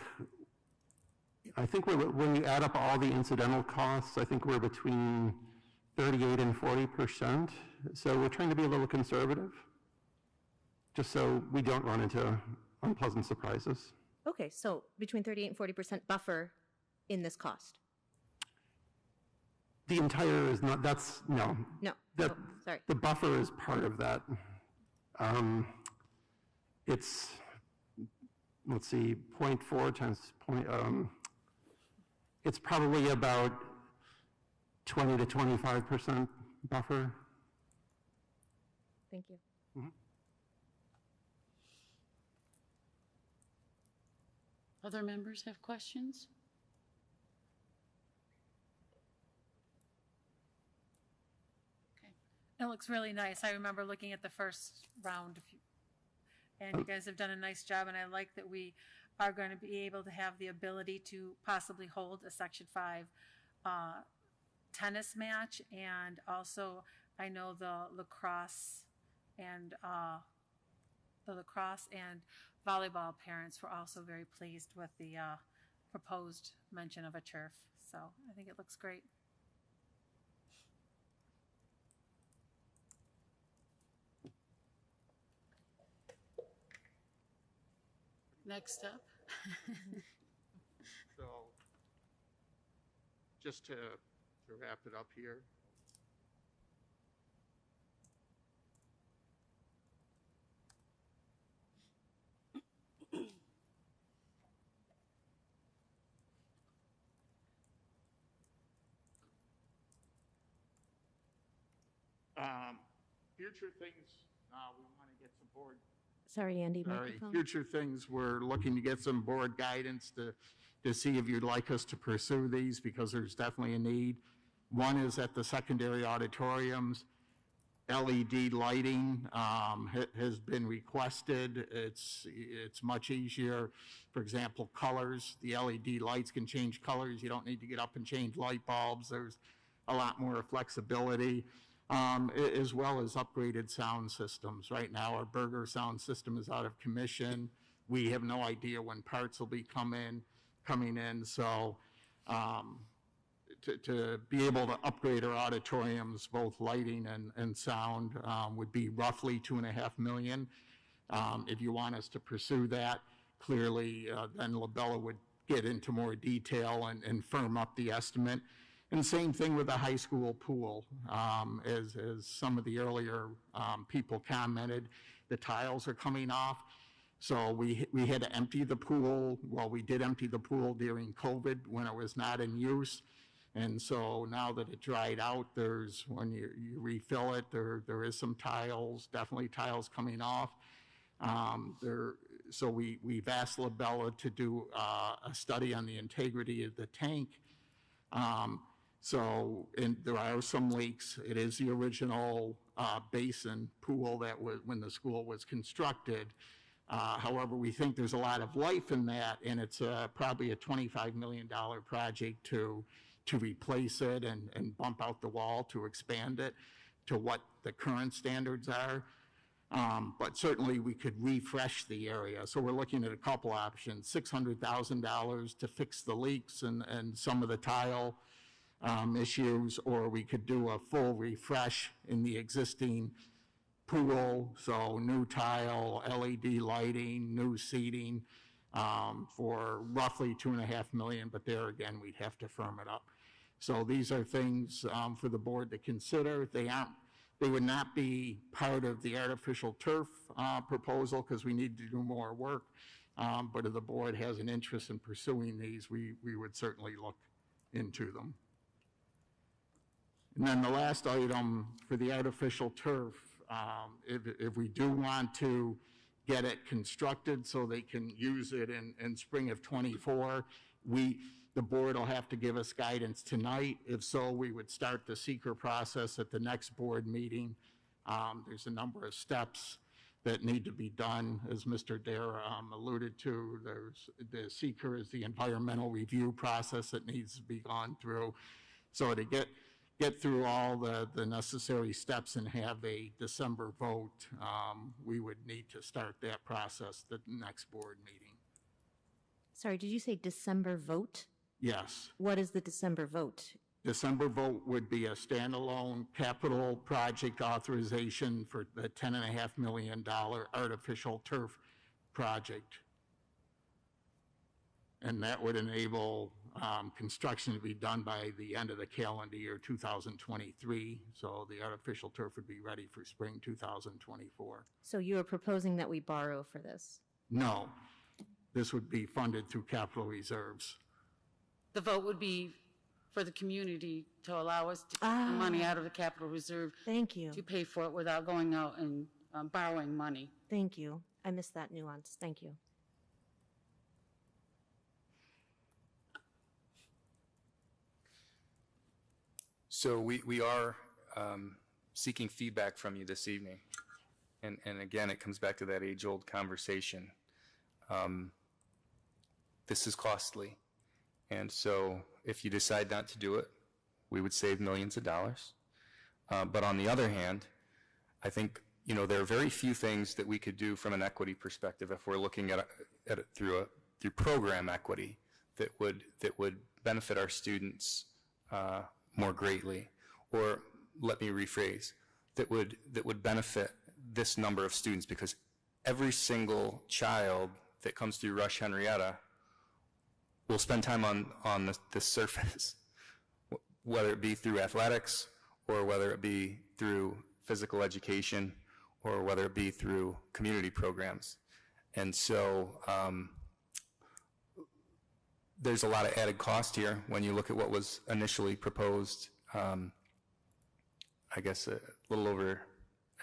I think when you add up all the incidental costs, I think we're between 38 and 40%. So we're trying to be a little conservative, just so we don't run into unpleasant surprises. Okay, so between 38 and 40% buffer in this cost? The entire is not, that's, no. No, sorry. The buffer is part of that. It's, let's see, 0.4 times point, it's probably about 20 to 25% buffer. Thank you. Other members have questions? It looks really nice. I remember looking at the first round, and you guys have done a nice job, and I like that we are going to be able to have the ability to possibly hold a Section 5 tennis match, and also I know the lacrosse and volleyball parents were also very pleased with the proposed mention of a turf. So I think it looks great. Next up. So, just to wrap it up here. Future things, we want to get some board. Sorry, Andy, All right, microphone. future things, we're looking to get some board guidance to see if you'd like us to pursue these, because there's definitely a need. One is at the secondary auditoriums, LED lighting has been requested. It's much easier. For example, colors, the LED lights can change colors. You don't need to get up and change light bulbs. There's a lot more flexibility. As well as upgraded sound systems. Right now, our Burger sound system is out of commission. We have no idea when parts will be coming in. So to be able to upgrade our auditoriums, both lighting and sound, would be roughly $2.5 million. If you want us to pursue that, clearly, then Labella would get into more detail and firm up the estimate. And same thing with the high school pool. As some of the earlier people commented, the tiles are coming off. So we had to empty the pool. Well, we did empty the pool during COVID when it was not in use. And so now that it dried out, when you refill it, there is some tiles, definitely tiles coming off. So we've asked Labella to do a study on the integrity of the tank. And there are some leaks. It is the original basin pool that was when the school was constructed. However, we think there's a lot of life in that, and it's probably a $25 million project to to replace it and bump out the wall to expand it to what the current standards are. But certainly we could refresh the area. So we're looking at a couple options, $600,000 to fix the leaks and some of the tile issues, or we could do a full refresh in the existing pool, so new tile, LED lighting, new seating, for roughly $2.5 million, but there again, we'd have to firm it up. So these are things for the board to consider. They would not be part of the artificial turf proposal because we need to do more work, but if the board has an interest in pursuing these, we would certainly look into them. And then the last item for the artificial turf, if we do want to get it constructed so they can use it in spring of '24, the board will have to give us guidance tonight. If so, we would start the seeker process at the next board meeting. There's a number of steps that need to be done, as Mr. Dare alluded to. The seeker is the environmental review process that needs to be gone through. So to get through all the necessary steps and have a December vote, we would need to start that process at the next board meeting. Sorry, did you say December vote? Yes. What is the December vote? December vote would be a standalone capital project authorization for the $10.5 million artificial turf project. And that would enable construction to be done by the end of the calendar year 2023. So the artificial turf would be ready for spring 2024. So you are proposing that we borrow for this? No, this would be funded through capital reserves. The vote would be for the community to allow us to get the money out of the capital reserve. Thank you. To pay for it without going out and borrowing money. Thank you. I missed that nuance. Thank you. So we are seeking feedback from you this evening. And again, it comes back to that age-old conversation. This is costly. And so if you decide not to do it, we would save millions of dollars. But on the other hand, I think, there are very few things that we could do from an equity perspective if we're looking at it through program equity that would benefit our students more greatly. Or let me rephrase, that would benefit this number of students, because every single child that comes through Rush-Henrietta will spend time on this surface, whether it be through athletics or whether it be through physical education or whether it be through community programs. And so there's a lot of added cost here when you look at what was initially proposed, I guess a little over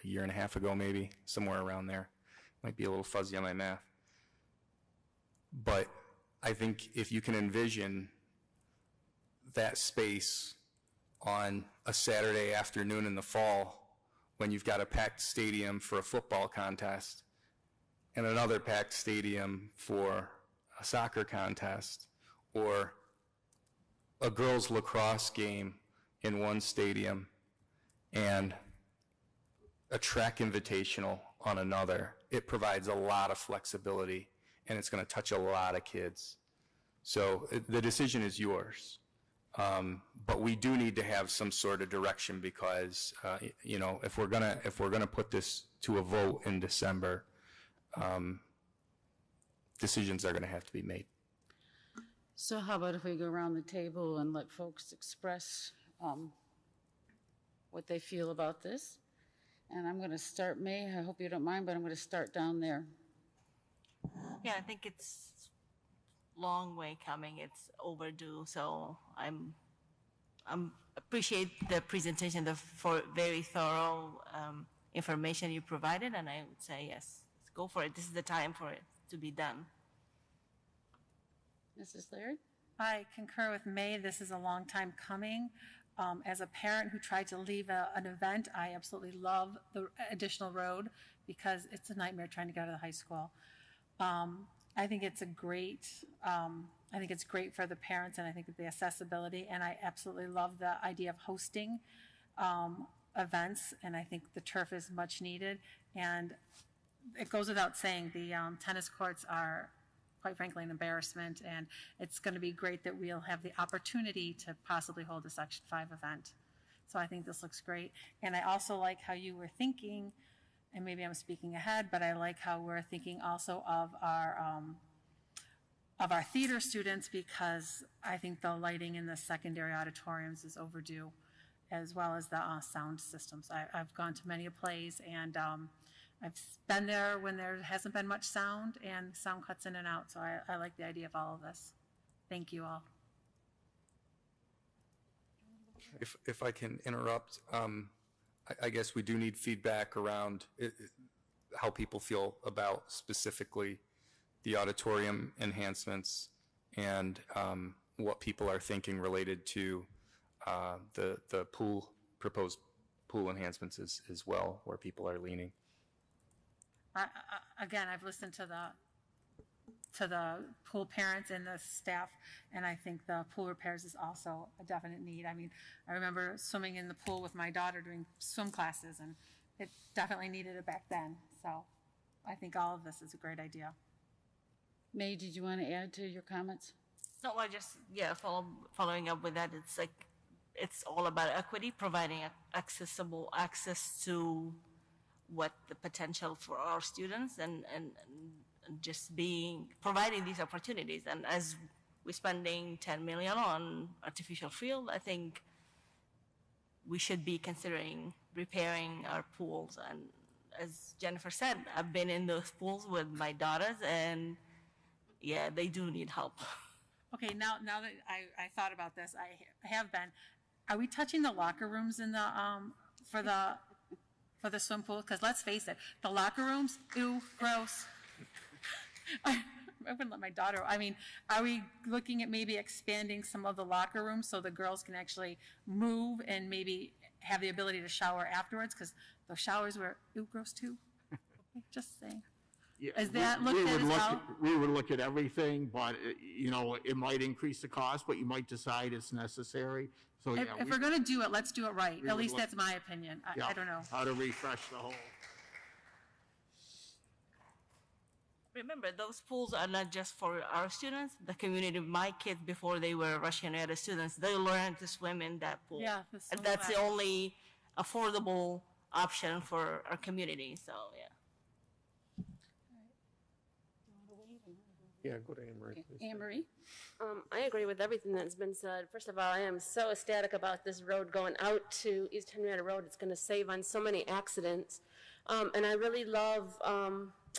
a year and a half ago, maybe, somewhere around there. Might be a little fuzzy on my math. But I think if you can envision that space on a Saturday afternoon in the fall when you've got a packed stadium for a football contest and another packed stadium for a soccer contest, or a girls' lacrosse game in one stadium and a track invitational on another, it provides a lot of flexibility, and it's going to touch a lot of kids. So the decision is yours. But we do need to have some sort of direction, because if we're gonna put this to a vote in December, decisions are going to have to be made. So how about if we go around the table and let folks express what they feel about this? And I'm going to start, May, I hope you don't mind, but I'm going to start down there. Yeah, I think it's long way coming. It's overdue. So I'm appreciate the presentation, the very thorough information you provided, and I would say yes, let's go for it. This is the time for it to be done. Mrs. Laird? I concur with May. This is a long time coming. As a parent who tried to leave an event, I absolutely love the additional road because it's a nightmare trying to get out of the high school. I think it's a great I think it's great for the parents, and I think the accessibility, and I absolutely love the idea of hosting events, and I think the turf is much needed. And it goes without saying, the tennis courts are, quite frankly, an embarrassment, and it's going to be great that we'll have the opportunity to possibly hold a Section 5 event. So I think this looks great. And I also like how you were thinking, and maybe I'm speaking ahead, but I like how we're thinking also of our theater students, because I think the lighting in the secondary auditoriums is overdue, as well as the sound systems. I've gone to many plays, and I've been there when there hasn't been much sound, and sound cuts in and out, so I like the idea of all of this. Thank you all. If I can interrupt, I guess we do need feedback around how people feel about specifically the auditorium enhancements and what people are thinking related to the proposed pool enhancements as well, where people are leaning. Again, I've listened to the pool parents and the staff, and I think the pool repairs is also a definite need. I mean, I remember swimming in the pool with my daughter doing swim classes, and it definitely needed it back then. So I think all of this is a great idea. May, did you want to add to your comments? No, I just, following up with that, it's like, it's all about equity, providing accessible access to what the potential for our students, and just providing these opportunities. And as we're spending $10 million on artificial field, I think we should be considering repairing our pools. And as Jennifer said, I've been in those pools with my daughters, and yeah, they do need help. Okay, now that I thought about this, I have been. Are we touching the locker rooms in the for the swim pool? Because let's face it, the locker rooms, ew, gross. I wouldn't let my daughter. I mean, are we looking at maybe expanding some of the locker rooms so the girls can actually move and maybe have the ability to shower afterwards? Because the showers were ew, gross too. Just saying. Yeah, Is that looked at as well? We would look at everything, but, it might increase the cost, but you might decide it's necessary. So, yeah. If we're going to do it, let's do it right. At least look- that's my opinion. I don't know. How to refresh the whole. Remember, those pools are not just for our students, the community. My kids, before they were Rush-Henrietta students, they learned to swim in that pool. Yeah, And that's the only affordable option for our community, so yeah. Yeah, go to Anne Marie, please. Anne Marie? I agree with everything that's been said. First of all, I am so ecstatic about this road going out to East Henrietta Road. It's going to save on so many accidents. And I really love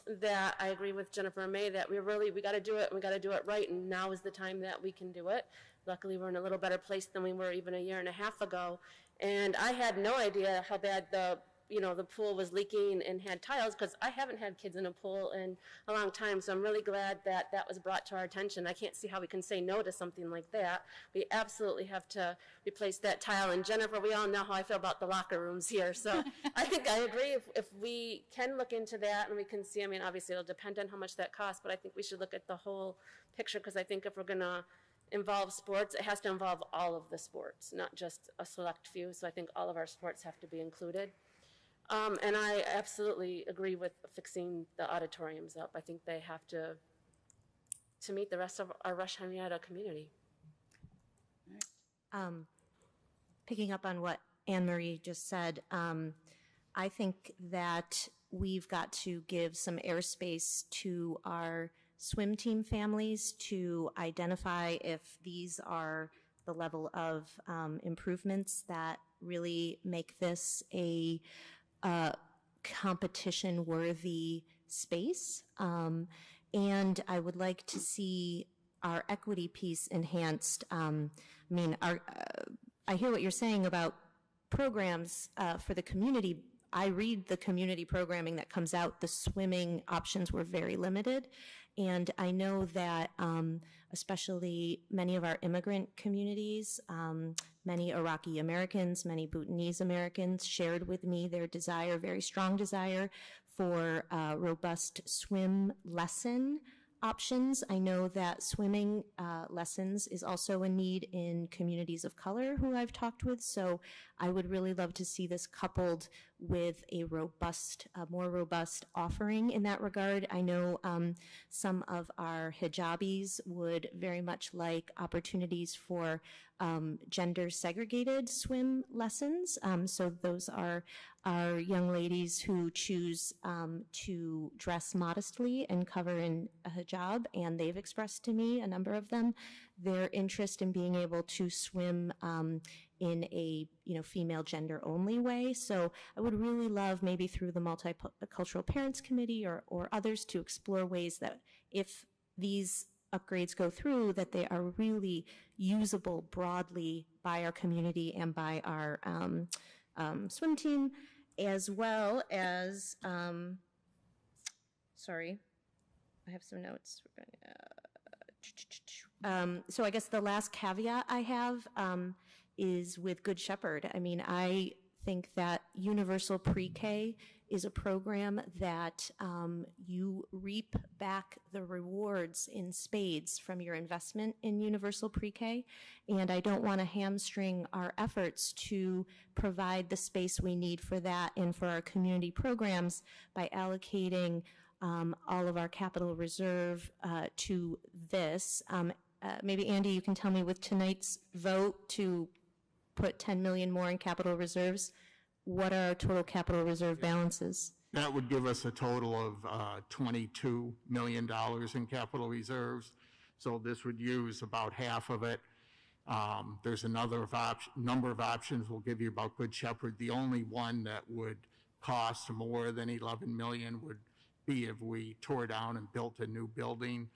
that I agree with Jennifer and May that we got to do it, and we got to do it right, and now is the time that we can do it. Luckily, we're in a little better place than we were even a year and a half ago. And I had no idea how bad the pool was leaking and had tiles, because I haven't had kids in a pool in a long time, so I'm really glad that that was brought to our attention. I can't see how we can say no to something like that. We absolutely have to replace that tile. And Jennifer, we all know how I feel about the locker rooms here, so I think I agree if we can look into that and we can see, obviously it'll depend on how much that costs, but I think we should look at the whole picture, because I think if we're going to involve sports, it has to involve all of the sports, not just a select few, so I think all of our sports have to be included. And I absolutely agree with fixing the auditoriums up. I think they have to meet the rest of our Rush-Henrietta community. Picking up on what Anne Marie just said, I think that we've got to give some airspace to our swim team families to identify if these are the level of improvements that really make this a competition-worthy space. And I would like to see our equity piece enhanced. I hear what you're saying about programs for the community. I read the community programming that comes out. The swimming options were very limited. And I know that especially many of our immigrant communities, many Iraqi Americans, many Bhutanese Americans shared with me their desire, very strong desire, for a robust swim lesson options. I know that swimming lessons is also a need in communities of color who I've talked with, so I would really love to see this coupled with a more robust offering in that regard. I know some of our hijabis would very much like opportunities for gender segregated swim lessons. So those are young ladies who choose to dress modestly and cover in a hijab, and they've expressed to me, a number of them, their interest in being able to swim in a female gender only way. So I would really love, maybe through the Multicultural Parents Committee or others, to explore ways that if these upgrades go through, that they are really usable broadly by our community and by our swim team, as well as, sorry, I have some notes. So I guess the last caveat I have is with Good Shepherd. I mean, I think that Universal Pre-K is a program that you reap back the rewards in spades from your investment in Universal Pre-K, and I don't want to hamstring our efforts to provide the space we need for that and for our community programs by allocating all of our capital reserve to this. Maybe Andy, you can tell me, with tonight's vote to put 10 million more in capital reserves, what are our total capital reserve balances? That would give us a total of $22 million in capital reserves. So this would use about half of it. There's another number of options we'll give you about Good Shepherd. The only one that would cost more than 11 million would be if we tore down and built a new building.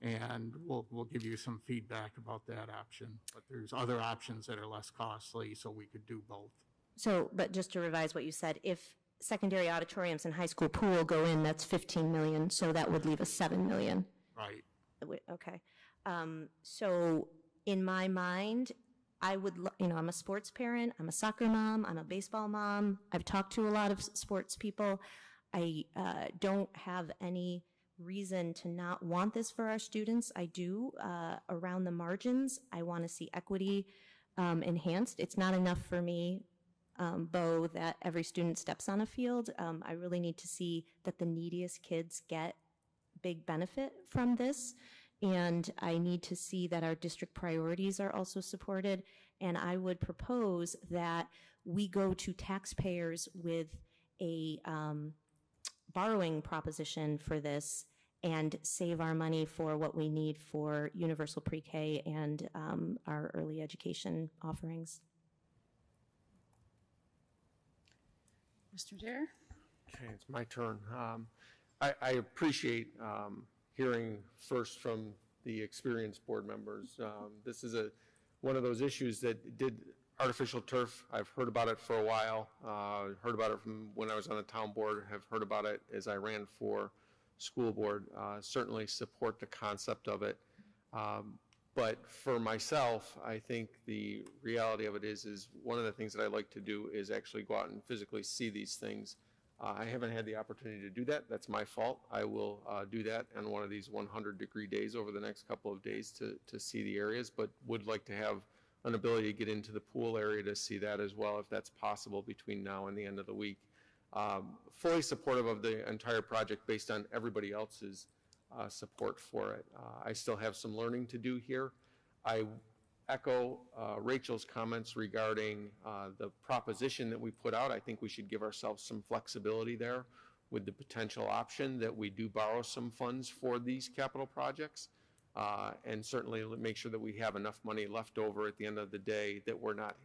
And we'll give you some feedback about that option. But there's other options that are less costly, so we could do both. So, but just to revise what you said, if secondary auditoriums and high school pool go in, that's 15 million, so that would leave us 7 million. Right. Okay. So in my mind, I would, I'm a sports parent, I'm a soccer mom, I'm a baseball mom, I've talked to a lot of sports people. I don't have any reason to not want this for our students. I do, around the margins. I want to see equity enhanced. It's not enough for me, Bo, that every student steps on a field. I really need to see that the neediest kids get big benefit from this, and I need to see that our district priorities are also supported, and I would propose that we go to taxpayers with a borrowing proposition for this and save our money for what we need for universal pre-K and our early education offerings. Mr. Dare? Okay, it's my turn. I appreciate hearing first from the experienced board members. This is one of those issues that did artificial turf. I've heard about it for a while. Heard about it from when I was on the town board. Have heard about it as I ran for school board. Certainly support the concept of it. But for myself, I think the reality of it is one of the things that I like to do is actually go out and physically see these things. I haven't had the opportunity to do that. That's my fault. I will do that on one of these 100-degree days over the next couple of days to see the areas, but would like to have an ability to get into the pool area to see that as well, if that's possible between now and the end of the week. Fully supportive of the entire project based on everybody else's support for it. I still have some learning to do here. I echo Rachel's comments regarding the proposition that we put out. I think we should give ourselves some flexibility there with the potential option that we do borrow some funds for these capital projects, and certainly make sure that we have enough money left over at the end of the day that we're not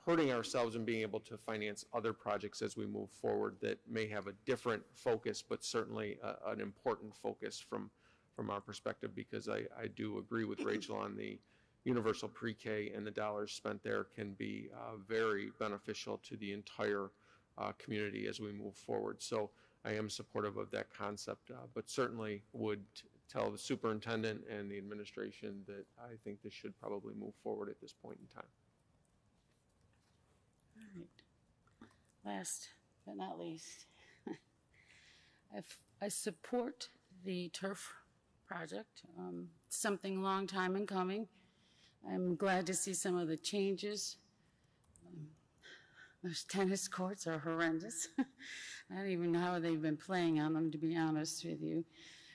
hurting ourselves and being able to finance other projects as we move forward that may have a different focus, but certainly an important focus from our perspective, because I do agree with Rachel on the universal pre-K, and the dollars spent there can be very beneficial to the entire community as we move forward. So I am supportive of that concept, but certainly would tell the superintendent and the administration that I think this should probably move forward at this point in time. All right. Last but not least, I support the turf project. Something a long time in coming. I'm glad to see some of the changes. Those tennis courts are horrendous. I don't even know how they've been playing on them, to be honest with you.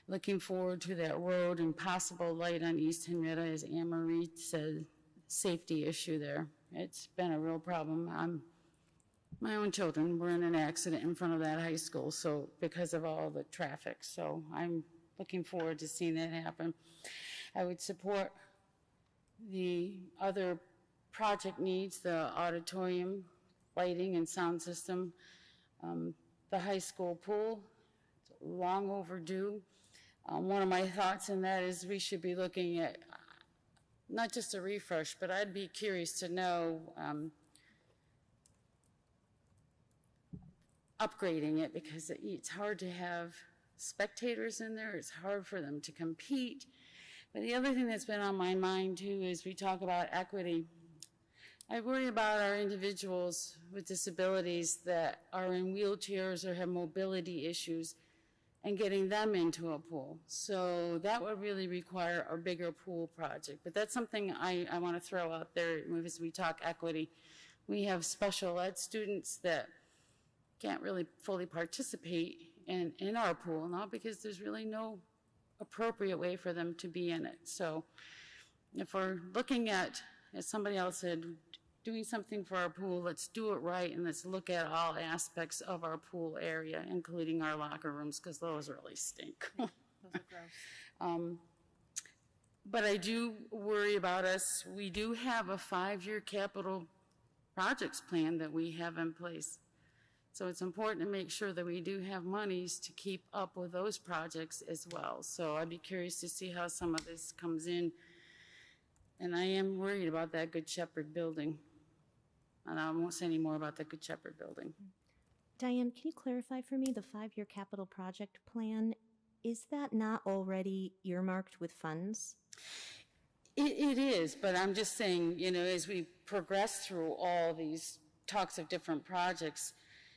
Looking forward to that road and possible light on East Henrietta, as Anne Marie said, safety issue there. It's been a real problem. My own children were in an accident in front of that high school, so because of all the traffic. So I'm looking forward to seeing that happen. I would support the other project needs, the auditorium, lighting and sound system, the high school pool, it's long overdue. One of my thoughts in that is we should be looking at not just a refresh, but I'd be curious to know upgrading it, because it's hard to have spectators in there. It's hard for them to compete. But the other thing that's been on my mind too is we talk about equity. I worry about our individuals with disabilities that are in wheelchairs or have mobility issues and getting them into a pool. So that would really require a bigger pool project. But that's something I want to throw out there as we talk equity. We have special ed students that can't really fully participate in our pool now because there's really no appropriate way for them to be in it. So if we're looking at, as somebody else said, doing something for our pool, let's do it right, and let's look at all aspects of our pool area, including our locker rooms, because those really stink. Those are gross. But I do worry about us. We do have a 5-year capital projects plan that we have in place. So it's important to make sure that we do have monies to keep up with those projects as well. So I'd be curious to see how some of this comes in. And I am worried about that Good Shepherd building. And I won't say any more about the Good Shepherd building. Diane, can you clarify for me the 5-year capital project plan? Is that not already earmarked with funds? It is, but I'm just saying, you know, as we progress through all these talks of different projects,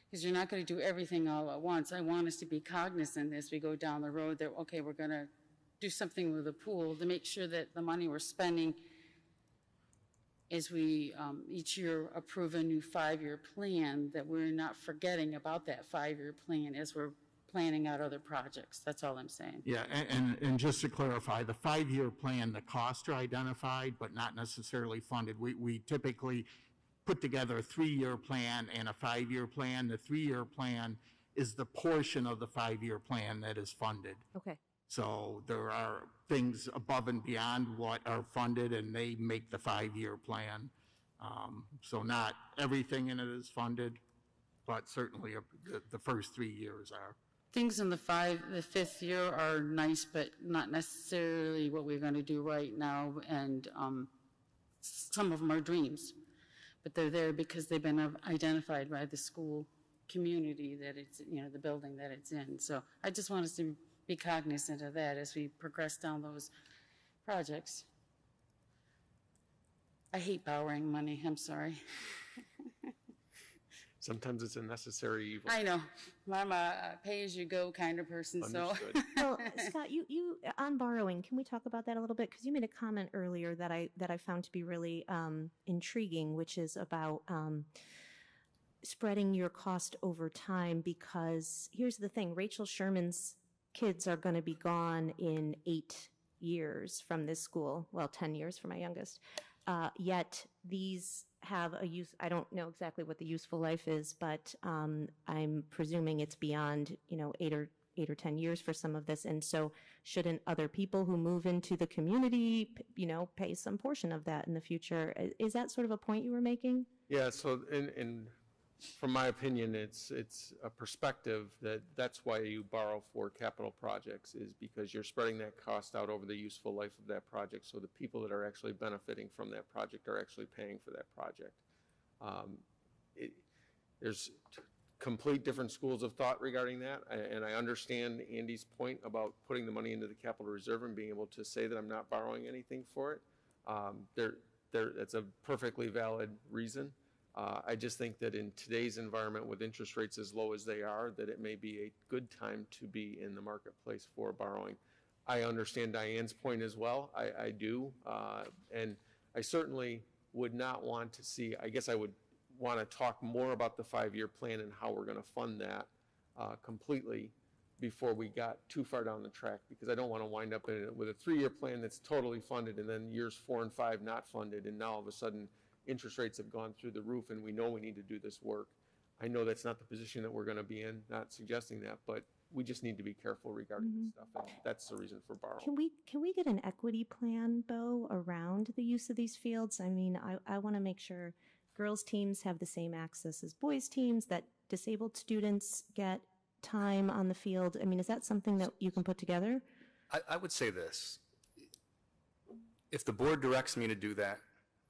because you're not going to do everything all at once. I want us to be cognizant as we go down the road that, okay, we're going to do something with the pool to make sure that the money we're spending as we each year approve a new 5-year plan, that we're not forgetting about that 5-year plan as we're planning out other projects. That's all I'm saying. Yeah, and just to clarify, the 5-year plan, the costs are identified, but not necessarily funded. We typically put together a 3-year plan and a 5-year plan. The 3-year plan is the portion of the 5-year plan that is funded. Okay. So there are things above and beyond what are funded, and they make the 5-year plan. So not everything in it is funded, but certainly the first 3 years are. Things in the 5th year are nice, but not necessarily what we're going to do right now. And some of them are dreams, but they're there because they've been identified by the school community that it's, you know, the building that it's in. So I just want us to be cognizant of that as we progress down those projects. I hate borrowing money, I'm sorry. Sometimes it's a necessary evil. I know. I'm a pay-as-you-go kind of person, so. Well, Scott, you on borrowing, can we talk about that a little bit? Because you made a comment earlier that I found to be really intriguing, which is about spreading your cost over time. Because here's the thing, Rachel Sherman's kids are going to be gone in 8 years from this school. Well, 10 years for my youngest. Yet these have a use, I don't know exactly what the useful life is, but I'm presuming it's beyond, 8 or 10 years for some of this. And so shouldn't other people who move into the community, pay some portion of that in the future? Is that sort of a point you were making? Yeah, so from my opinion, it's a perspective that's why you borrow for capital projects, is because you're spreading that cost out over the useful life of that project, so the people that are actually benefiting from that project are actually paying for that project. There's complete different schools of thought regarding that, and I understand Andy's point about putting the money into the capital reserve and being able to say that I'm not borrowing anything for it. That's a perfectly valid reason. I just think that in today's environment with interest rates as low as they are, that it may be a good time to be in the marketplace for borrowing. I understand Diane's point as well. I do. And I certainly would not want to see, I guess I would want to talk more about the 5-year plan and how we're going to fund that completely before we got too far down the track, because I don't want to wind up with a 3-year plan that's totally funded and then years 4 and 5 not funded, and now all of a sudden interest rates have gone through the roof and we know we need to do this work. I know that's not the position that we're going to be in, not suggesting that, but we just need to be careful regarding this stuff, and that's the reason for borrowing. Can we get an equity plan, Bo, around the use of these fields? I mean, I want to make sure girls' teams have the same access as boys' teams, that disabled students get time on the field. I mean, is that something that you can put together? I would say this. If the board directs me to do that,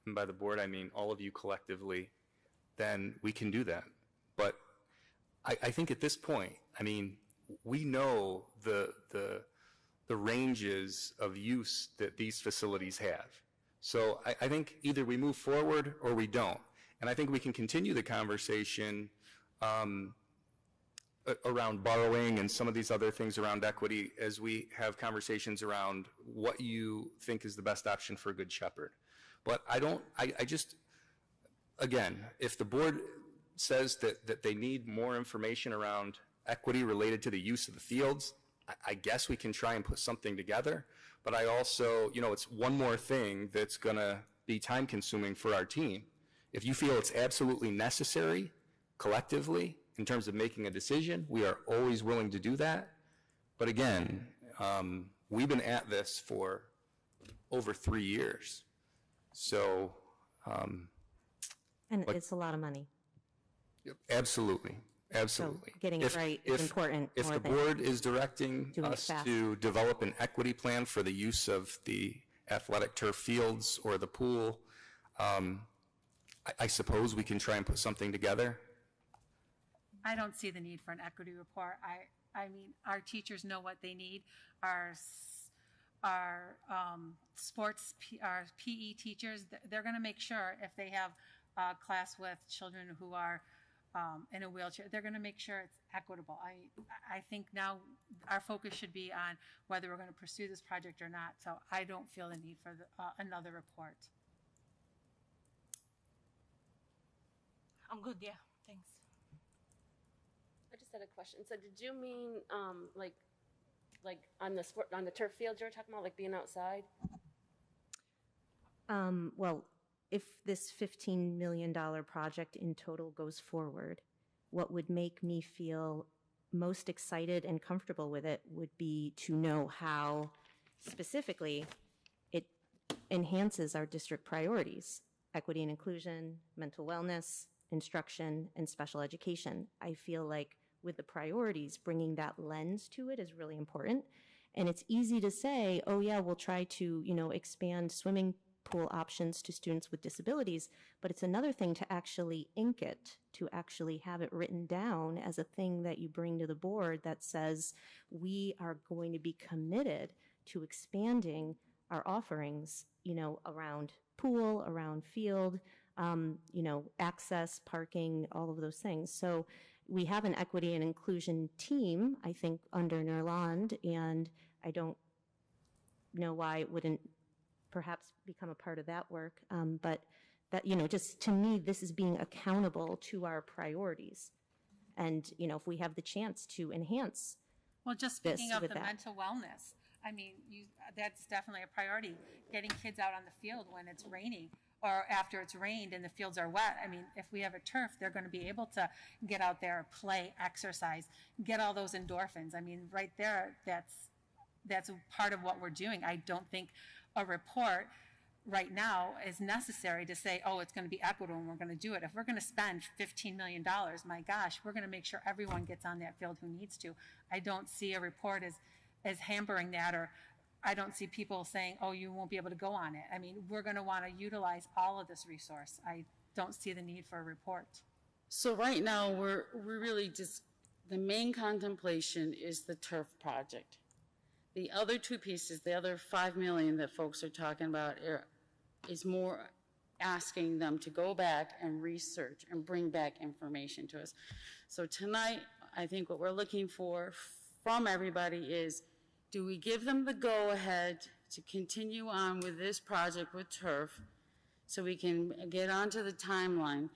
and by the board I mean all of you collectively, then we can do that. But I think at this point, I mean, we know the ranges of use that these facilities have. So I think either we move forward or we don't. And I think we can continue the conversation around borrowing and some of these other things around equity as we have conversations around what you think is the best option for Good Shepherd. But I just, again, if the board says that they need more information around equity related to the use of the fields, I guess we can try and put something together. But I also, it's one more thing that's going to be time consuming for our team. If you feel it's absolutely necessary collectively in terms of making a decision, we are always willing to do that. But again, we've been at this for over 3 years. So. And it's a lot of money. Absolutely. Absolutely. So getting it right is important. If the board is directing us to develop an equity plan for the use of the athletic turf fields or the pool, I suppose we can try and put something together. I don't see the need for an equity report. I mean, our teachers know what they need. Our PE teachers, they're going to make sure if they have a class with children who are in a wheelchair, they're going to make sure it's equitable. I think now our focus should be on whether we're going to pursue this project or not. So I don't feel the need for another report. I'm good, yeah, thanks. I just had a question. So did you mean like on the turf field you were talking about, like being outside? Well, if this $15 million project in total goes forward, what would make me feel most excited and comfortable with it would be to know how specifically it enhances our district priorities: equity and inclusion, mental wellness, instruction, and special education. I feel like with the priorities, bringing that lens to it is really important. And it's easy to say, oh yeah, we'll try to, expand swimming pool options to students with disabilities, but it's another thing to actually ink it, to actually have it written down as a thing that you bring to the board that says, we are going to be committed to expanding our offerings, around pool, around field, access, parking, all of those things. So we have an equity and inclusion team, I think, under Nerland, and I don't know why it wouldn't perhaps become a part of that work. But that, just to me, this is being accountable to our priorities. And, if we have the chance to enhance Well, just speaking of the that. mental wellness, I mean, that's definitely a priority, getting kids out on the field when it's raining or after it's rained and the fields are wet. I mean, if we have a turf, they're going to be able to get out there, play, exercise, get all those endorphins. I mean, right there, that's part of what we're doing. I don't think a report right now is necessary to say, oh, it's going to be equitable and we're going to do it. If we're going to spend $15 million, my gosh, we're going to make sure everyone gets on that field who needs to. I don't see a report as hampering that, or I don't see people saying, oh, you won't be able to go on it. I mean, we're going to want to utilize all of this resource. I don't see the need for a report. So right now, we're really just, the main contemplation is the turf project. The other two pieces, the other $5 million that folks are talking about is more asking them to go back and research and bring back information to us. So tonight, I think what we're looking for from everybody is, do we give them the go-ahead to continue on with this project with turf so we can get onto the timeline?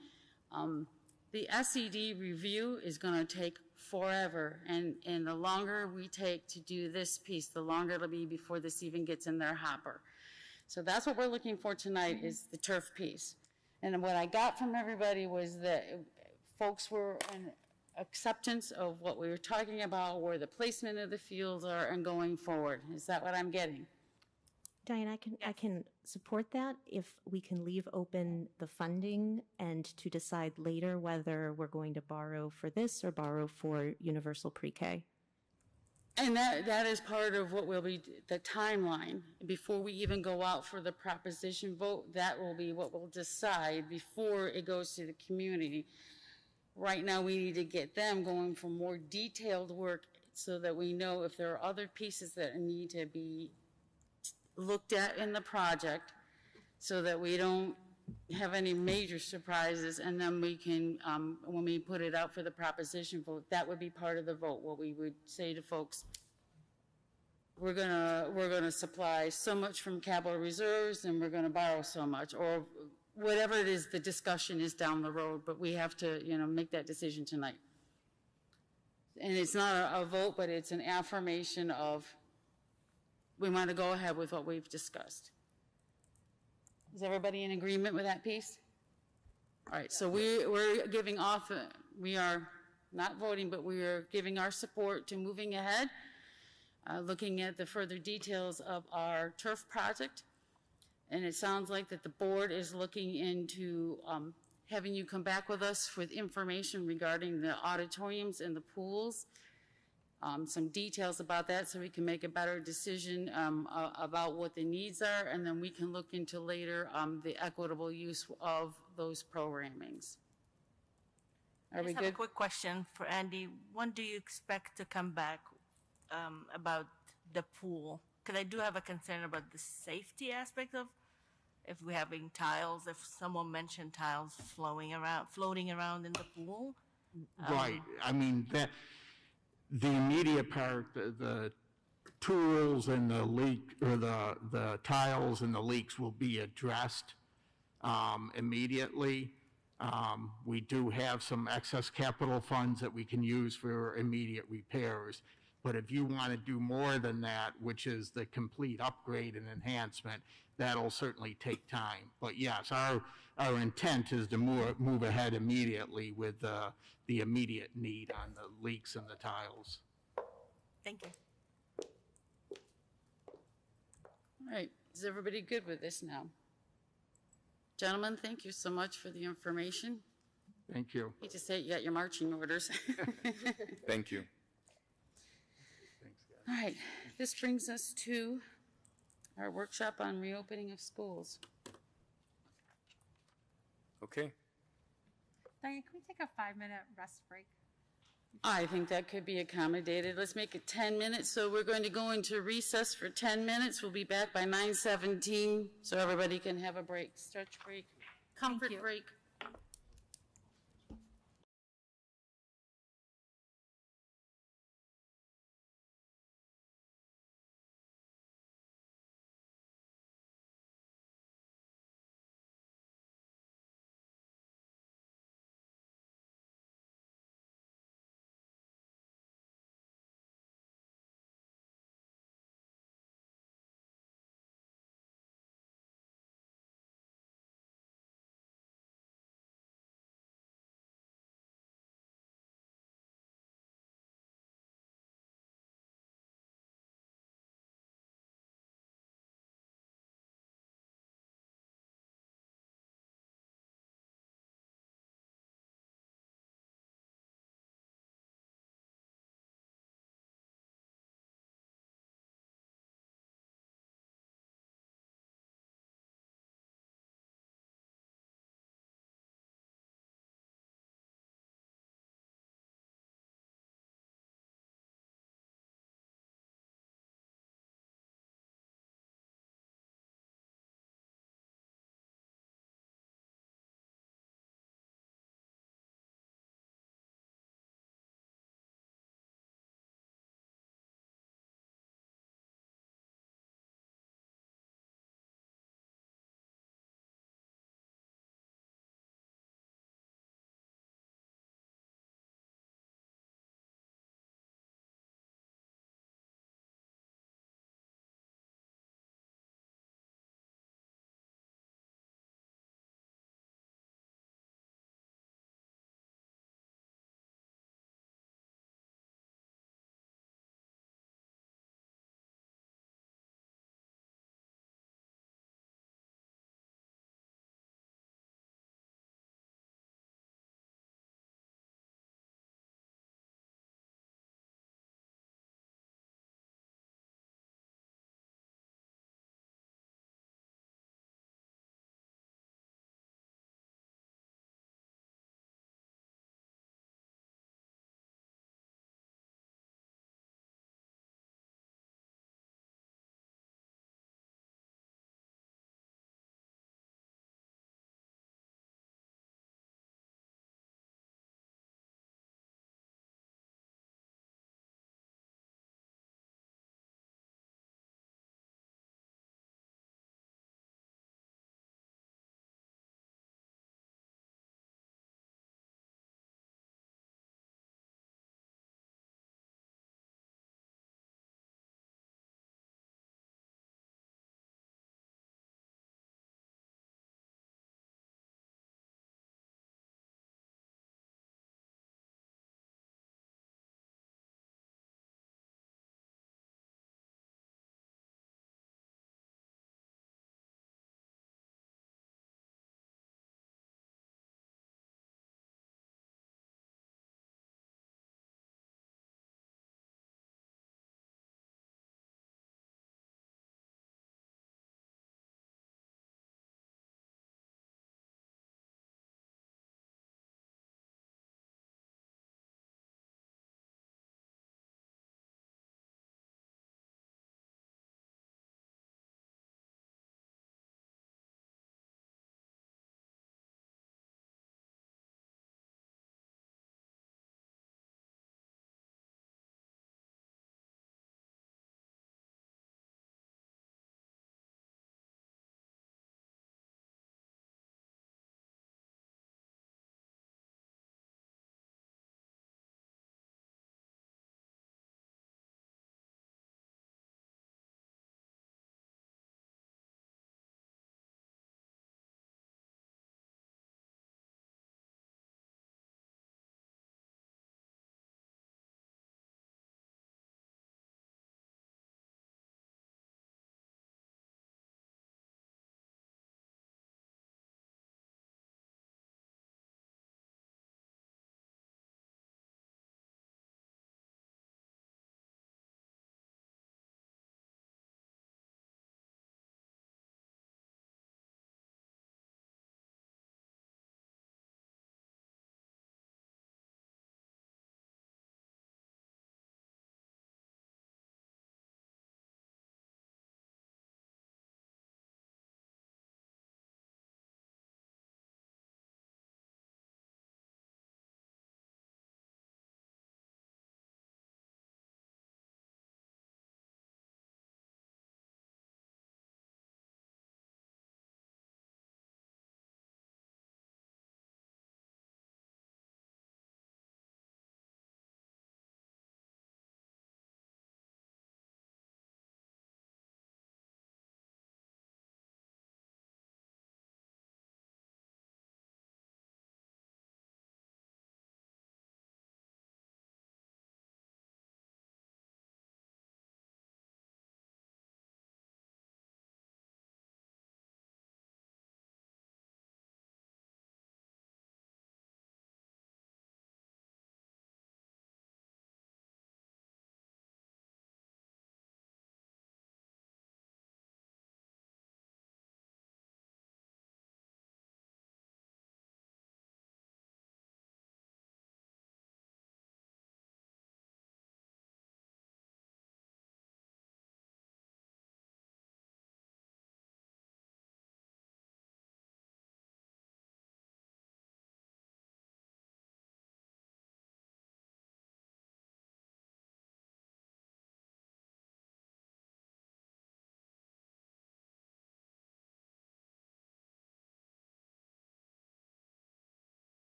The SED review is going to take forever, and the longer we take to do this piece, the longer it'll be before this even gets in their hopper. So that's what we're looking for tonight, is the turf piece. And what I got from everybody was that folks were in acceptance of what we were talking about, where the placement of the fields are, and going forward. Is that what I'm getting? Diane, I can support that if we can leave open the funding and to decide later whether we're going to borrow for this or borrow for universal pre-K. And that is part of what will be the timeline. Before we even go out for the proposition vote, that will be what we'll decide before it goes to the community. Right now, we need to get them going for more detailed work so that we know if there are other pieces that need to be looked at in the project, so that we don't have any major surprises, and then we can, when we put it out for the proposition vote, that would be part of the vote, what we would say to folks, we're gonna supply so much from capital reserves, and we're gonna borrow so much, or whatever it is the discussion is down the road, but we have to, make that decision tonight. And it's not a vote, but it's an affirmation of, we want to go ahead with what we've discussed. Is everybody in agreement with that piece? All right, so we're giving off, we are not voting, but we are giving our support to moving ahead, looking at the further details of our turf project. And it sounds like that the board is looking into having you come back with us with information regarding the auditoriums and the pools. Some details about that so we can make a better decision about what the needs are, and then we can look into later the equitable use of those programmings. Are we I just good? have a quick question for Andy. When do you expect to come back about the pool? Because I do have a concern about the safety aspect of if we're having tiles, if someone mentioned tiles floating around in the pool. Right, I mean, the immediate part, the tools and the leak, or the tiles and the leaks will be addressed immediately. We do have some excess capital funds that we can use for immediate repairs. But if you want to do more than that, which is the complete upgrade and enhancement, that'll certainly take time. But yes, our intent is to move ahead immediately with the immediate need on the leaks and the tiles. Thank you. All right, is everybody good with this now? Gentlemen, thank you so much for the information. Thank you. Hate to say it, you got your marching orders. Thank you. All right, this brings us to our workshop on reopening of schools. Okay. Diane, can we take a 5-minute rest break? I think that could be accommodated. Let's make it 10 minutes. So we're going to go into recess for 10 minutes. We'll be back by 9:17, so everybody can have a break, stretch break, comfort break.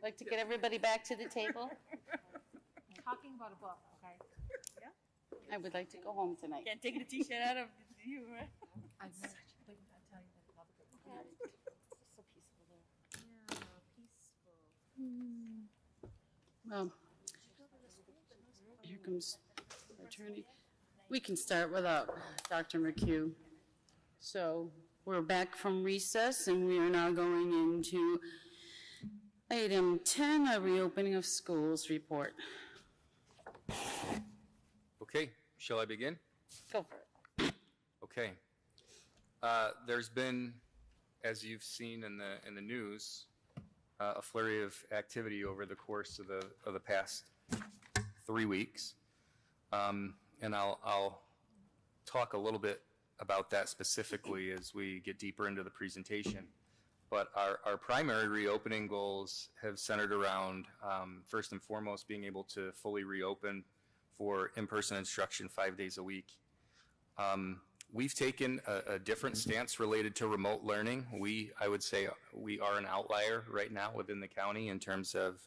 Like to get everybody back to the table? Talking about a book, okay? I would like to go home tonight. Can't take the t-shirt out of you, right? I'm such a big, I tell you, I love a good book. So peaceful there. Well, here comes our attorney. We can start without Dr. McHugh. So we're back from recess, and we are now going into item 10, a reopening of schools report. Okay, shall I begin? Go for it. Okay. There's been, as you've seen in the news, a flurry of activity over the course of the past 3 weeks, and I'll talk a little bit about that specifically as we get deeper into the presentation. But our primary reopening goals have centered around, first and foremost, being able to fully reopen for in-person instruction 5 days a week. We've taken a different stance related to remote learning. I would say we are an outlier right now within the county in terms of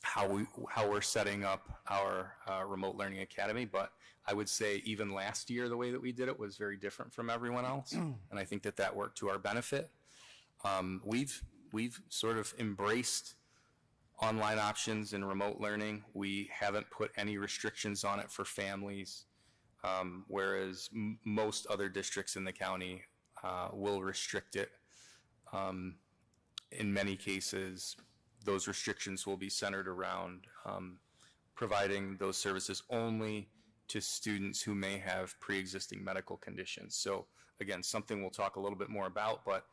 how we're setting up our remote learning academy. But I would say even last year, the way that we did it was very different from everyone else, and I think that worked to our benefit. We've sort of embraced online options and remote learning. We haven't put any restrictions on it for families, whereas most other districts in the county will restrict it. In many cases, those restrictions will be centered around providing those services only to students who may have pre-existing medical conditions. So again, something we'll talk a little bit more about, but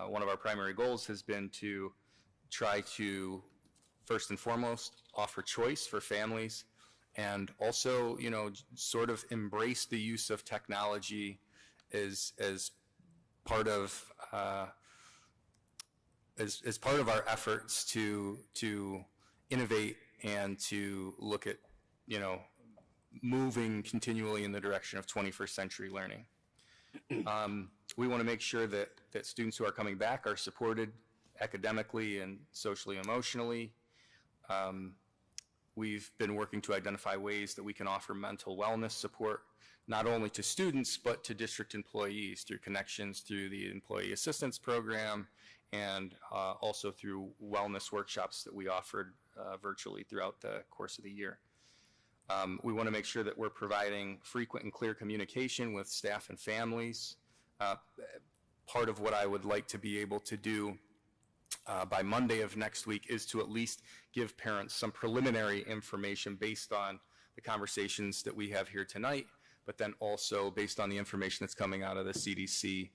one of our primary goals has been to try to, first and foremost, offer choice for families, and also, sort of embrace the use of technology as part of our efforts to innovate and to look at, moving continually in the direction of 21st century learning. We want to make sure that students who are coming back are supported academically and socially, emotionally. We've been working to identify ways that we can offer mental wellness support, not only to students, but to district employees through connections through the Employee Assistance Program, and also through wellness workshops that we offered virtually throughout the course of the year. We want to make sure that we're providing frequent and clear communication with staff and families. Part of what I would like to be able to do by Monday of next week is to at least give parents some preliminary information based on the conversations that we have here tonight, but then also based on the information that's coming out of the CDC,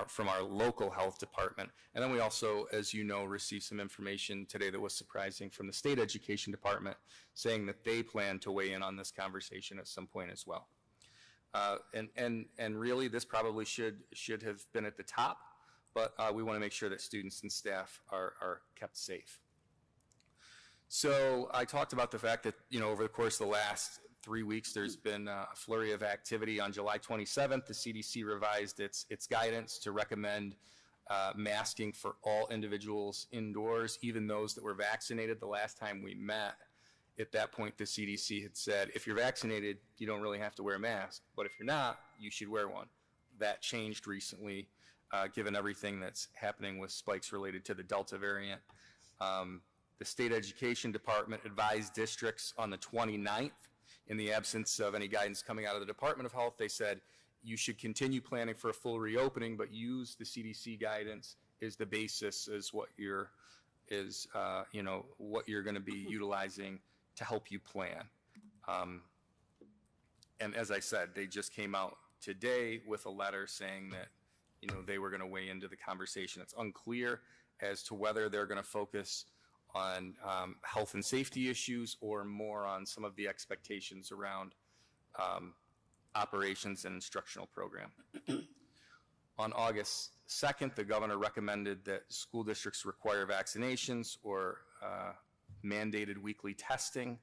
from our local health department. And then we also, as you know, received some information today that was surprising from the state education department, saying that they plan to weigh in on this conversation at some point as well. And really, this probably should have been at the top, but we want to make sure that students and staff are kept safe. So I talked about the fact that, over the course of the last 3 weeks, there's been a flurry of activity. On July 27th, the CDC revised its guidance to recommend masking for all individuals indoors, even those that were vaccinated. The last time we met, at that point, the CDC had said, if you're vaccinated, you don't really have to wear a mask, but if you're not, you should wear one. That changed recently, given everything that's happening with spikes related to the Delta variant. The state education department advised districts on the 29th, in the absence of any guidance coming out of the Department of Health, they said you should continue planning for a full reopening, but use the CDC guidance as the basis as what you're going to be utilizing to help you plan. And as I said, they just came out today with a letter saying that they were going to weigh into the conversation. It's unclear as to whether they're going to focus on health and safety issues or more on some of the expectations around operations and instructional program. On August 2nd, the governor recommended that school districts require vaccinations or mandated weekly testing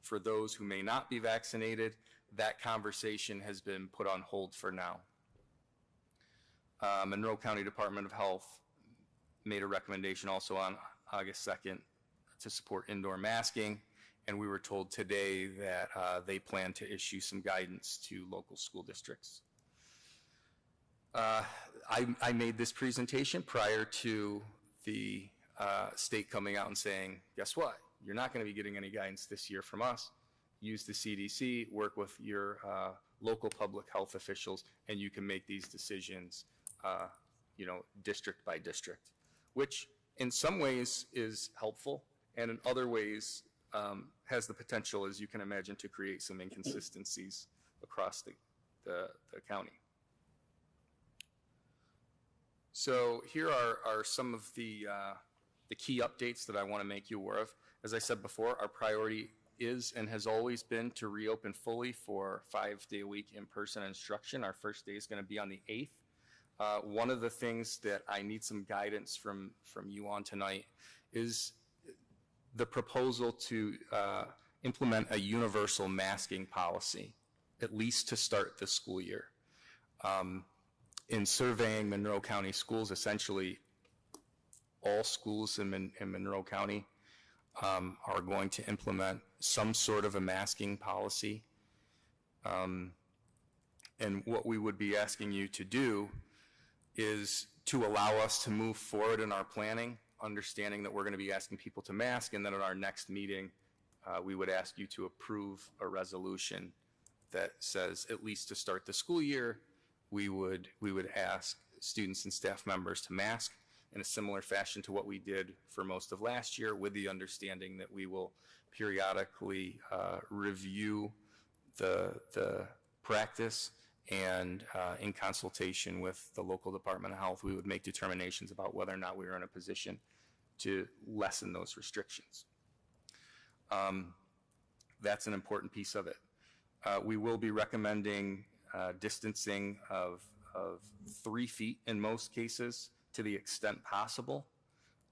for those who may not be vaccinated. That conversation has been put on hold for now. Monroe County Department of Health made a recommendation also on August 2nd to support indoor masking, and we were told today that they plan to issue some guidance to local school districts. I made this presentation prior to the state coming out and saying, guess what? You're not going to be getting any guidance this year from us. Use the CDC, work with your local public health officials, and you can make these decisions, district by district, which in some ways is helpful, and in other ways has the potential, as you can imagine, to create some inconsistencies across the county. So here are some of the key updates that I want to make you aware of. As I said before, our priority is and has always been to reopen fully for 5-day-a-week in-person instruction. Our first day is going to be on the 8th. One of the things that I need some guidance from you on tonight is the proposal to implement a universal masking policy, at least to start the school year. In surveying Monroe County schools, essentially all schools in Monroe County are going to implement some sort of a masking policy. And what we would be asking you to do is to allow us to move forward in our planning, understanding that we're going to be asking people to mask, and then at our next meeting, we would ask you to approve a resolution that says, at least to start the school year, we would ask students and staff members to mask in a similar fashion to what we did for most of last year, with the understanding that we will periodically review the practice, and in consultation with the local Department of Health, we would make determinations about whether or not we are in a position to lessen those restrictions. That's an important piece of it. We will be recommending distancing of 3 feet in most cases to the extent possible.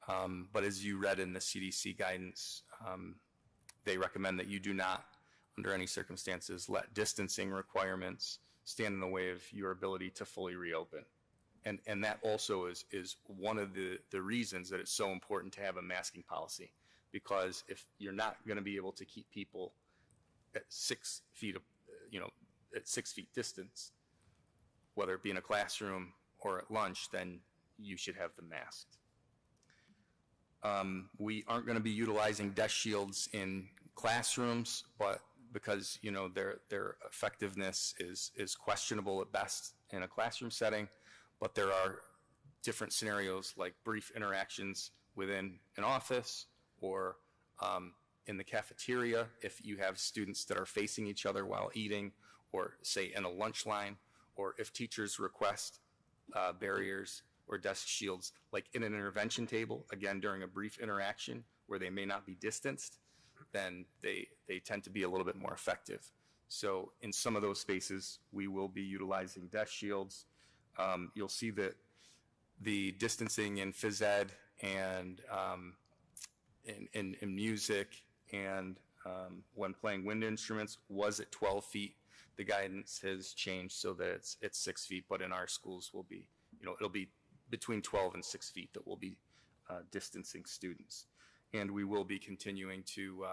But as you read in the CDC guidance, they recommend that you do not, under any circumstances, let distancing requirements stand in the way of your ability to fully reopen. And that also is one of the reasons that it's so important to have a masking policy, because if you're not going to be able to keep people at 6 feet, at 6 feet distance, whether it be in a classroom or at lunch, then you should have them masked. We aren't going to be utilizing desk shields in classrooms, but because their effectiveness is questionable at best in a classroom setting, but there are different scenarios like brief interactions within an office or in the cafeteria if you have students that are facing each other while eating, or say in a lunch line, or if teachers request barriers or desk shields, like in an intervention table, again, during a brief interaction where they may not be distanced, then they tend to be a little bit more effective. So in some of those spaces, we will be utilizing desk shields. You'll see that the distancing in phys ed and in music and when playing wind instruments was at 12 feet. The guidance has changed so that it's 6 feet, but in our schools will be, it'll be between 12 and 6 feet that we'll be distancing students. And we will be continuing to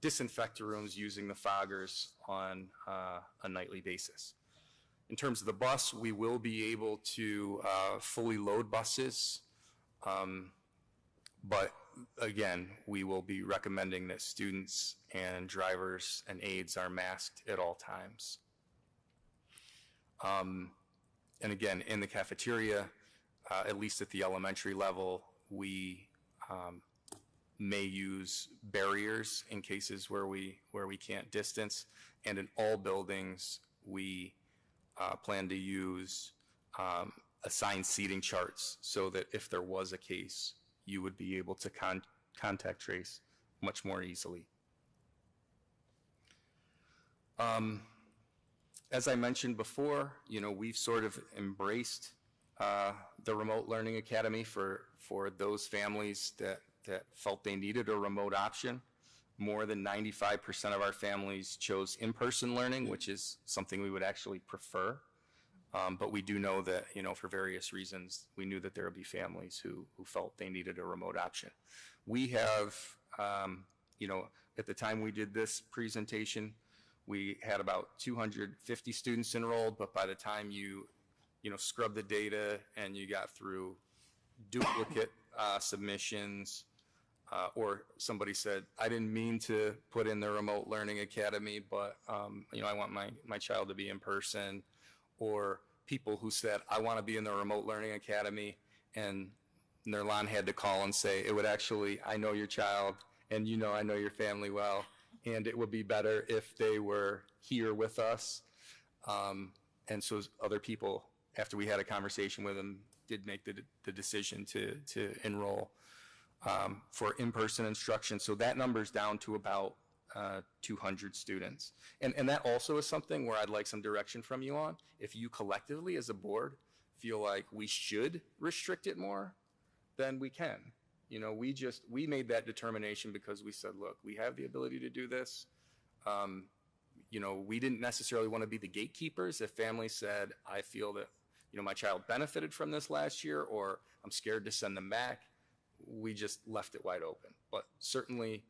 disinfect rooms using the foggers on a nightly basis. In terms of the bus, we will be able to fully load buses, but again, we will be recommending that students and drivers and aides are masked at all times. And again, in the cafeteria, at least at the elementary level, we may use barriers in cases where we can't distance, and in all buildings, we plan to use assigned seating charts so that if there was a case, you would be able to contact trace much more easily. As I mentioned before, we've sort of embraced the Remote Learning Academy for those families that felt they needed a remote option. More than 95% of our families chose in-person learning, which is something we would actually prefer. But we do know that, for various reasons, we knew that there would be families who felt they needed a remote option. We have, at the time we did this presentation, we had about 250 students enrolled, but by the time you scrub the data and you got through duplicate submissions, or somebody said, I didn't mean to put in the Remote Learning Academy, but I want my child to be in person, or people who said, I want to be in the Remote Learning Academy, and their lawn had to call and say, it would actually, I know your child, and I know your family well, and it would be better if they were here with us. And so other people, after we had a conversation with them, did make the decision to enroll for in-person instruction. So that number's down to about 200 students. And that also is something where I'd like some direction from you on. If you collectively as a board feel like we should restrict it more, then we can. We made that determination because we said, look, we have the ability to do this. We didn't necessarily want to be the gatekeepers. If families said, I feel that, my child benefited from this last year, or I'm scared to send them back, we just left it wide open. But certainly,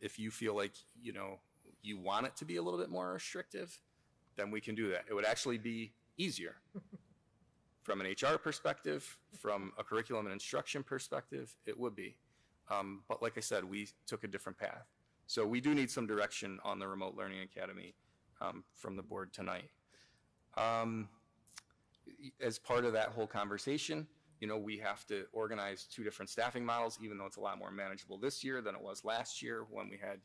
if you feel like, you want it to be a little bit more restrictive, then we can do that. It would actually be easier from an HR perspective, from a curriculum and instruction perspective, it would be. But like I said, we took a different path. So we do need some direction on the Remote Learning Academy from the board tonight. As part of that whole conversation, we have to organize 2 different staffing models, even though it's a lot more manageable this year than it was last year when we had,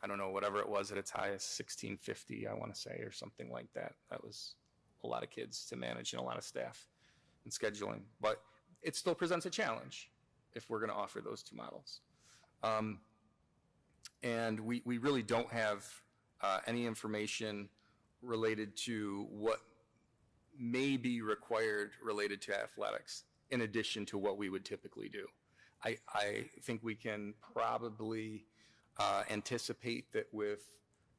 I don't know, whatever it was at its highest, 1650, I want to say, or something like that. That was a lot of kids to manage and a lot of staff and scheduling. But it still presents a challenge if we're going to offer those 2 models. And we really don't have any information related to what may be required related to athletics in addition to what we would typically do. I think we can probably anticipate that with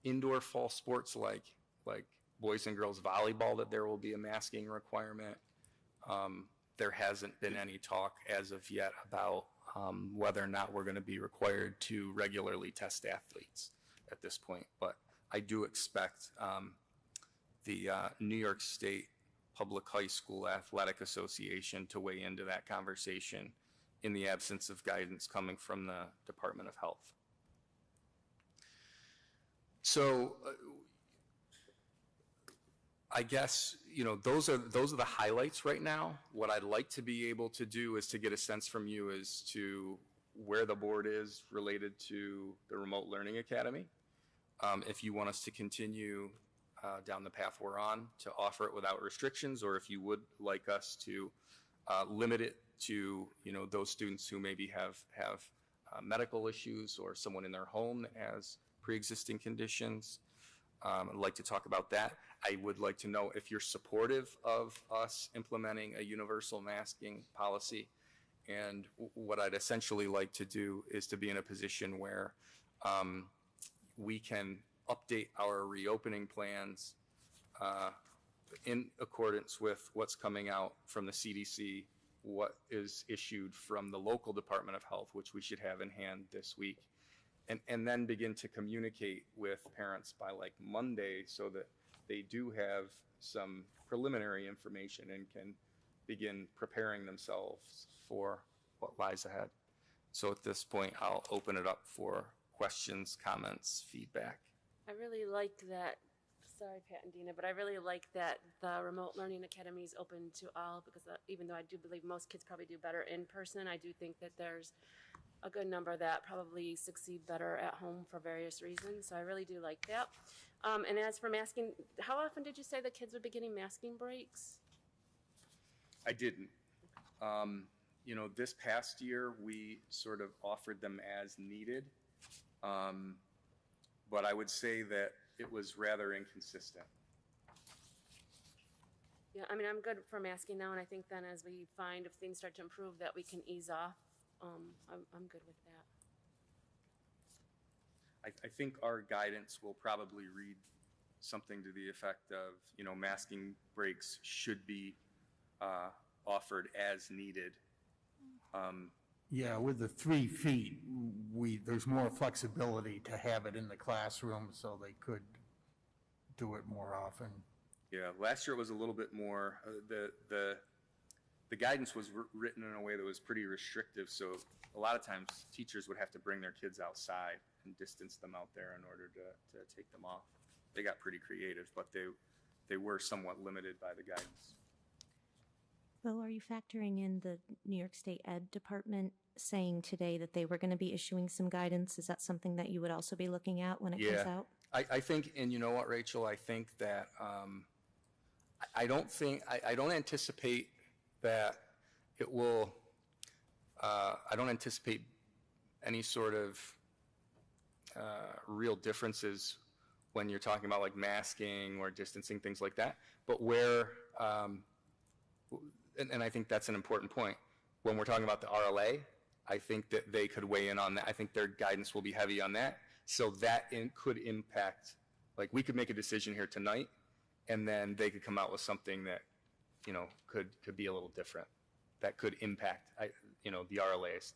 indoor fall sports like boys and girls volleyball, that there will be a masking requirement. There hasn't been any talk as of yet about whether or not we're going to be required to regularly test athletes at this point. But I do expect the New York State Public High School Athletic Association to weigh into that conversation in the absence of guidance coming from the Department of Health. So I guess, those are the highlights right now. What I'd like to be able to do is to get a sense from you as to where the board is related to the Remote Learning Academy. If you want us to continue down the path we're on to offer it without restrictions, or if you would like us to limit it to those students who maybe have medical issues or someone in their home that has pre-existing conditions. I'd like to talk about that. I would like to know if you're supportive of us implementing a universal masking policy. And what I'd essentially like to do is to be in a position where we can update our reopening plans in accordance with what's coming out from the CDC, what is issued from the local Department of Health, which we should have in hand this week, and then begin to communicate with parents by like Monday so that they do have some preliminary information and can begin preparing themselves for what lies ahead. So at this point, I'll open it up for questions, comments, feedback. I really like that, sorry Pat and Dina, but I really like that the Remote Learning Academy is open to all, because even though I do believe most kids probably do better in person, I do think that there's a good number that probably succeed better at home for various reasons, so I really do like that. And as for masking, how often did you say the kids would be getting masking breaks? I didn't. This past year, we sort of offered them as needed. But I would say that it was rather inconsistent. Yeah, I mean, I'm good for masking now, and I think then as we find if things start to improve that we can ease off, I'm good with that. I think our guidance will probably read something to the effect of, masking breaks should be offered as needed. Yeah, with the 3 feet, there's more flexibility to have it in the classroom, so they could do it more often. Yeah, last year it was a little bit more, the guidance was written in a way that was pretty restrictive, so a lot of times teachers would have to bring their kids outside and distance them out there in order to take them off. They got pretty creative, but they were somewhat limited by the guidance. Bo, are you factoring in the New York State Ed Department saying today that they were going to be issuing some guidance? Is that something that you would also be looking at when it comes out? I think, and you know what, Rachel, I think that I don't anticipate that it will, I don't anticipate any sort of real differences when you're talking about like masking or distancing, things like that. But where, and I think that's an important point, when we're talking about the RLA, I think that they could weigh in on that. I think their guidance will be heavy on that. So that could impact, like we could make a decision here tonight, and then they could come out with something that, could be a little different. That could impact, the RLAs,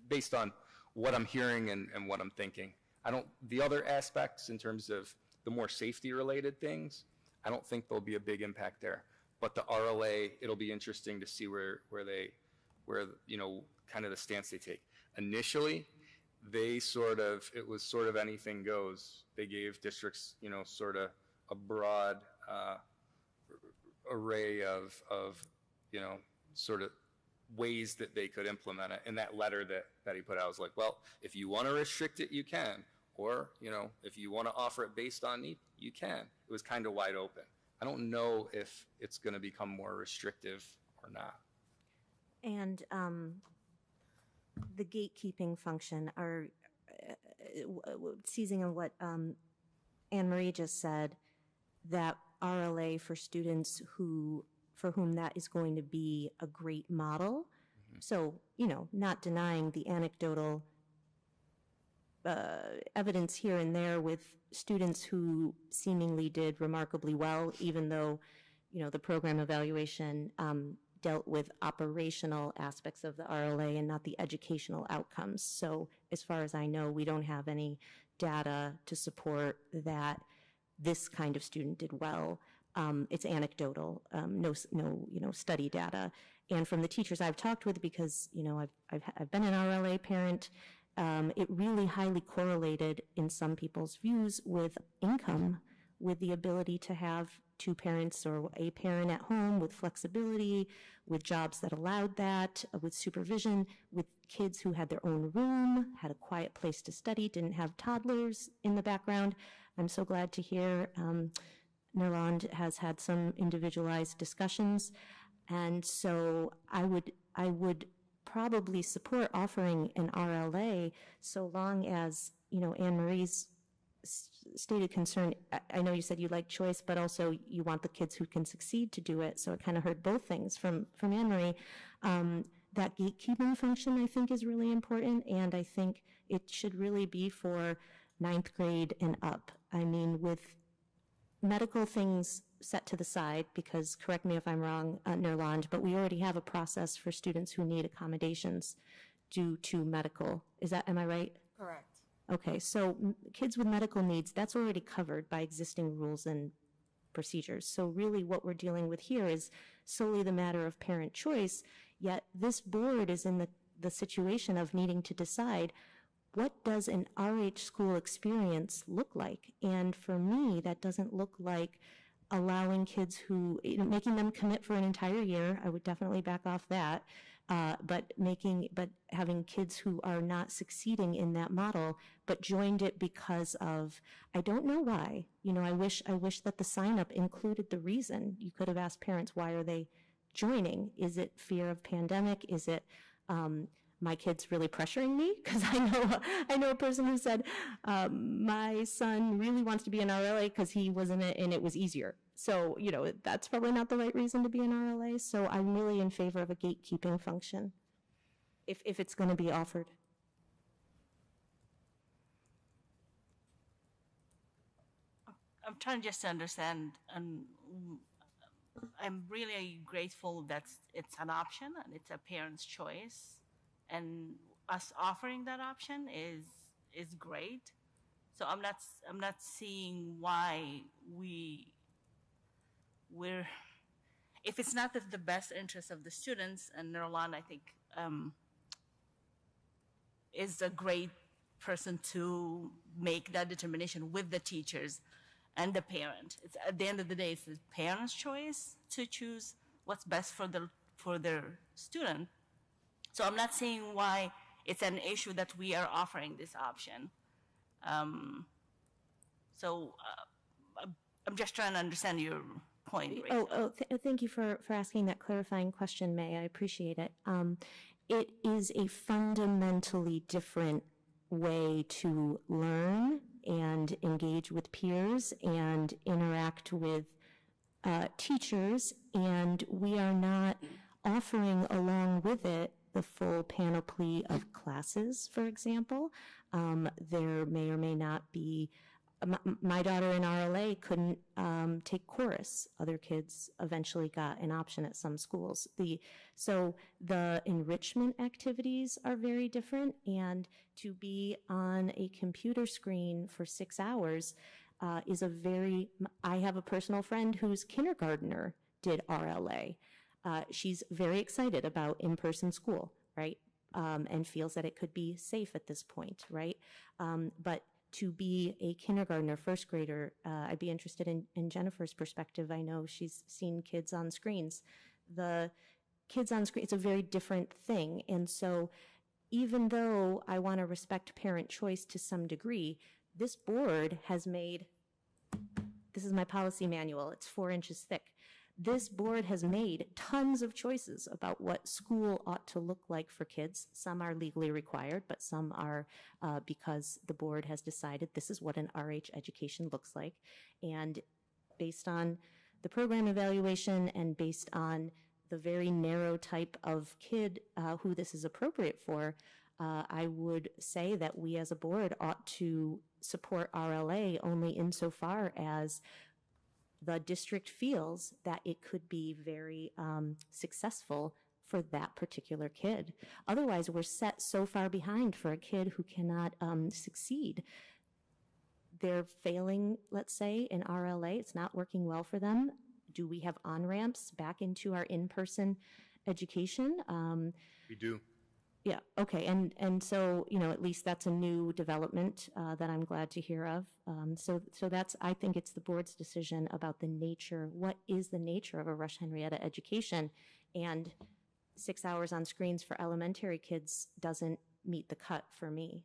based on what I'm hearing and what I'm thinking. The other aspects in terms of the more safety-related things, I don't think there'll be a big impact there. But the RLA, it'll be interesting to see where kind of the stance they take. Initially, it was sort of anything goes. They gave districts, sort of a broad array of sort of ways that they could implement it. And that letter that he put out was like, well, if you want to restrict it, you can. Or, if you want to offer it based on need, you can. It was kind of wide open. I don't know if it's going to become more restrictive or not. And the gatekeeping function, are seizing on what Anne Marie just said, that RLA for students for whom that is going to be a great model. So, not denying the anecdotal evidence here and there with students who seemingly did remarkably well, even though, the program evaluation dealt with operational aspects of the RLA and not the educational outcomes. So as far as I know, we don't have any data to support that this kind of student did well. It's anecdotal, no study data. And from the teachers I've talked with, because, I've been an RLA parent, it really highly correlated in some people's views with income, with the ability to have 2 parents or a parent at home, with flexibility, with jobs that allowed that, with supervision, with kids who had their own room, had a quiet place to study, didn't have toddlers in the background. I'm so glad to hear Nerland has had some individualized discussions. And so I would probably support offering an RLA so long as, Anne Marie's stated concern, I know you said you like choice, but also you want the kids who can succeed to do it. So it kind of heard both things from Anne Marie. That gatekeeping function, I think, is really important, and I think it should really be for 9th grade and up. I mean, with medical things set to the side, because, correct me if I'm wrong, Nerland, but we already have a process for students who need accommodations due to medical. Am I right? Correct. Okay, so kids with medical needs, that's already covered by existing rules and procedures. So really what we're dealing with here is solely the matter of parent choice, yet this board is in the situation of needing to decide, what does an RH school experience look like? And for me, that doesn't look like allowing kids making them commit for an entire year. I would definitely back off that. But having kids who are not succeeding in that model, but joined it because of, I don't know why. I wish that the sign up included the reason. You could have asked parents, why are they joining? Is it fear of pandemic? Is it my kid's really pressuring me? Because I know a person who said, my son really wants to be an RLA because he was in it and it was easier. So, that's probably not the right reason to be an RLA. So I'm really in favor of a gatekeeping function, if it's going to be offered. trying just to understand, and I'm really grateful that it's an option and it's a parent's choice, and us offering that option is great. So I'm not seeing why we're if it's not the best interest of the students, and Nerlan, I think, is a great person to make that determination with the teachers and the parent. It's, at the end of the day, it's the parent's choice to choose what's best for their student. So I'm not seeing why it's an issue that we are offering this option. So I'm just trying to understand your point, Rachel. Thank you for asking that clarifying question, May. I appreciate it. It is a fundamentally different way to learn and engage with peers and interact with teachers, and we are not offering along with it the full panoply of classes, for example. There may or may not be, my daughter in RLA couldn't take chorus. Other kids eventually got an option at some schools. So the enrichment activities are very different, and to be on a computer screen for 6 hours is I have a personal friend whose kindergartner did RLA. She's very excited about in-person school, right? And feels that it could be safe at this point, right? But to be a kindergartner, first grader, I'd be interested in Jennifer's perspective. I know she's seen kids on screens. The kids on screen, it's a very different thing. And so even though I want to respect parent choice to some degree, this board has made, this is my policy manual, it's 4 inches thick. This board has made tons of choices about what school ought to look like for kids. Some are legally required, but some are because the board has decided this is what an RH education looks like. And based on the program evaluation and based on the very narrow type of kid who this is appropriate for, I would say that we as a board ought to support RLA only insofar as the district feels that it could be very successful for that particular kid. Otherwise, we're set so far behind for a kid who cannot succeed. They're failing, let's say, in RLA. It's not working well for them. Do we have on-ramps back into our in-person education? We do. Yeah, okay, and so, at least that's a new development that I'm glad to hear of. So that's, I think it's the board's decision about the nature, what is the nature of a Rush-Henrietta education, and 6 hours on screens for elementary kids doesn't meet the cut for me.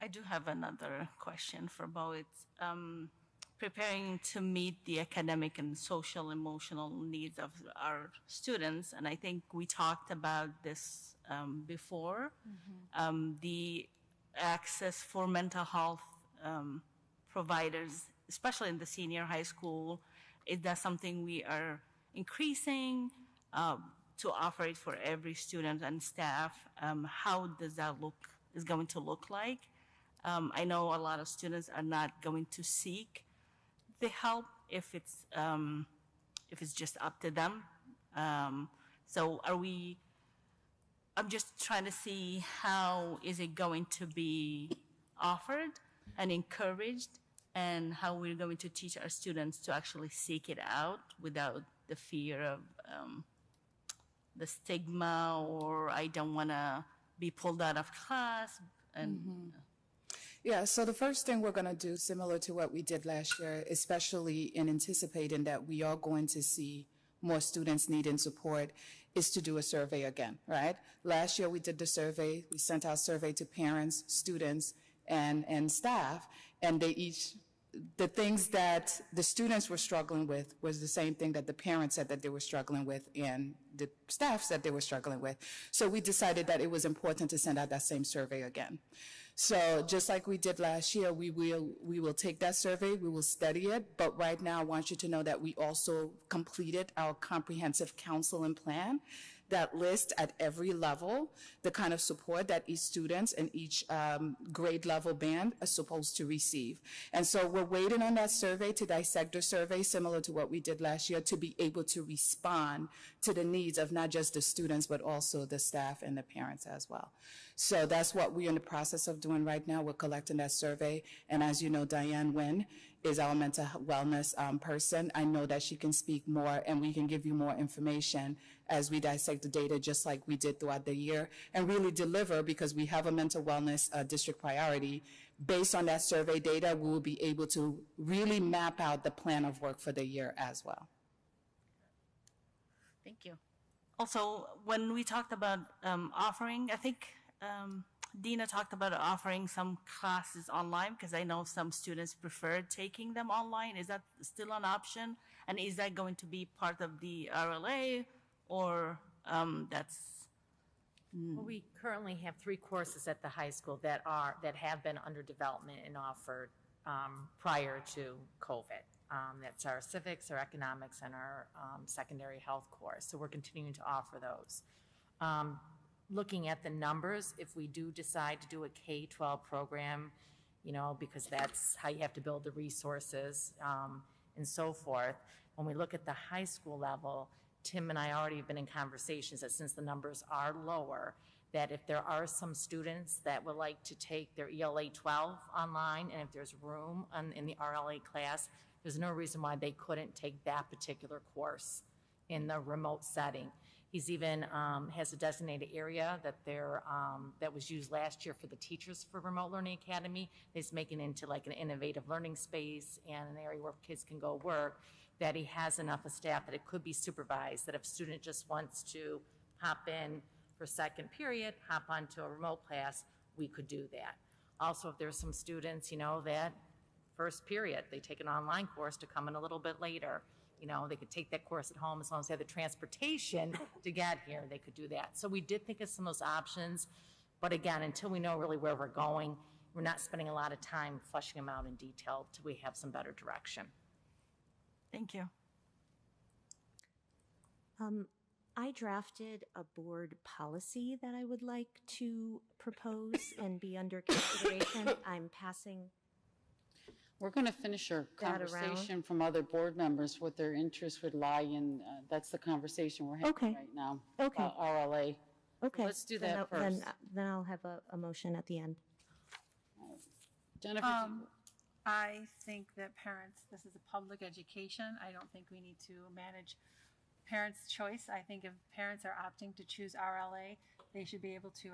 I do have another question for both. Preparing to meet the academic and social emotional needs of our students, and I think we talked about this before. The access for mental health providers, especially in the senior high school, is that something we are increasing to offer it for every student and staff? How does that is going to look like? I know a lot of students are not going to seek the help if it's just up to them. So I'm just trying to see how is it going to be offered and encouraged, and how we're going to teach our students to actually seek it out without the fear of the stigma, or I don't want to be pulled out of class. And Yeah, so the first thing we're going to do, similar to what we did last year, especially in anticipating that we are going to see more students needing support, is to do a survey again, right? Last year we did the survey. We sent out survey to parents, students, and staff, and the things that the students were struggling with was the same thing that the parents said that they were struggling with and the staff said they were struggling with. So we decided that it was important to send out that same survey again. So just like we did last year, we will take that survey, we will study it, but right now I want you to know that we also completed our comprehensive counseling plan that lists at every level the kind of support that each student and each grade level band are supposed to receive. And so we're waiting on that survey to dissect the survey, similar to what we did last year, to be able to respond to the needs of not just the students, but also the staff and the parents as well. So that's what we're in the process of doing right now. We're collecting that survey. And as you know, Diane Nguyen is our mental wellness person. I know that she can speak more, and we can give you more information as we dissect the data, just like we did throughout the year, and really deliver, because we have a mental wellness district priority. Based on that survey data, we will be able to really map out the plan of work for the year as well. Thank you. Also, when we talked about offering, I think Dina talked about offering some classes online, because I know some students prefer taking them online. Is that still an option? And is that going to be part of the RLA, or that's? Well, we currently have 3 courses at the high school that have been under development and offered prior to COVID. That's our civics, our economics, and our secondary health course. So we're continuing to offer those. Looking at the numbers, if we do decide to do a K-12 program, you know, because that's how you have to build the resources and so forth. When we look at the high school level, Tim and I already have been in conversations that since the numbers are lower, that if there are some students that would like to take their ELA 12 online, and if there's room in the RLA class, there's no reason why they couldn't take that particular course in the remote setting. He's even has a designated area that was used last year for the Teachers for Remote Learning Academy. He's making it into like an innovative learning space and an area where kids can go work, that he has enough of staff that it could be supervised, that if a student just wants to hop in for second period, hop onto a remote class, we could do that. Also, if there's some students, you know, that first period, they take an online course to come in a little bit later. You know, they could take that course at home as long as they have the transportation to get here, they could do that. So we did think of some of those options, but again, until we know really where we're going, we're not spending a lot of time fleshing them out in detail till we have some better direction. Thank you. I drafted a board policy that I would like to propose and be under consideration. I'm passing. We're going to finish our conversation from other board members, what their interests would lie in. That's the conversation we're having right now. Okay. About RLA. Okay. Let's do that first. Then I'll have a motion at the end. Jennifer? I think that parents, this is a public education. I don't think we need to manage parents' choice. I think if parents are opting to choose RLA, they should be able to.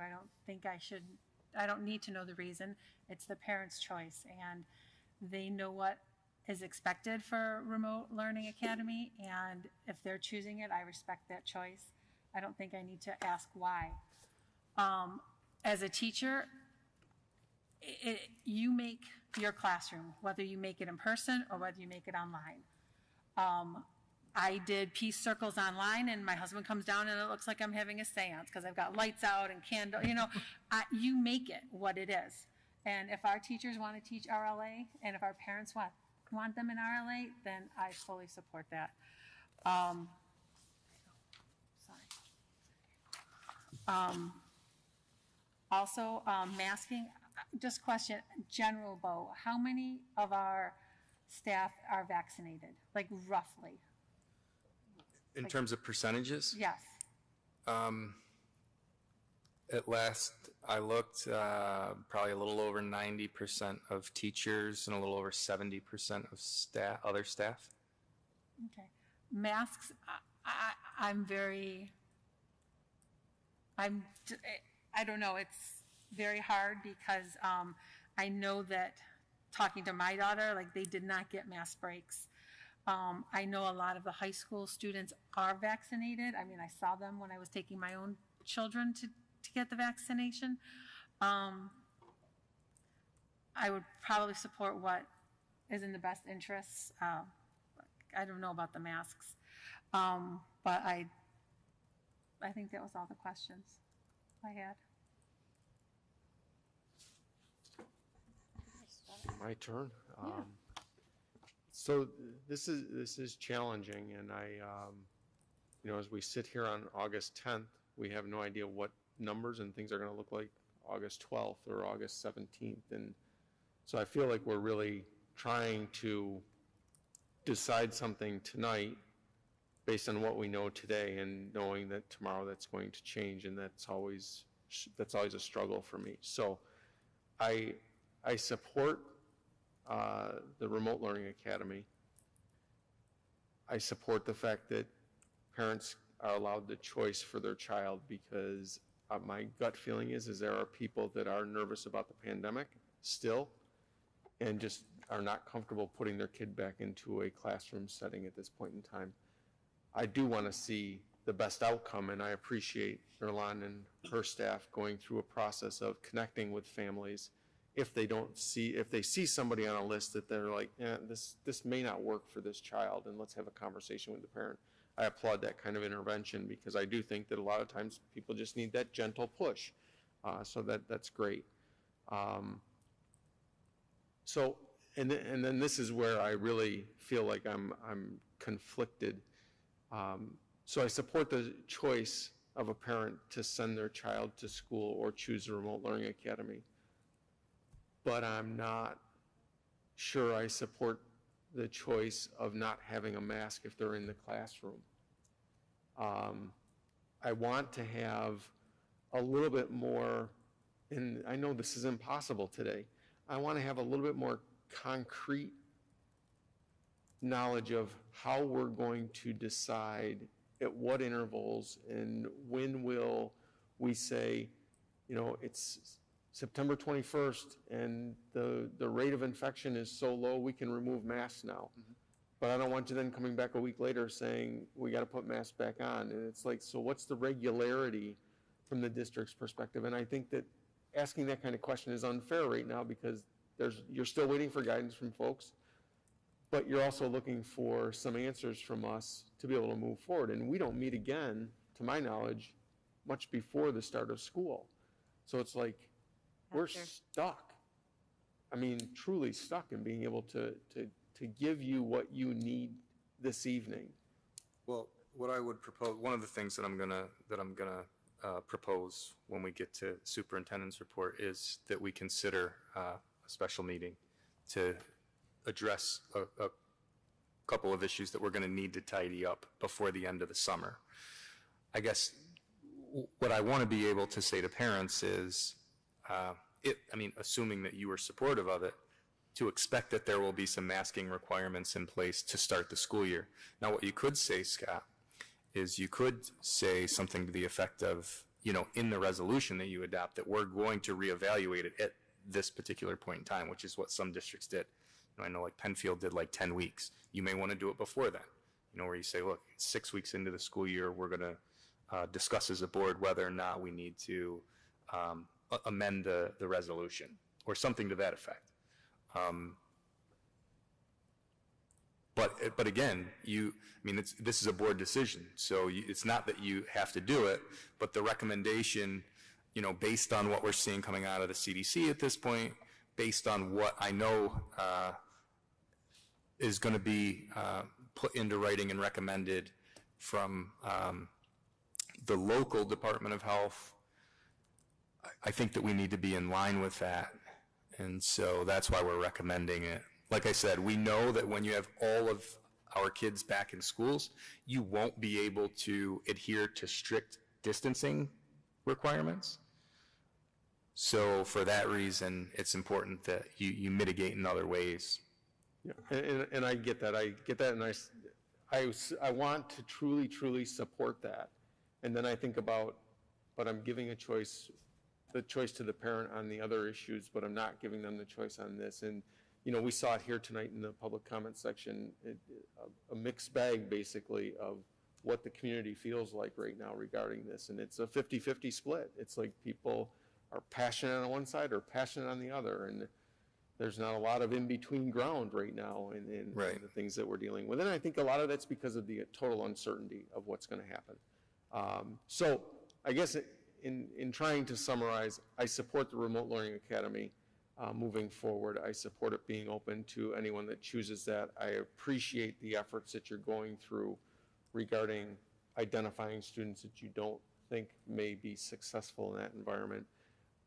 I don't need to know the reason. It's the parents' choice, and they know what is expected for Remote Learning Academy, and if they're choosing it, I respect that choice. I don't think I need to ask why. As a teacher, you make your classroom, whether you make it in person or whether you make it online. I did peace circles online, and my husband comes down and it looks like I'm having a seance because I've got lights out and candle, you know. You make it what it is. And if our teachers want to teach RLA, and if our parents want them in RLA, then I fully support that. Also, masking, just question, general Bo, how many of our staff are vaccinated, like roughly? In terms of percentages? Yes. At last I looked, probably a little over 90% of teachers and a little over 70% of staff, other staff. Okay. Masks, I don't know, it's very hard because I know that talking to my daughter, like they did not get mask breaks. I know a lot of the high school students are vaccinated. I mean, I saw them when I was taking my own children to get the vaccination. I would probably support what is in the best interests. I don't know about the masks, but I think that was all the questions I had. My turn. So this is challenging, and as we sit here on August 10th, we have no idea what numbers and things are going to look like August 12th or August 17th. And so I feel like we're really trying to decide something tonight based on what we know today, and knowing that tomorrow that's going to change, and that's always a struggle for me. So I support the Remote Learning Academy. I support the fact that parents are allowed the choice for their child, because my gut feeling is there are people that are nervous about the pandemic still and just are not comfortable putting their kid back into a classroom setting at this point in time. I do want to see the best outcome, and I appreciate Erlan and her staff going through a process of connecting with families. If they see somebody on a list that they're like, this may not work for this child, and let's have a conversation with the parent. I applaud that kind of intervention, because I do think that a lot of times people just need that gentle push. So that's great. And then this is where I really feel like I'm conflicted. So I support the choice of a parent to send their child to school or choose a remote learning academy. But I'm not sure I support the choice of not having a mask if they're in the classroom. I want to have a little bit more, and I know this is impossible today, I want to have a little bit more concrete knowledge of how we're going to decide at what intervals, and when will we say, it's September 21st and the rate of infection is so low we can remove masks now. Mm-hmm. But I don't want you then coming back a week later saying we got to put masks back on. And it's like, so what's the regularity from the district's perspective? And I think that asking that kind of question is unfair right now, because you're still waiting for guidance from folks, but you're also looking for some answers from us to be able to move forward. And we don't meet again, to my knowledge, much before the start of school. So it's like, we're stuck. I mean, truly stuck in being able to give you what you need this evening. Well, what I would propose, one of the things that I'm gonna propose when we get to superintendent's report is that we consider a special meeting to address a couple of issues that we're going to need to tidy up before the end of the summer. I guess what I want to be able to say to parents is, assuming that you are supportive of it, to expect that there will be some masking requirements in place to start the school year. Now, what you could say, Scott, is you could say something to the effect of, in the resolution that you adopt, that we're going to reevaluate it at this particular point in time, which is what some districts did. I know like Penfield did like 10 weeks. You may want to do it before then, where you say, look, 6 weeks into the school year, we're going to discuss as a board whether or not we need to amend the resolution or something to that effect. But again, this is a board decision, so it's not that you have to do it, but the recommendation, based on what we're seeing coming out of the CDC at this point, based on what I know is going to be put into writing and recommended from the local Department of Health, I think that we need to be in line with that. And so that's why we're recommending it. Like I said, we know that when you have all of our kids back in schools, you won't be able to adhere to strict distancing requirements. So for that reason, it's important that you mitigate in other ways. Yeah, and I get that. And I want to truly, truly support that. And then I think about, but I'm giving the choice to the parent on the other issues, but I'm not giving them the choice on this. And, we saw it here tonight in the public comment section, a mixed bag, basically, of what the community feels like right now regarding this. And it's a 50-50 split. It's like people are passionate on one side or passionate on the other. And there's not a lot of in-between ground right now in the things that we're dealing with. And I think a lot of that's because of the total uncertainty of what's going to happen. So I guess in trying to summarize, I support the Remote Learning Academy moving forward. I support it being open to anyone that chooses that. I appreciate the efforts that you're going through regarding identifying students that you don't think may be successful in that environment.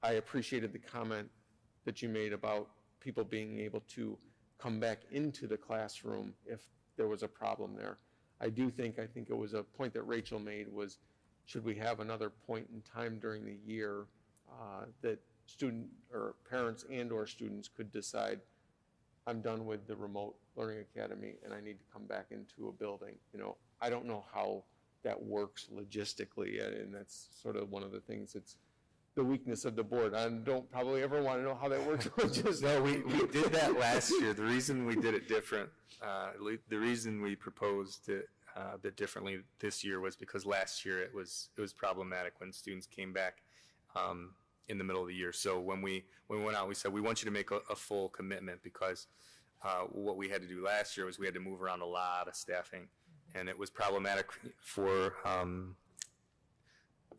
I appreciated the comment that you made about people being able to come back into the classroom if there was a problem there. I think it was a point that Rachel made was, should we have another point in time during the year that student or parents and or students could decide, I'm done with the remote learning academy and I need to come back into a building. I don't know how that works logistically, and that's sort of one of the things that's the weakness of the board. I don't probably ever want to know how that works. No, we did that last year. The reason we did it different, the reason we proposed it a bit differently this year was because last year it was problematic when students came back in the middle of the year. So when we went out, we said we want you to make a full commitment, because what we had to do last year was we had to move around a lot of staffing, and it was problematic for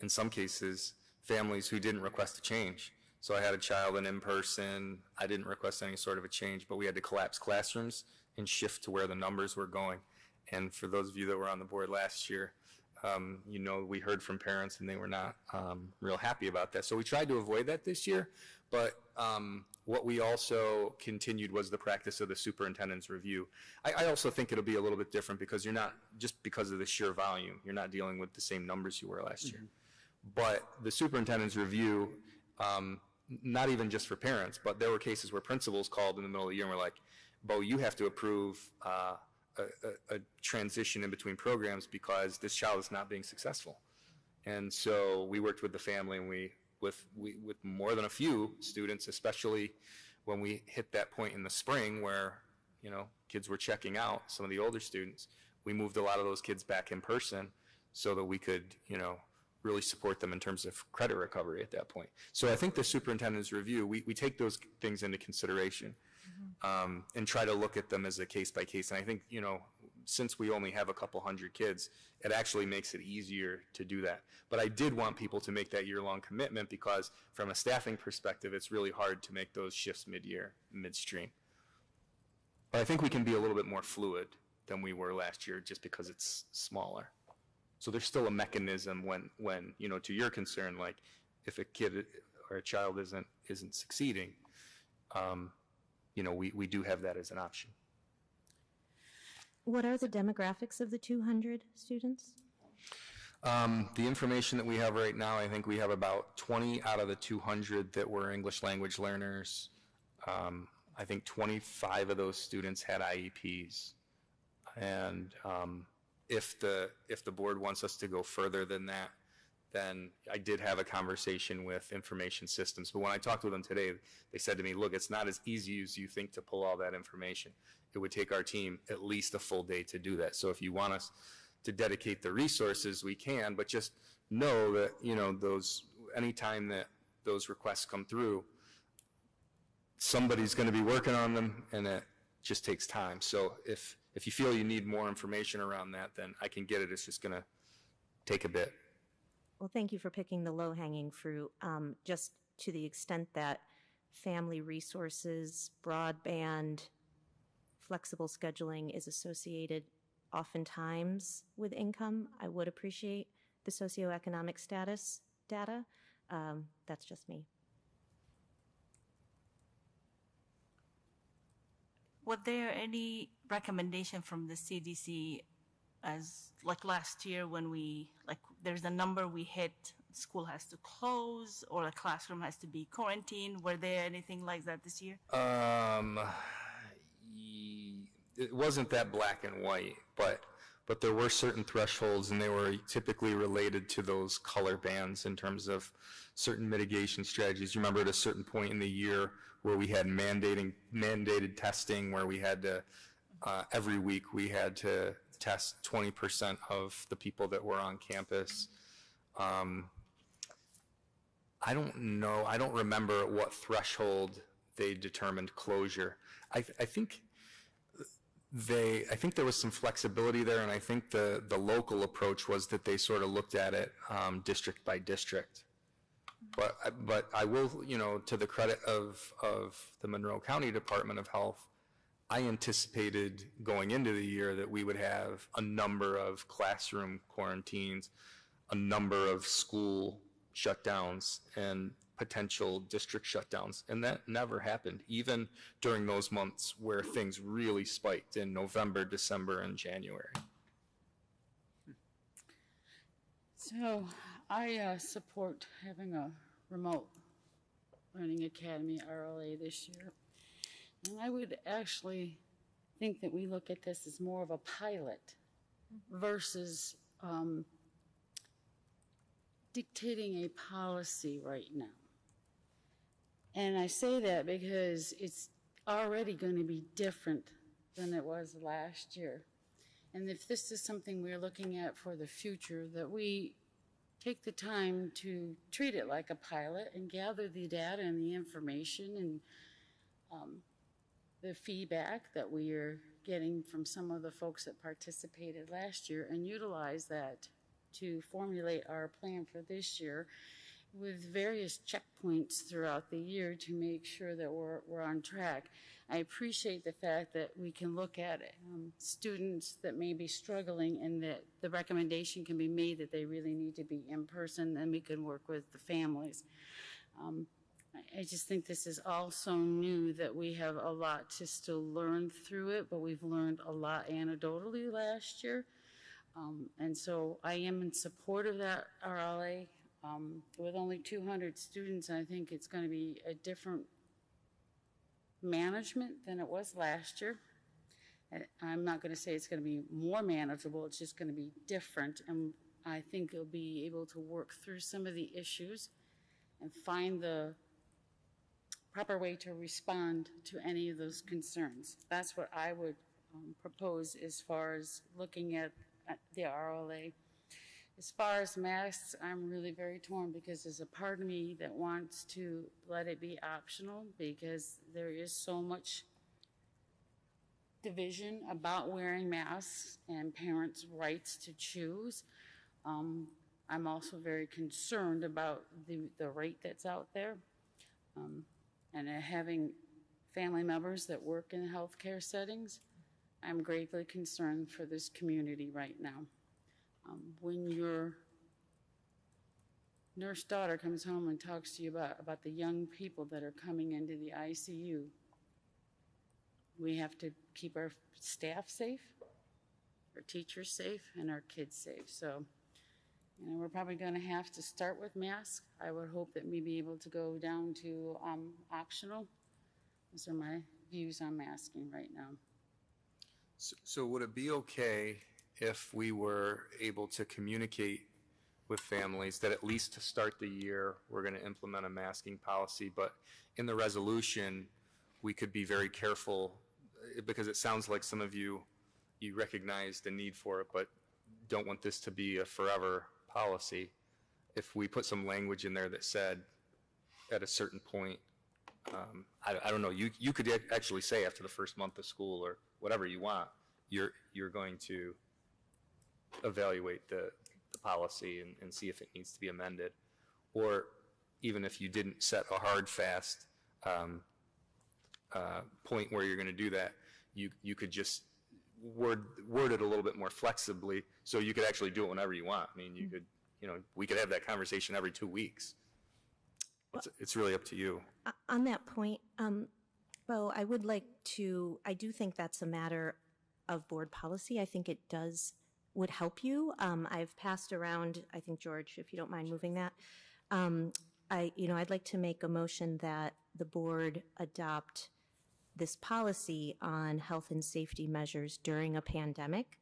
in some cases families who didn't request a change. So I had a child in person. I didn't request any sort of a change, but we had to collapse classrooms and shift to where the numbers were going. And for those of you that were on the board last year, we heard from parents and they were not real happy about that. So we tried to avoid that this year, but what we also continued was the practice of the superintendent's review. I also think it'll be a little bit different because you're not, just because of the sheer volume, you're not dealing with the same numbers you were last year. But the superintendent's review, not even just for parents, but there were cases where principals called in the middle of the year and were like, Bo, you have to approve a transition in between programs because this child is not being successful. And so we worked with the family, and with more than a few students, especially when we hit that point in the spring where, kids were checking out, some of the older students, we moved a lot of those kids back in person so that we could, really support them in terms of credit recovery at that point. So I think the superintendent's review, we take those things into consideration and try to look at them as a case by case. And I think, since we only have a couple hundred kids, it actually makes it easier to do that. But I did want people to make that year-long commitment because from a staffing perspective, it's really hard to make those shifts mid-year, midstream. But I think we can be a little bit more fluid than we were last year just because it's smaller. So there's still a mechanism when to your concern, like if a kid or a child isn't succeeding, we do have that as an option. What are the demographics of the 200 students? The information that we have right now, I think we have about 20 out of the 200 that were English language learners. I think 25 of those students had IEPs. And if the board wants us to go further than that, then I did have a conversation with information systems. But when I talked with them today, they said to me, look, it's not as easy as you think to pull all that information. It would take our team at least a full day to do that. So if you want us to dedicate the resources, we can, but just know that, anytime that those requests come through, somebody's going to be working on them, and it just takes time. So if you feel you need more information around that, then I can get it. It's just going to take a bit. Well, thank you for picking the low-hanging fruit. Just to the extent that family resources, broadband, flexible scheduling is associated oftentimes with income, I would appreciate the socioeconomic status data. That's just me. Was there any recommendation from the CDC as like last year when there's a number we hit, school has to close or a classroom has to be quarantined? Were there anything like that this year? It wasn't that black and white, but there were certain thresholds, and they were typically related to those color bands in terms of certain mitigation strategies. You remember at a certain point in the year where we had mandated testing, where we had to, every week we had to test 20% of the people that were on campus. I don't know, I don't remember at what threshold they determined closure. I think there was some flexibility there, and I think the local approach was that they sort of looked at it district by district. But I will, to the credit of the Monroe County Department of Health, I anticipated going into the year that we would have a number of classroom quarantines, a number of school shutdowns, and potential district shutdowns, and that never happened, even during those months where things really spiked in November, December, and January. So I support having a remote learning academy RLA this year. And I would actually think that we look at this as more of a pilot versus dictating a policy right now. And I say that because it's already going to be different than it was last year. And if this is something we're looking at for the future, that we take the time to treat it like a pilot and gather the data and the information and the feedback that we are getting from some of the folks that participated last year and utilize that to formulate our plan for this year with various checkpoints throughout the year to make sure that we're on track. I appreciate the fact that we can look at students that may be struggling and that the recommendation can be made that they really need to be in person, and we can work with the families. I just think this is all so new that we have a lot to still learn through it, but we've learned a lot anecdotally last year. And so I am in support of that RLA. With only 200 students, I think it's going to be a different management than it was last year. I'm not going to say it's going to be more manageable, it's just going to be different. And I think it'll be able to work through some of the issues and find the proper way to respond to any of those concerns. That's what I would propose as far as looking at the RLA. As far as masks, I'm really very torn because there's a part of me that wants to let it be optional because there is so much division about wearing masks and parents' rights to choose. I'm also very concerned about the rate that's out there and having family members that work in healthcare settings. I'm gravely concerned for this community right now. When your nurse daughter comes home and talks to you about the young people that are coming into the ICU, we have to keep our staff safe, our teachers safe, and our kids safe. So, we're probably going to have to start with masks. I would hope that we be able to go down to optional. Those are my views on masking right now. So would it be okay if we were able to communicate with families that at least to start the year, we're going to implement a masking policy, but in the resolution, we could be very careful, because it sounds like some of you recognize the need for it, but don't want this to be a forever policy. If we put some language in there that said at a certain point, I don't know, you could actually say after the first month of school or whatever you want, you're going to evaluate the policy and see if it needs to be amended. Or even if you didn't set a hard, fast point where you're going to do that, you could just word it a little bit more flexibly so you could actually do it whenever you want. I mean, you could, we could have that conversation every 2 weeks. It's really up to you. On that point, Bo, I do think that's a matter of board policy. I think it would help you. I've passed around, I think, George, if you don't mind moving that. I'd like to make a motion that the board adopt this policy on health and safety measures during a pandemic.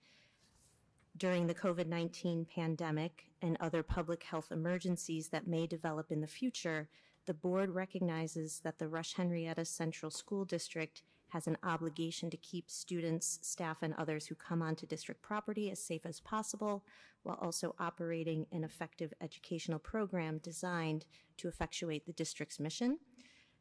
During the COVID-19 pandemic and other public health emergencies that may develop in the future, the board recognizes that the Rush-Henrietta Central School District has an obligation to keep students, staff, and others who come onto district property as safe as possible, while also operating an effective educational program designed to effectuate the district's mission.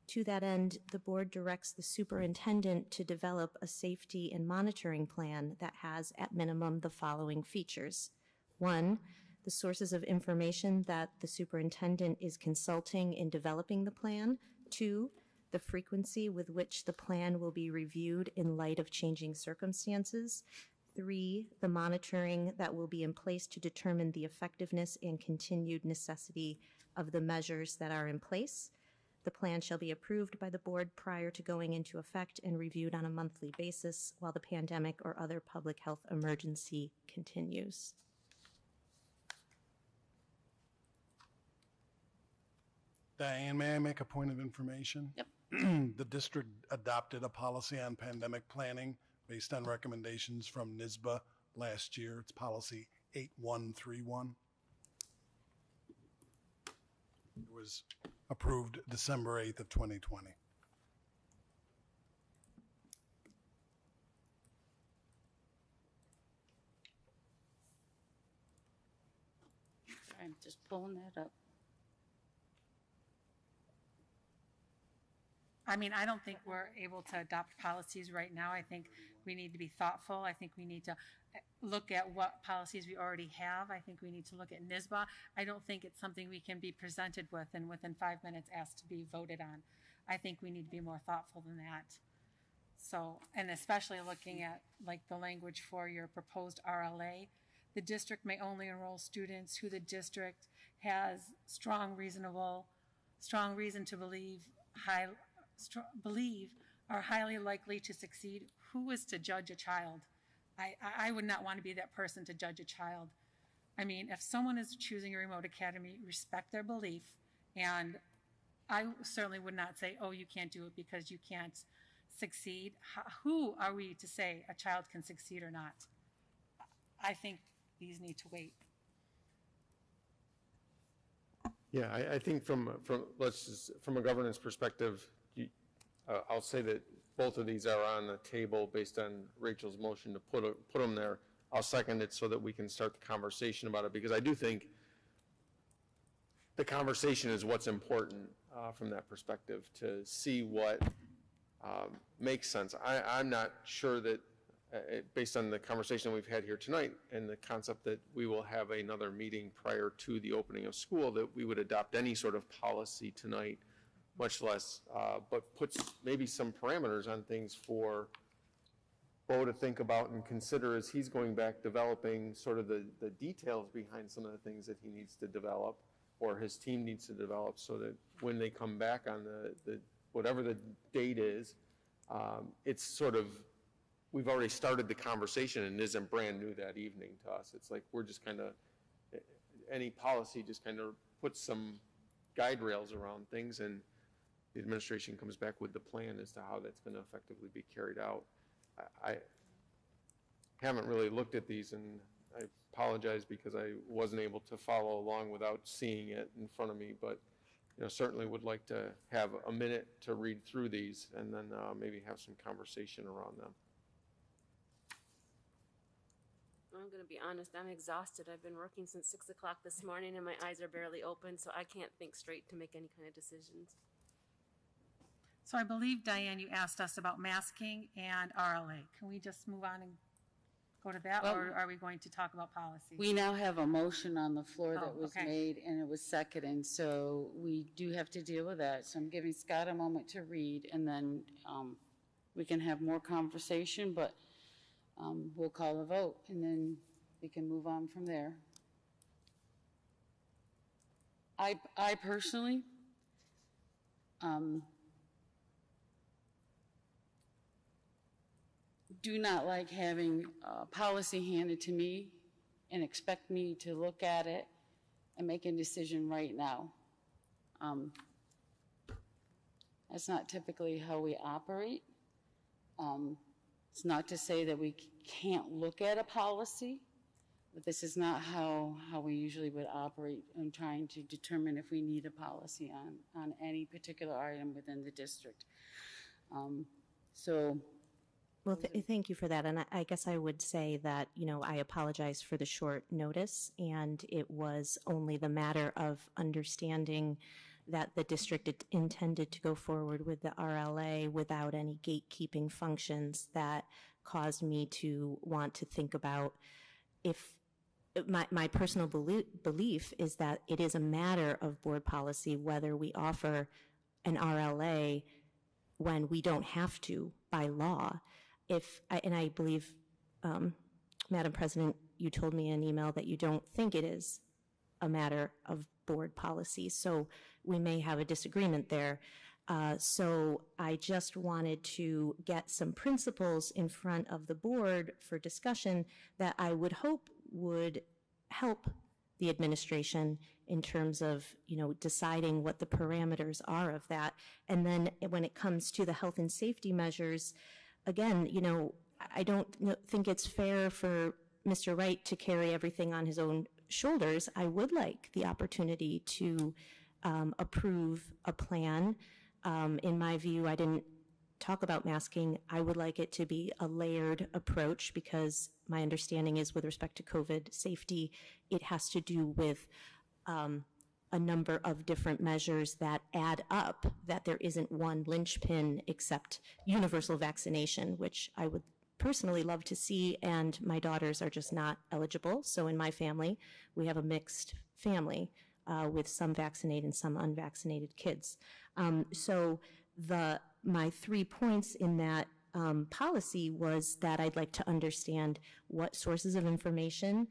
To that end, the board directs the superintendent to develop a safety and monitoring plan that has, at minimum, the following features. 1, the sources of information that the superintendent is consulting in developing the plan. 2, the frequency with which the plan will be reviewed in light of changing circumstances. 3, the monitoring that will be in place to determine the effectiveness and continued necessity of the measures that are in place. The plan shall be approved by the board prior to going into effect and reviewed on a monthly basis while the pandemic or other public health emergency continues. Diane, may I make a point of information? Yep. The district adopted a policy on pandemic planning based on recommendations from NISBA last year. It's policy 8131. It was approved December 8th of 2020. I'm just pulling that up. I mean, I don't think we're able to adopt policies right now. I think we need to be thoughtful. I think we need to look at what policies we already have. I think we need to look at NISBA. I don't think it's something we can be presented with and within 5 minutes asked to be voted on. I think we need to be more thoughtful than that. So, and especially looking at like the language for your proposed RLA, the district may only enroll students who the district has strong reason to believe are highly likely to succeed. Who is to judge a child? I would not want to be that person to judge a child. I mean, if someone is choosing a remote academy, respect their belief. And I certainly would not say, oh, you can't do it because you can't succeed. Who are we to say a child can succeed or not? I think these need to wait. Yeah, I think from a governance perspective, I'll say that both of these are on the table based on Rachel's motion to put them there. I'll second it so that we can start the conversation about it, because I do think the conversation is what's important from that perspective, to see what makes sense. I'm not sure that, based on the conversation we've had here tonight and the concept that we will have another meeting prior to the opening of school, that we would adopt any sort of policy tonight, much less, but puts maybe some parameters on things for Bo to think about and consider as he's going back developing sort of the details behind some of the things that he needs to develop or his team needs to develop, so that when they come back on the whatever the date is, it's sort of, we've already started the conversation and it isn't brand new that evening to us. It's like we're just kind of, any policy just kind of puts some guide rails around things, and the administration comes back with the plan as to how that's going to effectively be carried out. I haven't really looked at these, and I apologize because I wasn't able to follow along without seeing it in front of me, but certainly would like to have a minute to read through these and then maybe have some conversation around them. I'm going to be honest, I'm exhausted. I've been working since 6 o'clock this morning and my eyes are barely open, so I can't think straight to make any kind of decisions. So I believe, Diane, you asked us about masking and RLA. Can we just move on and go to that, or are we going to talk about policy? We now have a motion on the floor that was okay. made, and it was seconded, so we do have to deal with that. So I'm giving Scott a moment to read, and then we can have more conversation, but we'll call a vote, and then we can move on from there. I personally do not like having policy handed to me and expect me to look at it and make a decision right now. That's not typically how we operate. It's not to say that we can't look at a policy, but this is not how we usually would operate in trying to determine if we need a policy on any particular item within the district. Well, thank you for that. And I guess I would say that, I apologize for the short notice, and it was only the matter of understanding that the district intended to go forward with the RLA without any gatekeeping functions that caused me to want to think about if my personal belief is that it is a matter of board policy whether we offer an RLA when we don't have to by law. And I believe, Madam President, you told me in an email that you don't think it is a matter of board policy, so we may have a disagreement there. So I just wanted to get some principles in front of the board for discussion that I would hope would help the administration in terms of, deciding what the parameters are of that. And then when it comes to the health and safety measures, again, I don't think it's fair for Mr. Wright to carry everything on his own shoulders. I would like the opportunity to approve a plan. In my view, I didn't talk about masking. I would like it to be a layered approach, because my understanding is with respect to COVID safety, it has to do with a number of different measures that add up, that there isn't one linchpin except universal vaccination, which I would personally love to see, and my daughters are just not eligible. So in my family, we have a mixed family with some vaccinated and some unvaccinated kids. So my 3 points in that policy was that I'd like to understand what sources of information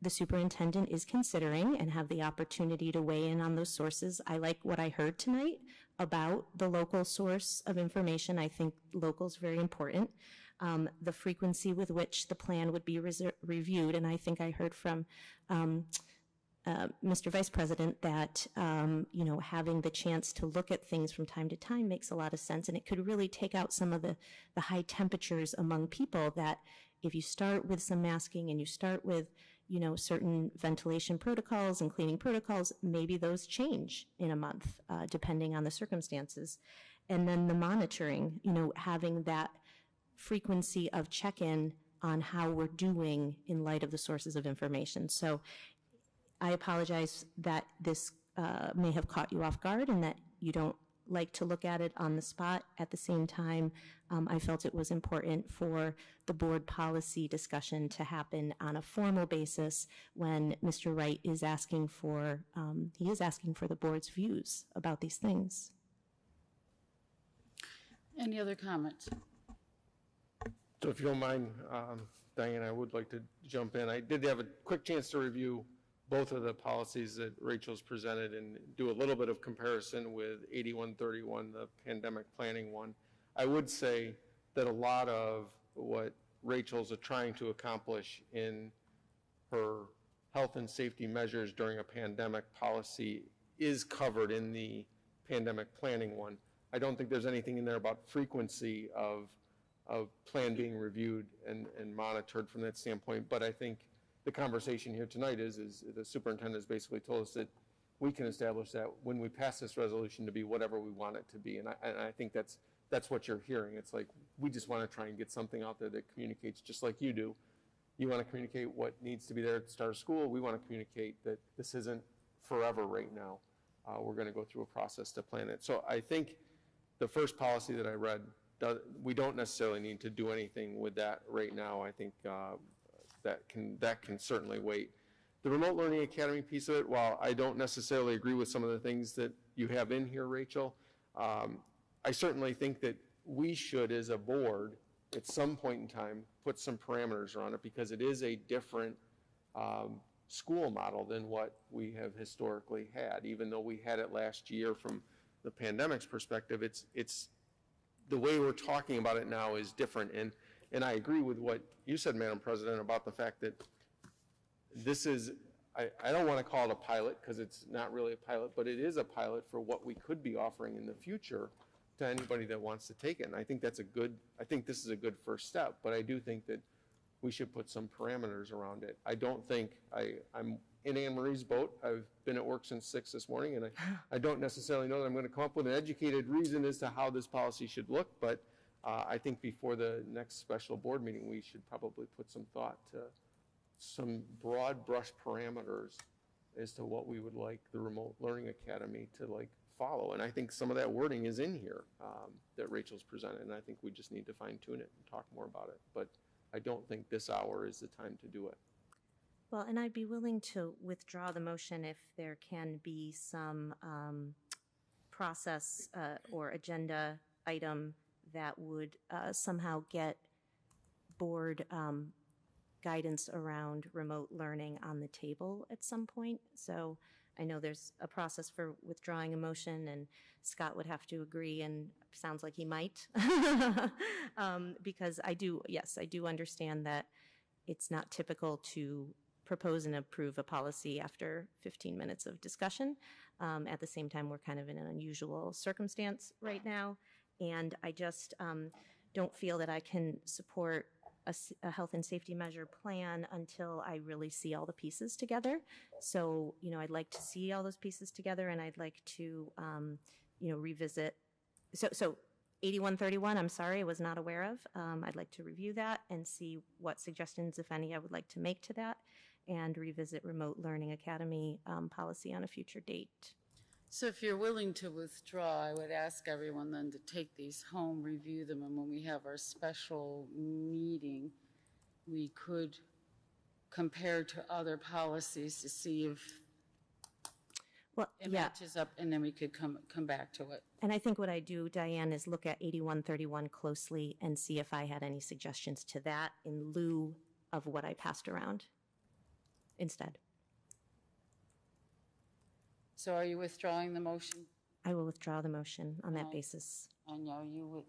the superintendent is considering and have the opportunity to weigh in on those sources. I like what I heard tonight about the local source of information. I think local is very important. The frequency with which the plan would be reviewed, and I think I heard from Mr. Vice President that having the chance to look at things from time to time makes a lot of sense, and it could really take out some of the high temperatures among people, that if you start with some masking and you start with certain ventilation protocols and cleaning protocols, maybe those change in a month depending on the circumstances. And then the monitoring, having that frequency of check-in on how we're doing in light of the sources of information. So I apologize that this may have caught you off guard and that you don't like to look at it on the spot. At the same time, I felt it was important for the board policy discussion to happen on a formal basis when Mr. Wright is asking for, the board's views about these things. Any other comments? So if you don't mind, Diane, I would like to jump in. I did have a quick chance to review both of the policies that Rachel's presented and do a little bit of comparison with 8131, the pandemic planning one. I would say that a lot of what Rachel's trying to accomplish in her health and safety measures during a pandemic policy is covered in the pandemic planning one. I don't think there's anything in there about frequency of plan being reviewed and monitored from that standpoint, but I think the conversation here tonight is the superintendent has basically told us that we can establish that when we pass this resolution to be whatever we want it to be, and I think that's what you're hearing. It's like, we just want to try and get something out there that communicates just like you do. You want to communicate what needs to be there at the start of school. We want to communicate that this isn't forever right now. We're going to go through a process to plan it. So I think the first policy that I read, we don't necessarily need to do anything with that right now. I think that can certainly wait. The Remote Learning Academy piece of it, while I don't necessarily agree with some of the things that you have in here, Rachel, I certainly think that we should, as a board, at some point in time, put some parameters around it, because it is a different school model than what we have historically had. Even though we had it last year from the pandemic's perspective, it's the way we're talking about it now is different. And I agree with what you said, Madam President, about the fact that this is, I don't want to call it a pilot, because it's not really a pilot, but it is a pilot for what we could be offering in the future to anybody that wants to take it. And I think this is a good first step, but I do think that we should put some parameters around it. I don't think, I'm in Anne Marie's boat. I've been at work since 6 this morning, and I don't necessarily know that I'm going to come up with an educated reason as to how this policy should look, but I think before the next special board meeting, we should probably put some thought to some broad brush parameters as to what we would like the Remote Learning Academy to follow. And I think some of that wording is in here that Rachel's presented, and I think we just need to fine tune it and talk more about it. But I don't think this hour is the time to do it. Well, and I'd be willing to withdraw the motion if there can be some process or agenda item that would somehow get board guidance around remote learning on the table at some point. So I know there's a process for withdrawing a motion, and Scott would have to agree, and sounds like he might. Because I do understand that it's not typical to propose and approve a policy after 15 minutes of discussion. At the same time, we're kind of in an unusual circumstance right now, and I just don't feel that I can support a health and safety measure plan until I really see all the pieces together. So, I'd like to see all those pieces together, and I'd like to, revisit. So 8131, I'm sorry, I was not aware of. I'd like to review that and see what suggestions, if any, I would like to make to that, and revisit Remote Learning Academy policy on a future date. So if you're willing to withdraw, I would ask everyone then to take these home, review them, and when we have our special meeting, we could compare to other policies to see if it matches up, and then we could come back to it. And I think what I do, Diane, is look at 8131 closely and see if I had any suggestions to that in lieu of what I passed around instead. So are you withdrawing the motion? I will withdraw the motion on that basis. I know you would,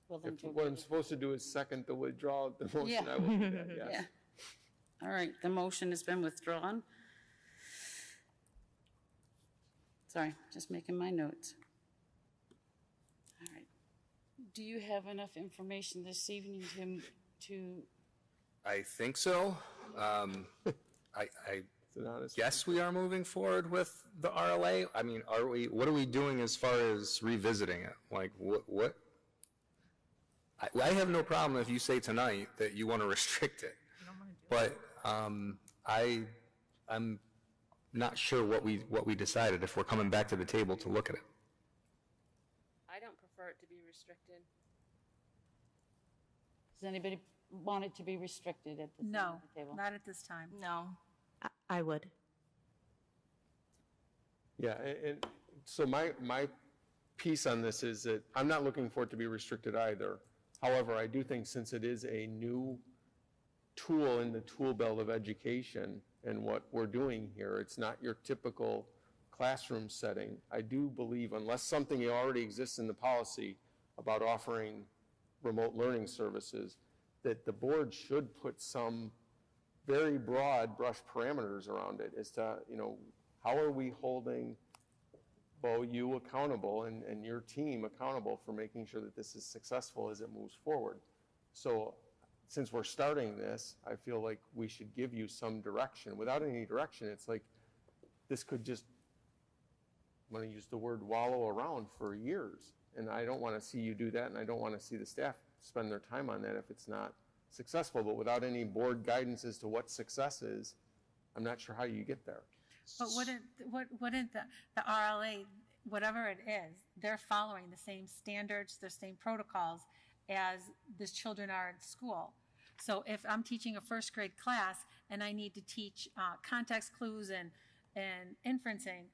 willing If to. what I'm supposed to do is second the withdrawal of the motion, Yeah. I will do that, yes. Yeah. All right, the motion has been withdrawn. Sorry, just making my notes. All right. Do you have enough information this evening to I think so. I guess we are moving forward with the RLA. I mean, what are we doing as far as revisiting it? Like, what? I have no problem if you say tonight that you want to restrict it. But I'm not sure what we decided, if we're coming back to the table to look at it. I don't prefer it to be restricted. Does anybody want it to be restricted at this end No, of the table? not at this time. No. I would. Yeah, and so my piece on this is that I'm not looking for it to be restricted either. However, I do think since it is a new tool in the tool belt of education and what we're doing here, it's not your typical classroom setting. I do believe, unless something already exists in the policy about offering remote learning services, that the board should put some very broad brush parameters around it as to, how are we holding, Bo, you accountable and your team accountable for making sure that this is successful as it moves forward. So since we're starting this, I feel like we should give you some direction. Without any direction, it's like this could just, I'm going to use the word wallow around for years. And I don't want to see you do that, and I don't want to see the staff spend their time on that if it's not successful. But without any board guidance as to what success is, I'm not sure how you get there. But wouldn't the RLA, whatever it is, they're following the same standards, the same protocols as the children are in school. So if I'm teaching a first grade class and I need to teach context clues and inferencing,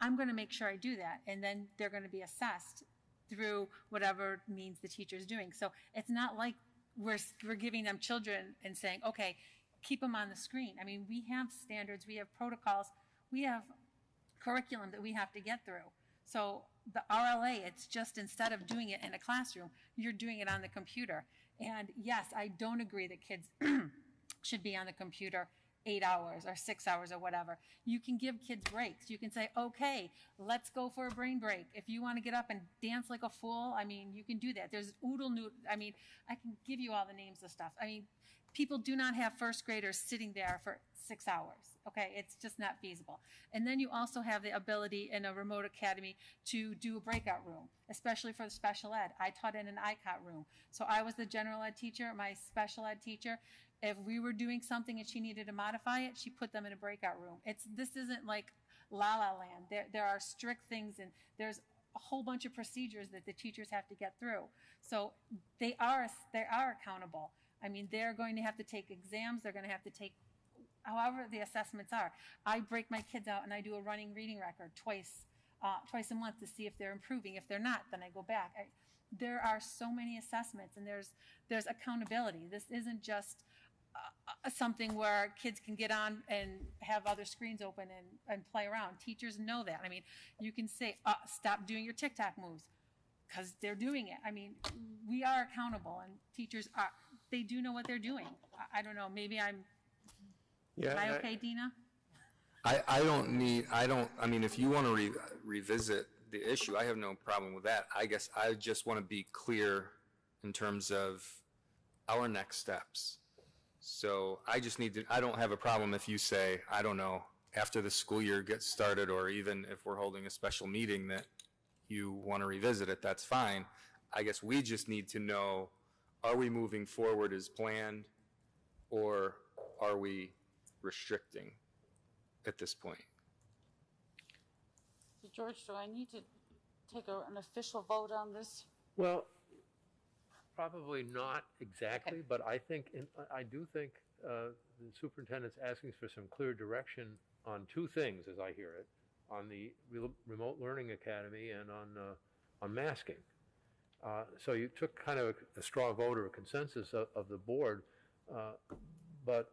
I'm going to make sure I do that. And then they're going to be assessed through whatever means the teacher's doing. So it's not like we're giving them children and saying, okay, keep them on the screen. I mean, we have standards, we have protocols, we have curriculum that we have to get through. So the RLA, it's just instead of doing it in a classroom, you're doing it on the computer. And yes, I don't agree that kids should be on the computer 8 hours or 6 hours or whatever. You can give kids breaks. You can say, okay, let's go for a brain break. If you want to get up and dance like a fool, I mean, you can do that. There's oodle noodle. I mean, I can give you all the names of stuff. I mean, people do not have first graders sitting there for 6 hours. Okay, it's just not feasible. And then you also have the ability in a remote academy to do a breakout room, especially for the special ed. I taught in an ICOT room. So I was the general ed teacher, my special ed teacher. If we were doing something and she needed to modify it, she put them in a breakout room. This isn't like La La Land. There are strict things, and there's a whole bunch of procedures that the teachers have to get through. So they are accountable. I mean, they're going to have to take exams. They're going to have to take however the assessments are. I break my kids out and I do a running reading record twice a month to see if they're improving. If they're not, then I go back. there are so many assessments, and there's accountability. This isn't just something where kids can get on and have other screens open and play around. Teachers know that. I mean, you can say, stop doing your TikTok moves, because they're doing it. I mean, we are accountable, and teachers they do know what they're doing. I don't know, maybe am I okay, Dina? I mean, if you want to revisit the issue, I have no problem with that. I guess I just want to be clear in terms of our next steps. So I don't have a problem if you say, I don't know, after the school year gets started, or even if we're holding a special meeting that you want to revisit it, that's fine. I guess we just need to know, are we moving forward as planned, or are we restricting at this point? So George, do I need to take an official vote on this? Well, probably not exactly, but I do think the superintendent's asking for some clear direction on two things, as I hear it, on the Remote Learning Academy and on masking. So you took kind of a straw vote or a consensus of the board, but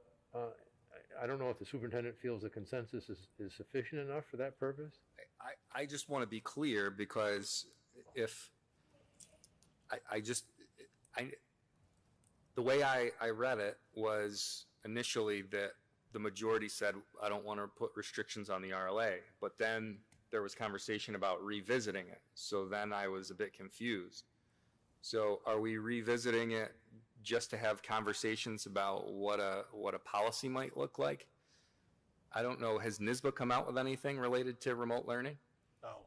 I don't know if the superintendent feels the consensus is sufficient enough for that purpose. I just want to be clear, because if the way I read it was initially that the majority said, I don't want to put restrictions on the RLA, but then there was conversation about revisiting it. So then I was a bit confused. So are we revisiting it just to have conversations about what a policy might look like? I don't know. Has NSBA come out with anything related to remote learning? No.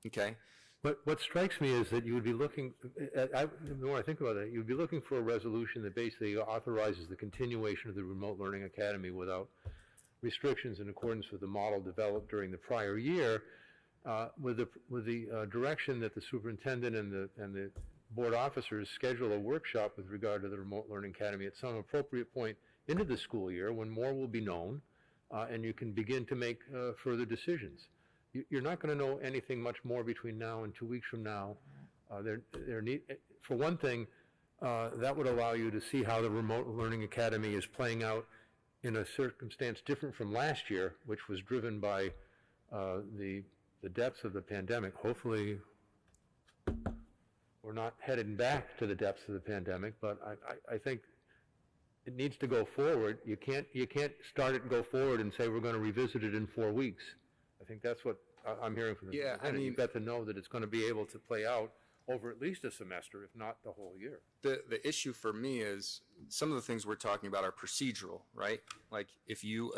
Okay. But what strikes me is that you would be looking, the more I think about it, you would be looking for a resolution that basically authorizes the continuation of the Remote Learning Academy without restrictions in accordance with the model developed during the prior year, with the direction that the superintendent and the board officers schedule a workshop with regard to the Remote Learning Academy at some appropriate point into the school year when more will be known, and you can begin to make further decisions. You're not going to know anything much more between now and 2 weeks from now. For one thing, that would allow you to see how the Remote Learning Academy is playing out in a circumstance different from last year, which was driven by the depths of the pandemic. Hopefully, we're not headed back to the depths of the pandemic, but I think it needs to go forward. You can't start it and go forward and say we're going to revisit it in 4 weeks. I think that's what I'm hearing from the superintendent. You've got to know that it's going to be able to play out over at least a semester, if not the whole year. The issue for me is some of the things we're talking about are procedural, right? Like if you're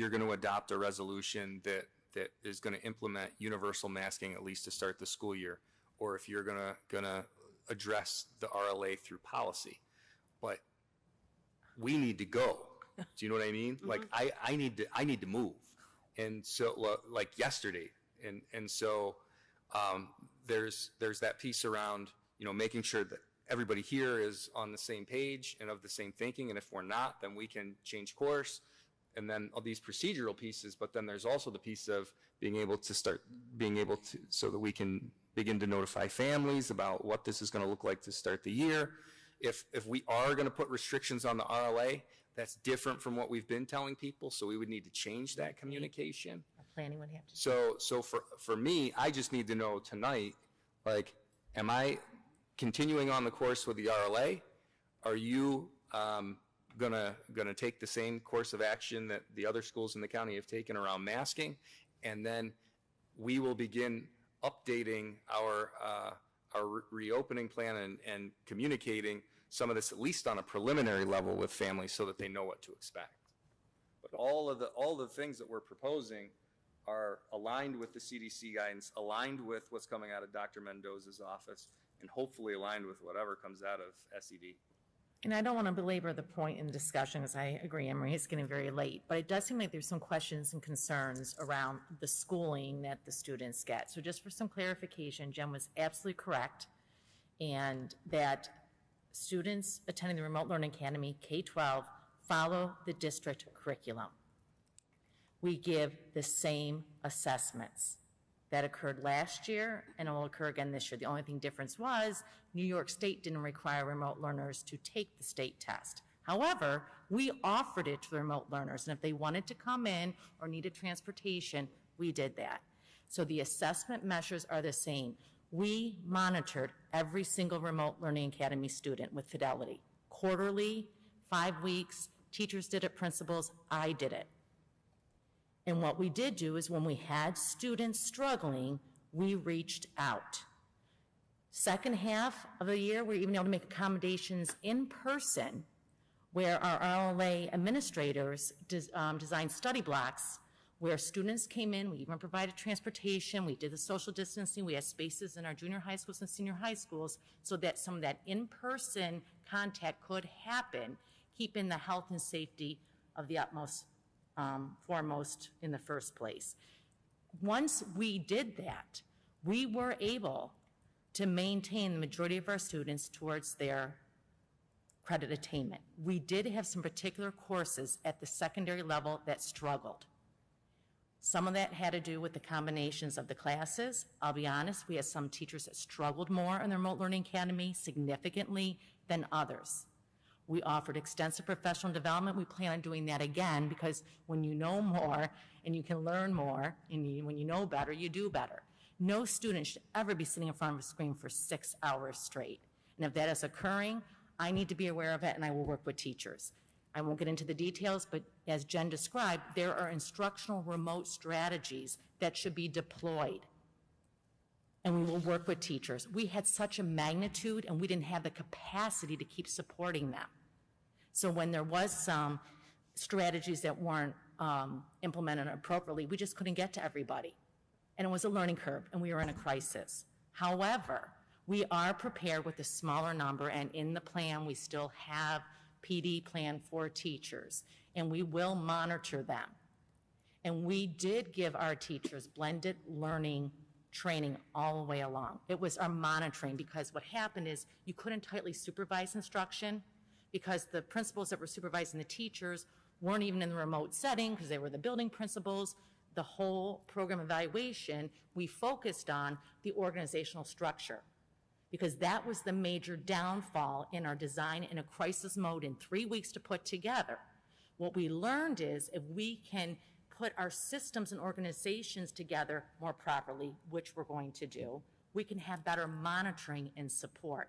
going to adopt a resolution that is going to implement universal masking at least to start the school year, or if you're going to address the RLA through policy, but we need to go. Do you know what I mean? Mm-hmm. Like I need to move. And so, like yesterday, and so there's that piece around, making sure that everybody here is on the same page and of the same thinking, and if we're not, then we can change course, and then all these procedural pieces, but then there's also the piece of being able to so that we can begin to notify families about what this is going to look like to start the year. If we are going to put restrictions on the RLA, that's different from what we've been telling people, so we would need to change that communication. Planning would have to. So for me, I just need to know tonight, like, am I continuing on the course with the RLA? Are you gonna take the same course of action that the other schools in the county have taken around masking? And then we will begin updating our reopening plan and communicating some of this at least on a preliminary level with families so that they know what to expect. But all the things that we're proposing are aligned with the CDC guidance, aligned with what's coming out of Dr. Mendoza's office, and hopefully aligned with whatever comes out of SED. And I don't want to belabor the point in the discussion, as I agree, Emery, it's getting very late, but it does seem like there's some questions and concerns around the schooling that the students get. So just for some clarification, Jen was absolutely correct, and that students attending the Remote Learning Academy, K-12, follow the district curriculum. We give the same assessments. That occurred last year, and it will occur again this year. The only difference was New York State didn't require remote learners to take the state test. However, we offered it to the remote learners, and if they wanted to come in or needed transportation, we did that. So the assessment measures are the same. We monitored every single Remote Learning Academy student with fidelity. Quarterly, 5 weeks, teachers did it, principals, I did it. And what we did do is when we had students struggling, we reached out. Second half of the year, we're even able to make accommodations in person where our RLA administrators designed study blocks where students came in. We even provided transportation. We did the social distancing. We had spaces in our junior high schools and senior high schools so that some of that in-person contact could happen, keeping the health and safety of the utmost foremost in the first place. Once we did that, we were able to maintain the majority of our students towards their credit attainment. We did have some particular courses at the secondary level that struggled. Some of that had to do with the combinations of the classes. I'll be honest, we had some teachers that struggled more in the Remote Learning Academy significantly than others. We offered extensive professional development. We plan on doing that again because when you know more and you can learn more, and when you know better, you do better. No student should ever be sitting in front of a screen for 6 hours straight. And if that is occurring, I need to be aware of it, and I will work with teachers. I won't get into the details, but as Jen described, there are instructional remote strategies that should be deployed. And we will work with teachers. We had such a magnitude, and we didn't have the capacity to keep supporting them. So when there was some strategies that weren't implemented appropriately, we just couldn't get to everybody. And it was a learning curve, and we were in a crisis. However, we are prepared with a smaller number, and in the plan, we still have PD plan for teachers, and we will monitor them. And we did give our teachers blended learning training all the way along. It was our monitoring, because what happened is you couldn't tightly supervise instruction because the principals that were supervising the teachers weren't even in the remote setting because they were the building principals. The whole program evaluation, we focused on the organizational structure because that was the major downfall in our design in a crisis mode in 3 weeks to put together. What we learned is if we can put our systems and organizations together more properly, which we're going to do, we can have better monitoring and support.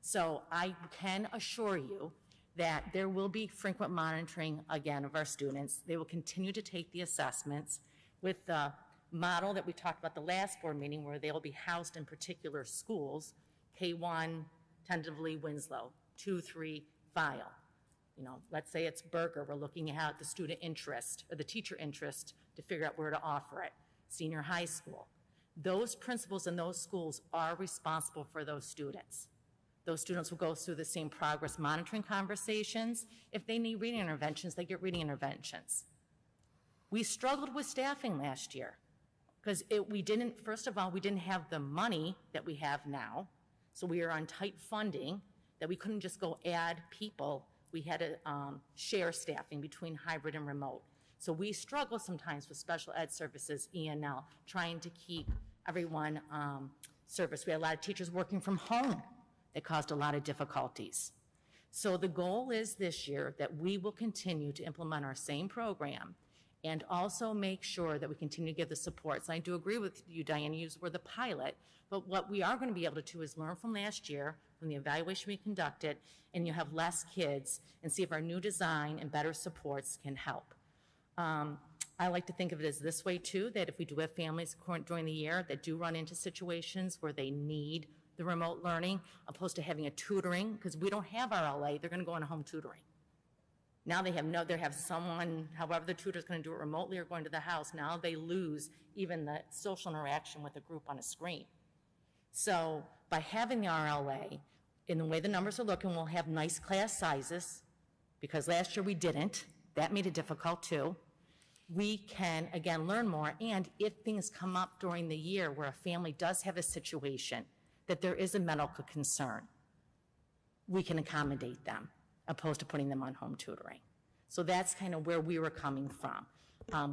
So I can assure you that there will be frequent monitoring again of our students. They will continue to take the assessments with the model that we talked about the last board meeting where they'll be housed in particular schools, K1, tentatively Winslow, 2, 3, File. You know, let's say it's Berger, we're looking at the student interest or the teacher interest to figure out where to offer it. Senior high school. Those principals in those schools are responsible for those students. Those students will go through the same progress monitoring conversations. If they need reading interventions, they get reading interventions. We struggled with staffing last year because first of all, we didn't have the money that we have now. So we are on tight funding that we couldn't just go add people. We had to share staffing between hybrid and remote. So we struggle sometimes with special ed services, ENL, trying to keep everyone serviced. We had a lot of teachers working from home that caused a lot of difficulties. So the goal is this year that we will continue to implement our same program and also make sure that we continue to give the supports. And I do agree with you, Diane, you were the pilot, but what we are going to be able to do is learn from last year, from the evaluation we conducted, and you have less kids, and see if our new design and better supports can help. I like to think of it as this way too, that if we do have families during the year that do run into situations where they need the remote learning, opposed to having a tutoring, because we don't have RLA, they're going to go on home tutoring. Now they have someone, however the tutor's going to do it remotely or going to the house, now they lose even the social interaction with a group on a screen. So by having the RLA, in the way the numbers are looking, we'll have nice class sizes, because last year we didn't. That made it difficult too. We can, again, learn more, and if things come up during the year where a family does have a situation that there is a medical concern, we can accommodate them, opposed to putting them on home tutoring. So that's kind of where we were coming from.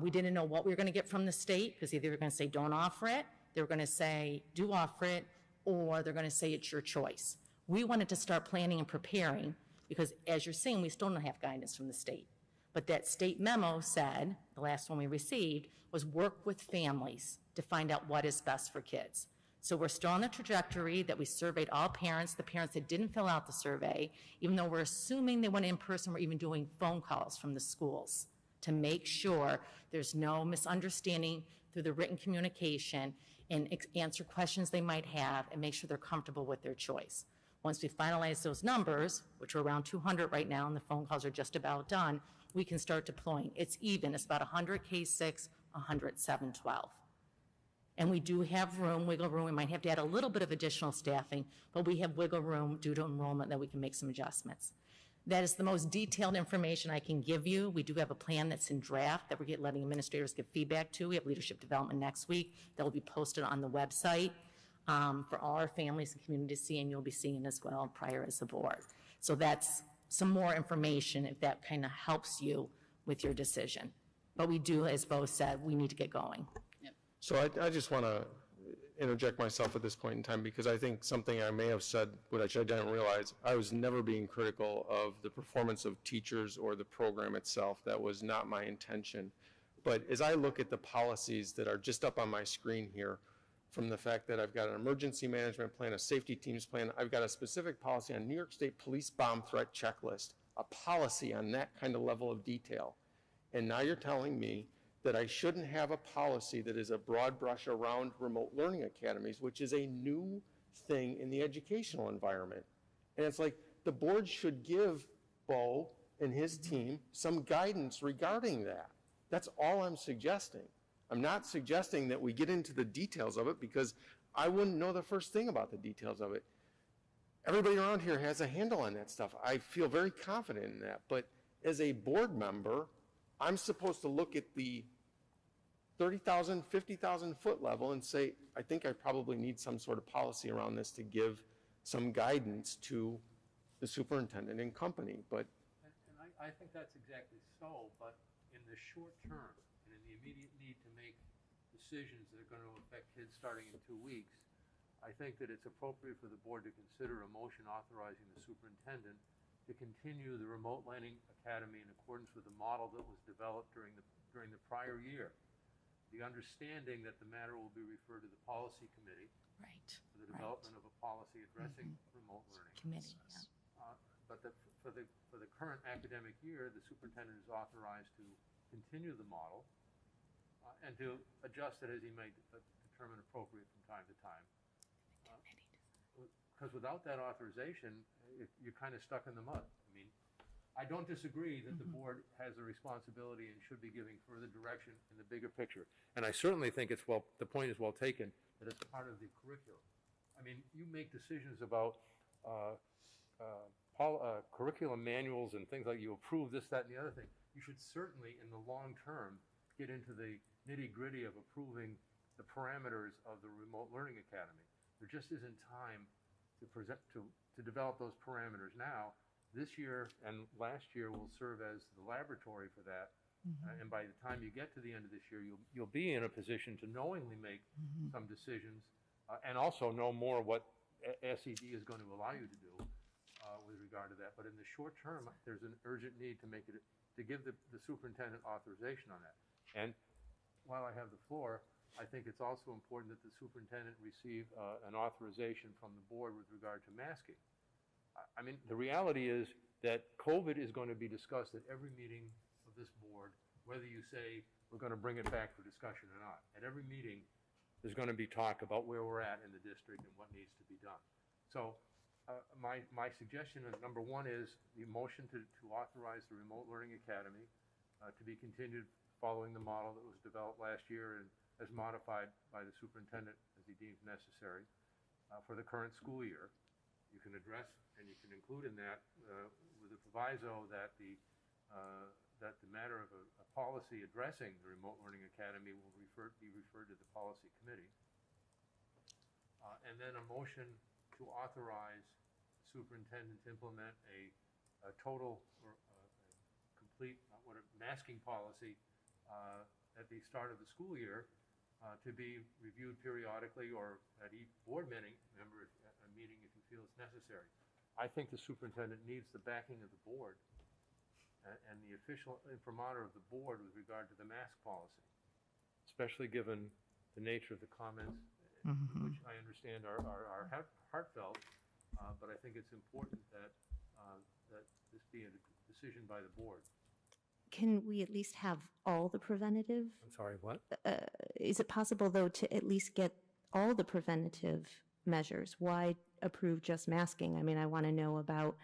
We didn't know what we were going to get from the state, because either they're going to say don't offer it, they were going to say do offer it, or they're going to say it's your choice. We wanted to start planning and preparing, because as you're seeing, we still don't have guidance from the state. But that state memo said, the last one we received, was work with families to find out what is best for kids. So we're still on the trajectory that we surveyed all parents, the parents that didn't fill out the survey, even though we're assuming they went in person, we're even doing phone calls from the schools to make sure there's no misunderstanding through the written communication, and answer questions they might have and make sure they're comfortable with their choice. Once we finalize those numbers, which are around 200 right now, and the phone calls are just about done, we can start deploying. It's even, it's about 100 K-6, 100 7-12. And we do have room, wiggle room. We might have to add a little bit of additional staffing, but we have wiggle room due to enrollment that we can make some adjustments. That is the most detailed information I can give you. We do have a plan that's in draft that we're letting administrators give feedback to. We have leadership development next week that will be posted on the website for all our families and community to see, and you'll be seeing as well prior as a board. So that's some more information if that kind of helps you with your decision. But we do, as Bo said, we need to get going. So I just want to interject myself at this point in time, because I think something I may have said, which I didn't realize, I was never being critical of the performance of teachers or the program itself. That was not my intention. But as I look at the policies that are just up on my screen here, from the fact that I've got an emergency management plan, a safety teams plan, I've got a specific policy on New York State police bomb threat checklist, a policy on that kind of level of detail. And now you're telling me that I shouldn't have a policy that is a broad brush around remote learning academies, which is a new thing in the educational environment. And it's like the board should give Bo and his team some guidance regarding that. That's all I'm suggesting. I'm not suggesting that we get into the details of it, because I wouldn't know the first thing about the details of it. Everybody around here has a handle on that stuff. I feel very confident in that. But as a board member, I'm supposed to look at the 30,000, 50,000 foot level and say, I think I probably need some sort of policy around this to give some guidance to the superintendent and company. But And I think that's exactly so, but in the short term and in the immediate need to make decisions that are going to affect kids starting in 2 weeks, I think that it's appropriate for the board to consider a motion authorizing the superintendent to continue the remote learning academy in accordance with the model that was developed during the prior year. The understanding that the matter will be referred to the policy committee for the development of a policy addressing remote learning. But for the current academic year, the superintendent is authorized to continue the model and to adjust it as he may determine appropriate from time to time. Because without that authorization, you're kind of stuck in the mud. I mean, I don't disagree that the board has a responsibility and should be giving further direction in the bigger picture. And I certainly think the point is well taken, that it's part of the curriculum. I mean, you make decisions about curriculum manuals and things like you approve this, that, and the other thing. You should certainly, in the long term, get into the nitty-gritty of approving the parameters of the Remote Learning Academy. There just isn't time to develop those parameters now. This year and last year will serve as the laboratory for that. And by the time you get to the end of this year, you'll be in a position to knowingly make some decisions and also know more what SED is going to allow you to do with regard to that. But in the short term, there's an urgent need to give the superintendent authorization on that. And while I have the floor, I think it's also important that the superintendent receive an authorization from the board with regard to masking. I mean, the reality is that COVID is going to be discussed at every meeting of this board, whether you say we're going to bring it back for discussion or not. At every meeting, there's going to be talk about where we're at in the district and what needs to be done. So my suggestion is, number one is the motion to authorize the Remote Learning Academy to be continued following the model that was developed last year and as modified by the superintendent as he deems necessary for the current school year. You can address and you can include in that with a proviso that the matter of a policy addressing the Remote Learning Academy will be referred to the policy committee. And then a motion to authorize the superintendent to implement a total or a complete masking policy at the start of the school year to be reviewed periodically or at each board meeting if you feel it's necessary. I think the superintendent needs the backing of the board and the official imprimatur of the board with regard to the mask policy, especially given the nature of the comments, which I understand are heartfelt, but I think it's important that this be a decision by the board. Can we at least have all the preventative? I'm sorry, what? Is it possible, though, to at least get all the preventative measures? Why approve just masking? I mean, I want to know about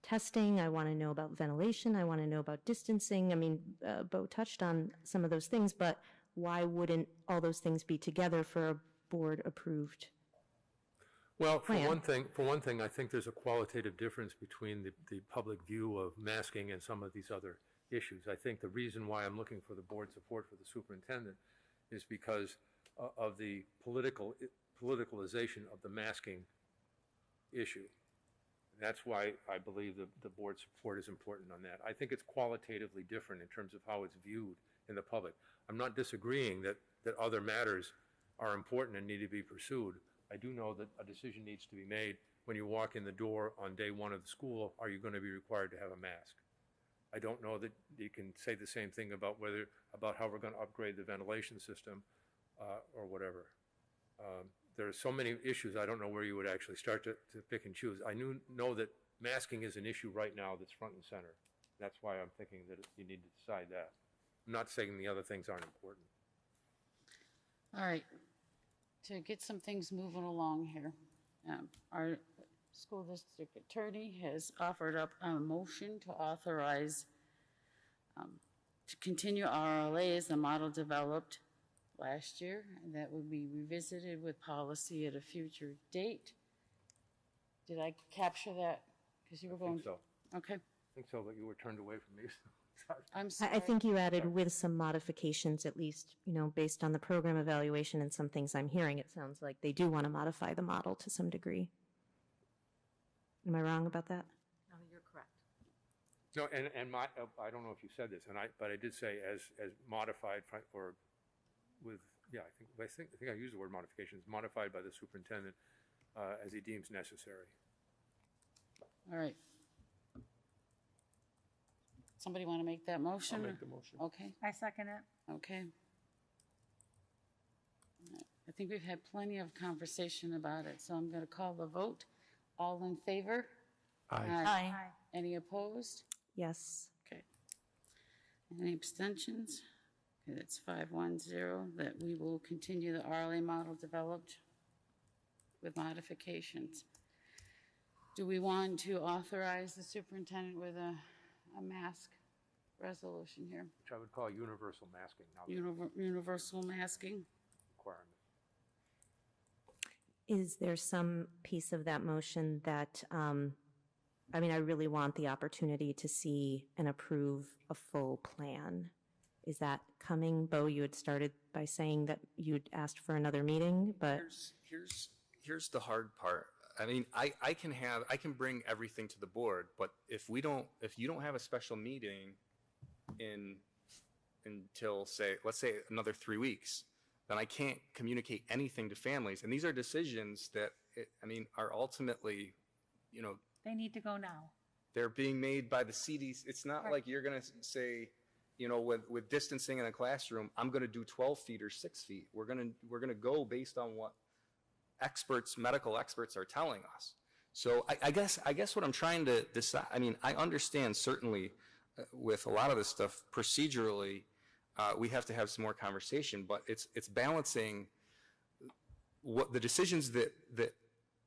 testing, I want to know about ventilation, I want to know about distancing. I mean, Bo touched on some of those things, but why wouldn't all those things be together for a board-approved Well, plan? For one thing, I think there's a qualitative difference between the public view of masking and some of these other issues. I think the reason why I'm looking for the board support for the superintendent is because of the politicalization of the masking issue. That's why I believe the board support is important on that. I think it's qualitatively different in terms of how it's viewed in the public. I'm not disagreeing that other matters are important and need to be pursued. I do know that a decision needs to be made when you walk in the door on day one of the school. Are you going to be required to have a mask? I don't know that you can say the same thing about how we're going to upgrade the ventilation system or whatever. There are so many issues, I don't know where you would actually start to pick and choose. I know that masking is an issue right now that's front and center. That's why I'm thinking that you need to decide that. I'm not saying the other things aren't important. All right, to get some things moving along here, our school district attorney has offered up a motion to authorize to continue RLA as the model developed last year, and that would be revisited with policy at a future date. Did I capture that? Because you were going. I think so. Okay. I think so, but you were turned away from me. I'm sorry. I think you added with some modifications, at least, based on the program evaluation and some things I'm hearing, it sounds like they do want to modify the model to some degree. Am I wrong about that? No, you're correct. No, and I don't know if you said this, but I did say as modified or with, yeah, I think I used the word modifications, modified by the superintendent as he deems necessary. All right. Somebody want to make that motion? I'll make the motion. Okay. I second it. Okay. I think we've had plenty of conversation about it, so I'm going to call the vote. All in favor? Aye. Aye. Any opposed? Yes. Okay. Any abstentions? Okay, that's 5-1-0, that we will continue the RLA model developed with modifications. Do we want to authorize the superintendent with a mask resolution here? Which I would call universal masking now. Universal masking? Requirement. Is there some piece of that motion that, I really really want the opportunity to see and approve a full plan. Is that coming? Bo, you had started by saying that you'd asked for another meeting, but Here's the hard part. I can bring everything to the board, but if you don't have a special meeting until let's say another 3 weeks, then I can't communicate anything to families. And these are decisions that are ultimately, They need to go now. they're being made by the CDC. It's not like you're going to say, with distancing in a classroom, I'm going to do 12 feet or 6 feet. We're going to go based on what medical experts are telling us. So I guess what I'm trying to decide, I understand certainly with a lot of this stuff procedurally, we have to have some more conversation, but it's balancing what the decisions that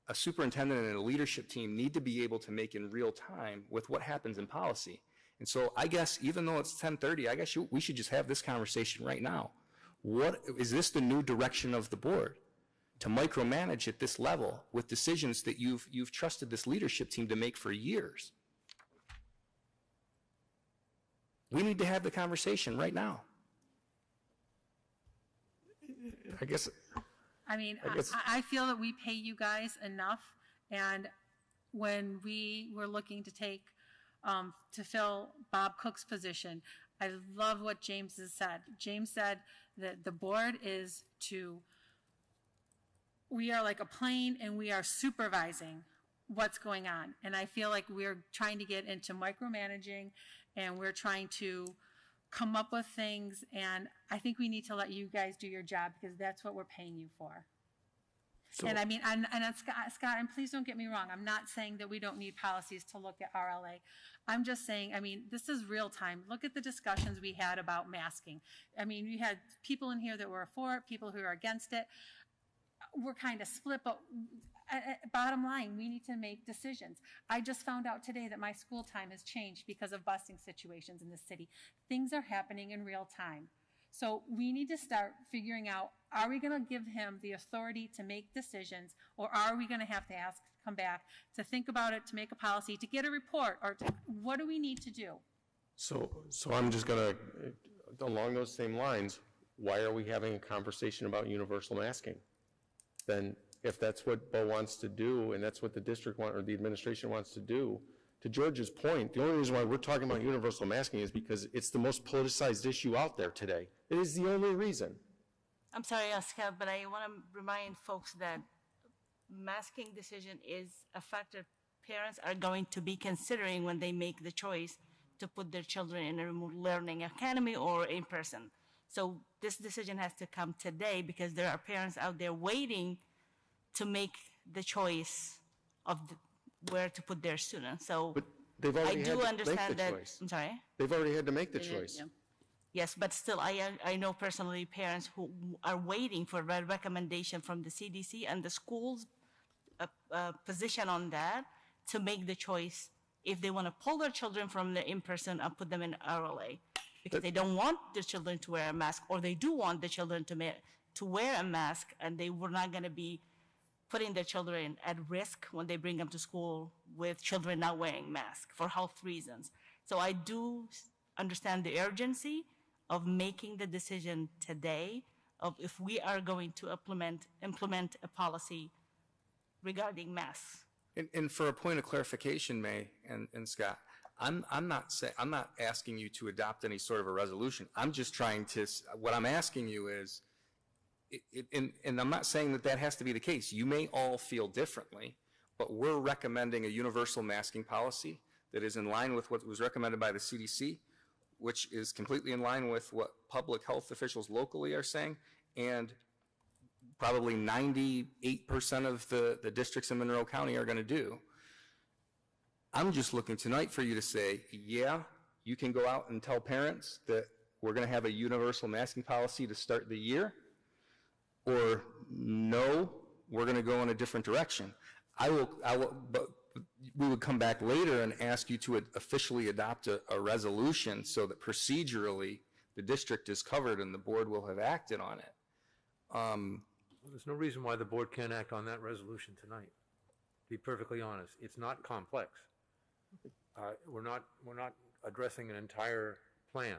a superintendent and a leadership team need to be able to make in real time with what happens in policy. And so I guess even though it's 10:30, I guess we should just have this conversation right now. What is this the new direction of the board? To micromanage at this level with decisions that you've trusted this leadership team to make for years. We need to have the conversation right now. I guess. I feel that we pay you guys enough, and when we were looking to take to fill Bob Cook's position, I love what James has said. James said that the board is we are like a plane and we are supervising what's going on. And I feel like we're trying to get into micromanaging and we're trying to come up with things. And I think we need to let you guys do your job because that's what we're paying you for. So- And I mean, and Scott, and please don't get me wrong, I'm not saying that we don't need policies to look at RLA. I'm just saying, I mean, this is real time. Look at the discussions we had about masking. I mean, we had people in here that were for it, people who are against it. We're kind of split, but bottom line, we need to make decisions. I just found out today that my school time has changed because of busing situations in the city. Things are happening in real time. So we need to start figuring out, are we going to give him the authority to make decisions, or are we going to have to come back to think about it, to make a policy, to get a report, or what do we need to do? So I'm just going to, along those same lines, why are we having a conversation about universal masking? Then if that's what Bo wants to do, and that's what the district or the administration wants to do, to George's point, the only reason why we're talking about universal masking is because it's the most politicized issue out there today. It is the only reason. I'm sorry, Scott, but I want to remind folks that masking decision is a factor parents are going to be considering when they make the choice to put their children in a remote learning academy or in person. So this decision has to come today because there are parents out there waiting to make the choice of where to put their students. So But they've already I do had to understand make the that. choice. I'm sorry. They've already had to make the choice. Yeah. Yes, but still, I know personally parents who are waiting for a recommendation from the CDC and the school's position on that to make the choice if they want to pull their children from the in-person and put them in RLA because they don't want their children to wear a mask, or they do want the children to wear a mask, and they were not going to be putting their children at risk when they bring them to school with children not wearing masks for health reasons. So I do understand the urgency of making the decision today of if we are going to implement a policy regarding masks. And for a point of clarification, May and Scott, I'm not asking you to adopt any sort of a resolution. I'm just trying to, what I'm asking you is, and I'm not saying that has to be the case. You may all feel differently, but we're recommending a universal masking policy that is in line with what was recommended by the CDC, which is completely in line with what public health officials locally are saying, and probably 98% of the districts in Monroe County are going to do. I'm just looking tonight for you to say, yeah, you can go out and tell parents that we're going to have a universal masking policy to start the year, or no, we're going to go in a different direction. But we would come back later and ask you to officially adopt a resolution so that procedurally the district is covered and the board will have acted on it. There's no reason why the board can't act on that resolution tonight. To be perfectly honest, it's not complex. We're not addressing an entire plan.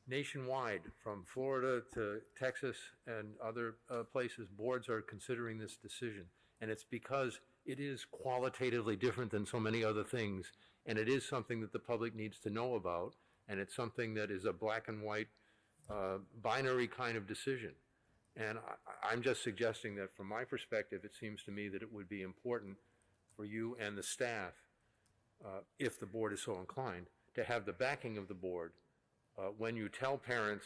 Nationwide, from Florida to Texas and other places, boards are considering this decision. And it's because it is qualitatively different than so many other things, and it is something that the public needs to know about, and it's something that is a black and white binary kind of decision. And I'm just suggesting that from my perspective, it seems to me that it would be important for you and the staff, if the board is so inclined, to have the backing of the board when you tell parents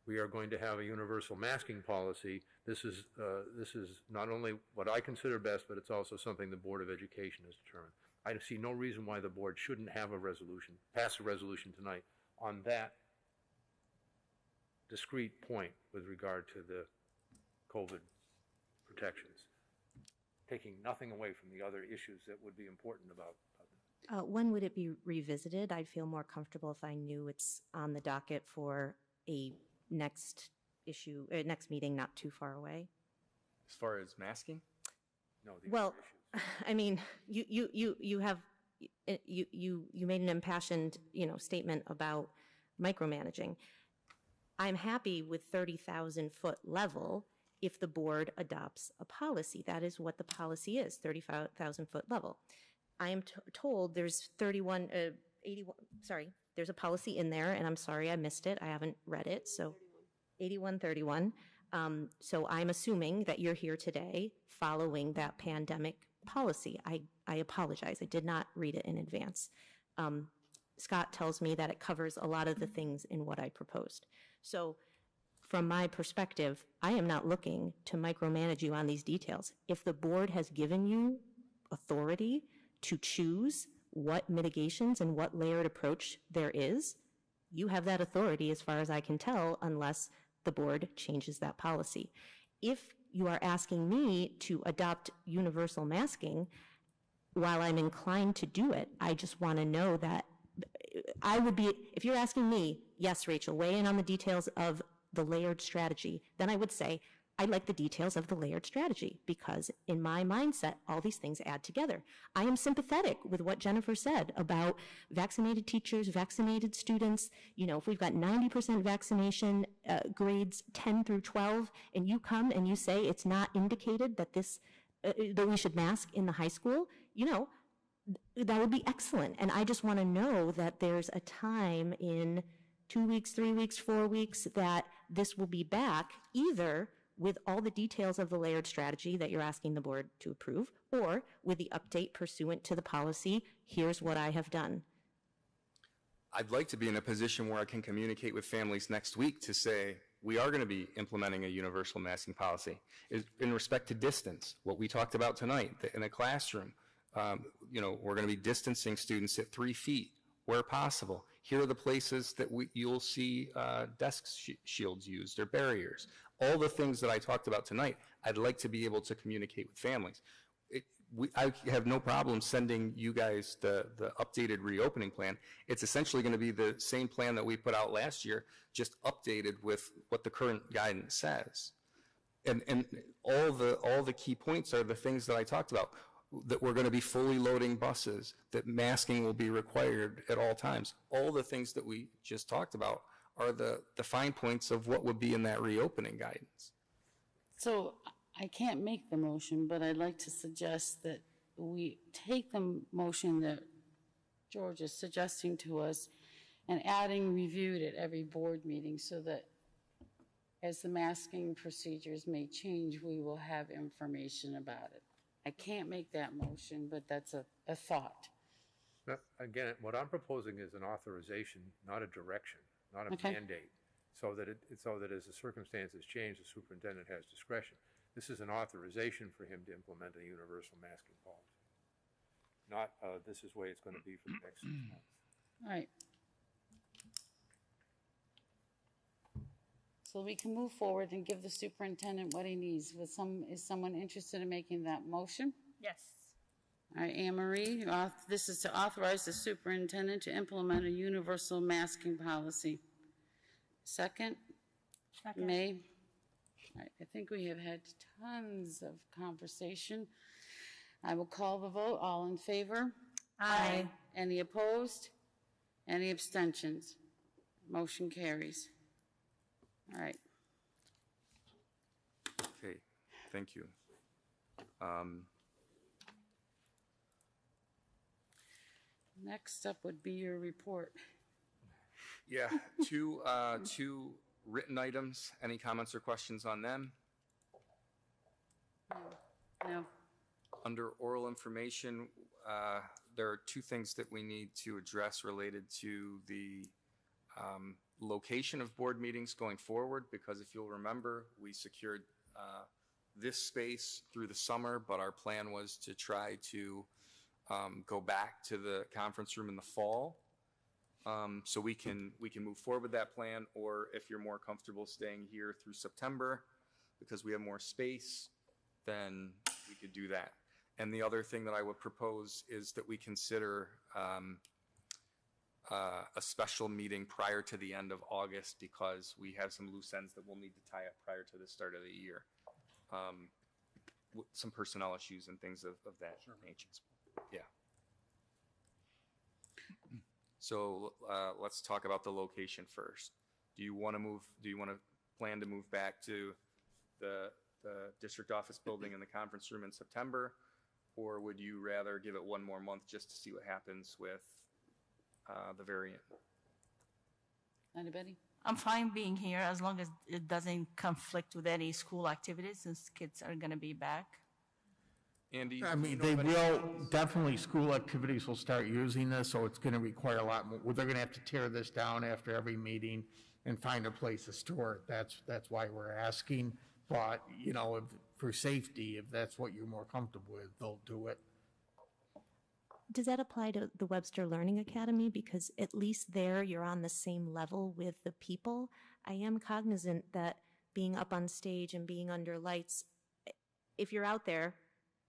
we are going to have a universal masking policy. This is not only what I consider best, but it's also something the Board of Education has determined. I see no reason why the board shouldn't have a resolution, pass a resolution tonight on that discrete point with regard to the COVID protections, taking nothing away from the other issues that would be important about them. When would it be revisited? I'd feel more comfortable if I knew it's on the docket for a next meeting not too far away. As far as masking? No. Well, I mean, you made an impassioned, statement about micromanaging. I'm happy with 30,000 foot level if the board adopts a policy. That is what the policy is, 35,000 foot level. I am told there's there's a policy in there, and I'm sorry I missed it. I haven't read it, so 8131. So I'm assuming that you're here today following that pandemic policy. I apologize. I did not read it in advance. Scott tells me that it covers a lot of the things in what I proposed. So from my perspective, I am not looking to micromanage you on these details. If the board has given you authority to choose what mitigations and what layered approach there is, you have that authority as far as I can tell, unless the board changes that policy. If you are asking me to adopt universal masking, while I'm inclined to do it, I just want to know that I would be, if you're asking me, yes, Rachel, weigh in on the details of the layered strategy, then I would say, I'd like the details of the layered strategy, because in my mindset, all these things add together. I am sympathetic with what Jennifer said about vaccinated teachers, vaccinated students. You know, if we've got 90% vaccination, grades 10 through 12, and you come and you say it's not indicated that that we should mask in the high school, you know, that would be excellent. And I just want to know that there's a time in 2 weeks, 3 weeks, 4 weeks that this will be back, either with all the details of the layered strategy that you're asking the board to approve, or with the update pursuant to the policy, here's what I have done. I'd like to be in a position where I can communicate with families next week to say, we are going to be implementing a universal masking policy. In respect to distance, what we talked about tonight, in a classroom, you know, we're going to be distancing students at 3 feet where possible. Here are the places that you'll see desk shields used or barriers. All the things that I talked about tonight, I'd like to be able to communicate with families. I have no problem sending you guys the updated reopening plan. It's essentially going to be the same plan that we put out last year, just updated with what the current guidance says. And all the key points are the things that I talked about, that we're going to be fully loading buses, that masking will be required at all times. All the things that we just talked about are the fine points of what would be in that reopening guidance. So I can't make the motion, but I'd like to suggest that we take the motion that George is suggesting to us and adding reviewed at every board meeting, so that as the masking procedures may change, we will have information about it. I can't make that motion, but that's a thought. Now, again, what I'm proposing is an authorization, not a direction, not a mandate, so that as the circumstances change, the superintendent has discretion. This is an authorization for him to implement a universal masking policy, not this is the way it's going to be for the next 6 months. All right. So we can move forward and give the superintendent what he needs. Is someone interested in making that motion? Yes. All right, Anne Marie, this is to authorize the superintendent to implement a universal masking policy. Second? Second. May? All right, I think we have had tons of conversation. I will call the vote. All in favor? Aye. Any opposed? Any abstentions? Motion carries. All right. Okay, thank you. Next up would be your report. Yeah, two written items. Any comments or questions on them? No. Under oral information, there are two things that we need to address related to the location of board meetings going forward, because if you'll remember, we secured this space through the summer, but our plan was to try to go back to the conference room in the fall. So we can move forward with that plan, or if you're more comfortable staying here through September because we have more space, then we could do that. And the other thing that I would propose is that we consider a special meeting prior to the end of August, because we have some loose ends that we'll need to tie up prior to the start of the year. Some personnel issues and things of that nature. Yeah. So let's talk about the location first. Do you want to plan to move back to the district office building in the conference room in September, or would you rather give it one more month just to see what happens with the variant? Anybody? I'm fine being here as long as it doesn't conflict with any school activities since kids are going to be back. Andy? I mean, they will, definitely school activities will start using this, so it's going to require a lot more. They're going to have to tear this down after every meeting and find a place to store it. That's why we're asking. But, you know, if, for safety, if that's what you're more comfortable with, they'll do it. Does that apply to the Webster Learning Academy? Because at least there you're on the same level with the people. I am cognizant that being up on stage and being under lights, if you're out there,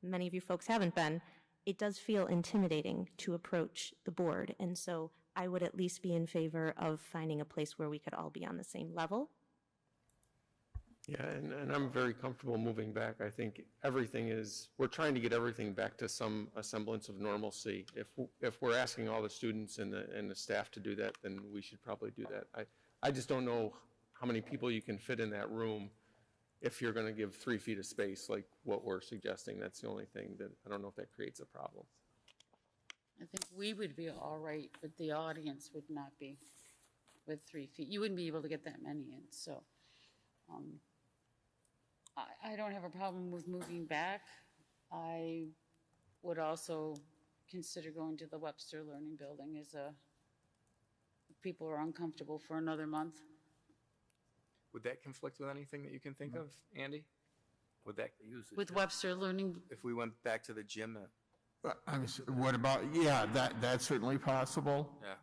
many of you folks haven't been, it does feel intimidating to approach the board. And so I would at least be in favor of finding a place where we could all be on the same level. Yeah, and I'm very comfortable moving back. I think we're trying to get everything back to a semblance of normalcy. If we're asking all the students and the staff to do that, then we should probably do that. I just don't know how many people you can fit in that room if you're going to give 3 feet of space like what we're suggesting. That's the only thing that, I don't know if that creates a problem. I think we would be all right, but the audience would not be with 3 feet. You wouldn't be able to get that many in, so. I don't have a problem with moving back. I would also consider going to the Webster Learning Building if people are uncomfortable for another month. Would that conflict with anything that you can think of, Andy? Would that use it? With Webster Learning, If we went back to the gym? What about, yeah, that's certainly possible. Yeah.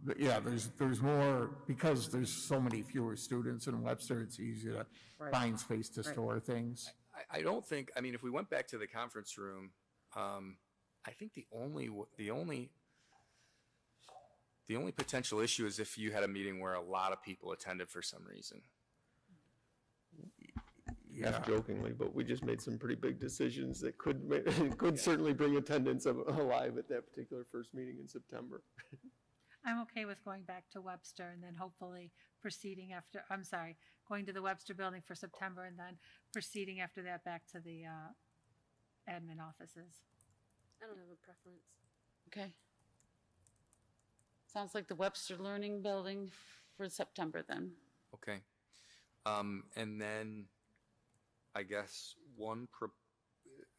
But yeah, there's more, because there's so many fewer students in Webster, it's easier to find space to store things. I don't think, I mean, if we went back to the conference room, I think the only potential issue is if you had a meeting where a lot of people attended for some reason. Yeah. Half jokingly, but we just made some pretty big decisions that could certainly bring attendance alive at that particular first meeting in September. I'm okay with going back to Webster and then hopefully going to the Webster building for September and then proceeding after that back to the admin offices. I don't have a preference. okay. Sounds like the Webster Learning Building for September then. Okay. And then I guess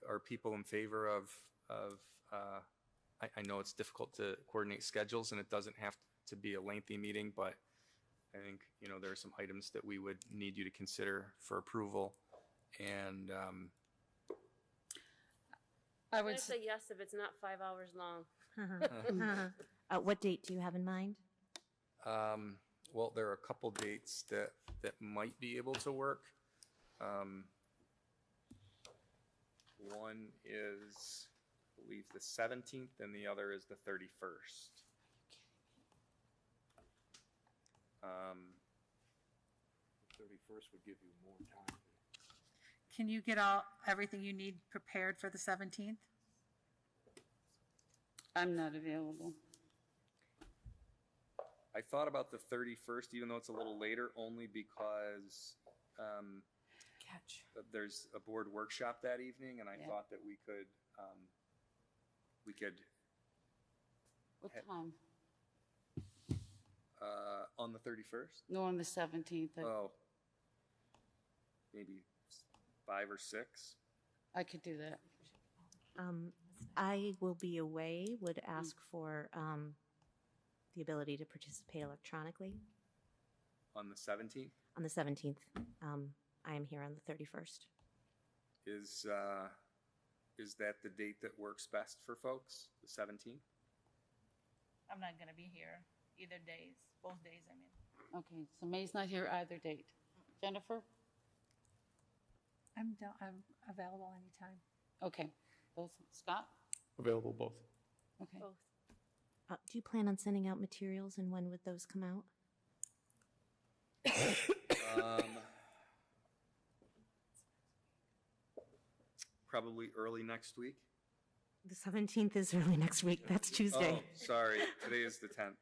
are people in favor of I know it's difficult to coordinate schedules and it doesn't have to be a lengthy meeting, but I think, you know, there are some items that we would need you to consider for approval. And I would say yes if it's not 5 hours long. What date do you have in mind? well, there are a couple dates that might be able to work. One is, I believe, the 17th, and the other is the 31st. The 31st would give you more time. Can you get everything you need prepared for the 17th? I'm not available. I thought about the 31st, even though it's a little later, only because there's a board workshop that evening, and I thought that we could. What time? On the 31st? No, on the 17th. Oh, maybe 5 or 6. I could do that. I will be away, would ask for the ability to participate electronically. On the 17th? On the 17th. I am here on the 31st. Is that the date that works best for folks, the 17th? I'm not gonna be here either days, both days, I mean. Okay, so May's not here either date. Jennifer? I'm available anytime. Okay, both. Scott? Available both. Okay. Both. Do you plan on sending out materials, and when would those come out? Probably early next week. The 17th is early next week. That's Tuesday. Oh, sorry. Today is the 10th.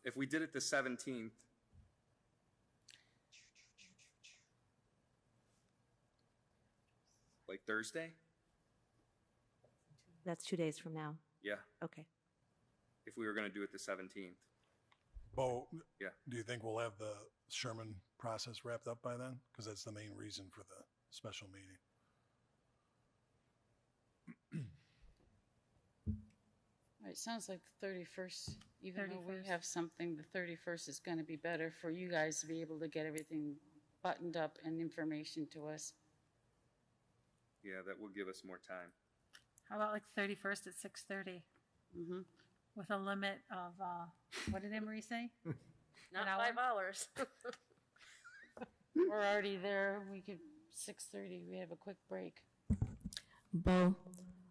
If we did it the 17th, like Thursday? That's 2 days from now. Yeah. Okay. If we were going to do it the 17th. Bo, Yeah. do you think we'll have the Sherman process wrapped up by then? Because that's the main reason for the special meeting. All right, sounds like the 31st, even though we have something, the 31st is going to be better for you guys to be able to get everything buttoned up and information to us. Yeah, that will give us more time. How about like 31st at 6:30? Mm-hmm. With a limit of, what did Emery say? Not An hour? 5 hours. We're already there. We could, 6:30, we have a quick break. Bo?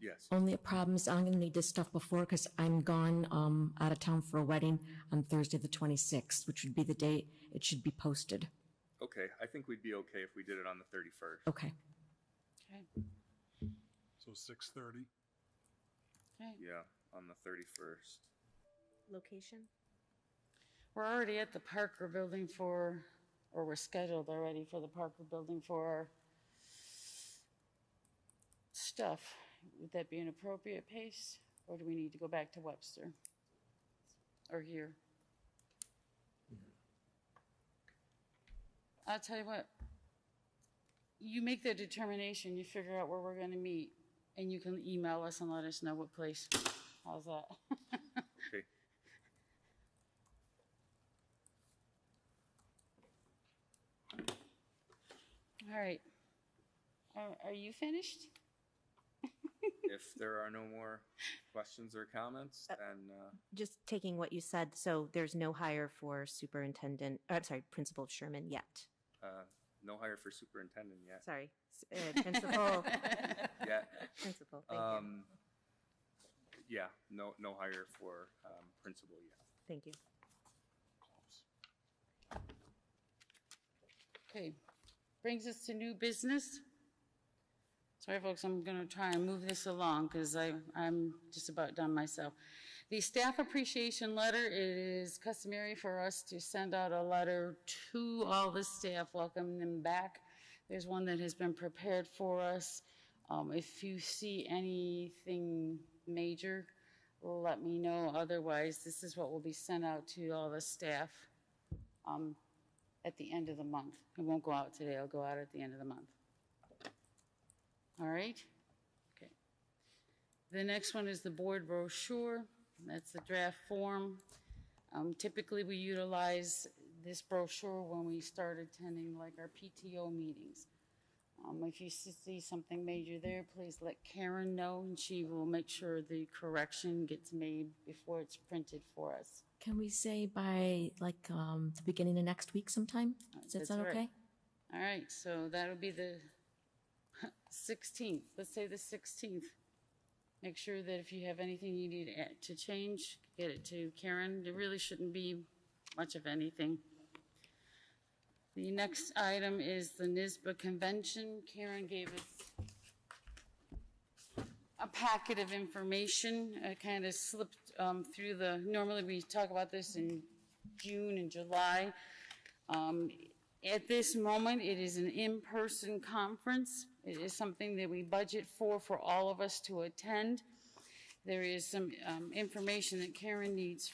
Yes. Only problem is I'm going to need this stuff before because I'm gone out of town for a wedding on Thursday the 26th, which would be the date it should be posted. Okay, I think we'd be okay if we did it on the 31st. Okay. Okay. So 6:30? Okay. Yeah, on the 31st. Location? We're already at the Parker building or we're scheduled already for the Parker building for our stuff. Would that be an appropriate pace, or do we need to go back to Webster? Or here? I'll tell you what, you make the determination, you figure out where we're gonna meet, and you can email us and let us know what place. How's that? Okay. All right. Are you finished? If there are no more questions or comments, then Just taking what you said, so there's no hire for Principal Sherman yet. no hire for superintendent yet. Sorry, Principal. Yeah. Principal, thank you. Yeah, no hire for principal yet. Thank you. Okay, brings us to new business. Sorry, folks, I'm going to try and move this along because I'm just about done myself. The staff appreciation letter, it is customary for us to send out a letter to all the staff, welcoming them back. There's one that has been prepared for us. If you see anything major, let me know. Otherwise, this is what will be sent out to all the staff at the end of the month. It won't go out today, it'll go out at the end of the month. All right? Okay. The next one is the board brochure. That's the draft form. Typically, we utilize this brochure when we start attending like our PTO meetings. If you see something major there, please let Karen know, and she will make sure the correction gets made before it's printed for us. Can we say by like the beginning of next week sometime? Does that That's sound right. okay? All right, so that'll be the 16th. Let's say the 16th. Make sure that if you have anything you need to change, get it to Karen. There really shouldn't be much of anything. The next item is the NYSBA convention. Karen gave us a packet of information. I kind of slipped through normally we talk about this in June and July. At this moment, it is an in-person conference. It is something that we budget for all of us to attend. There is some information that Karen needs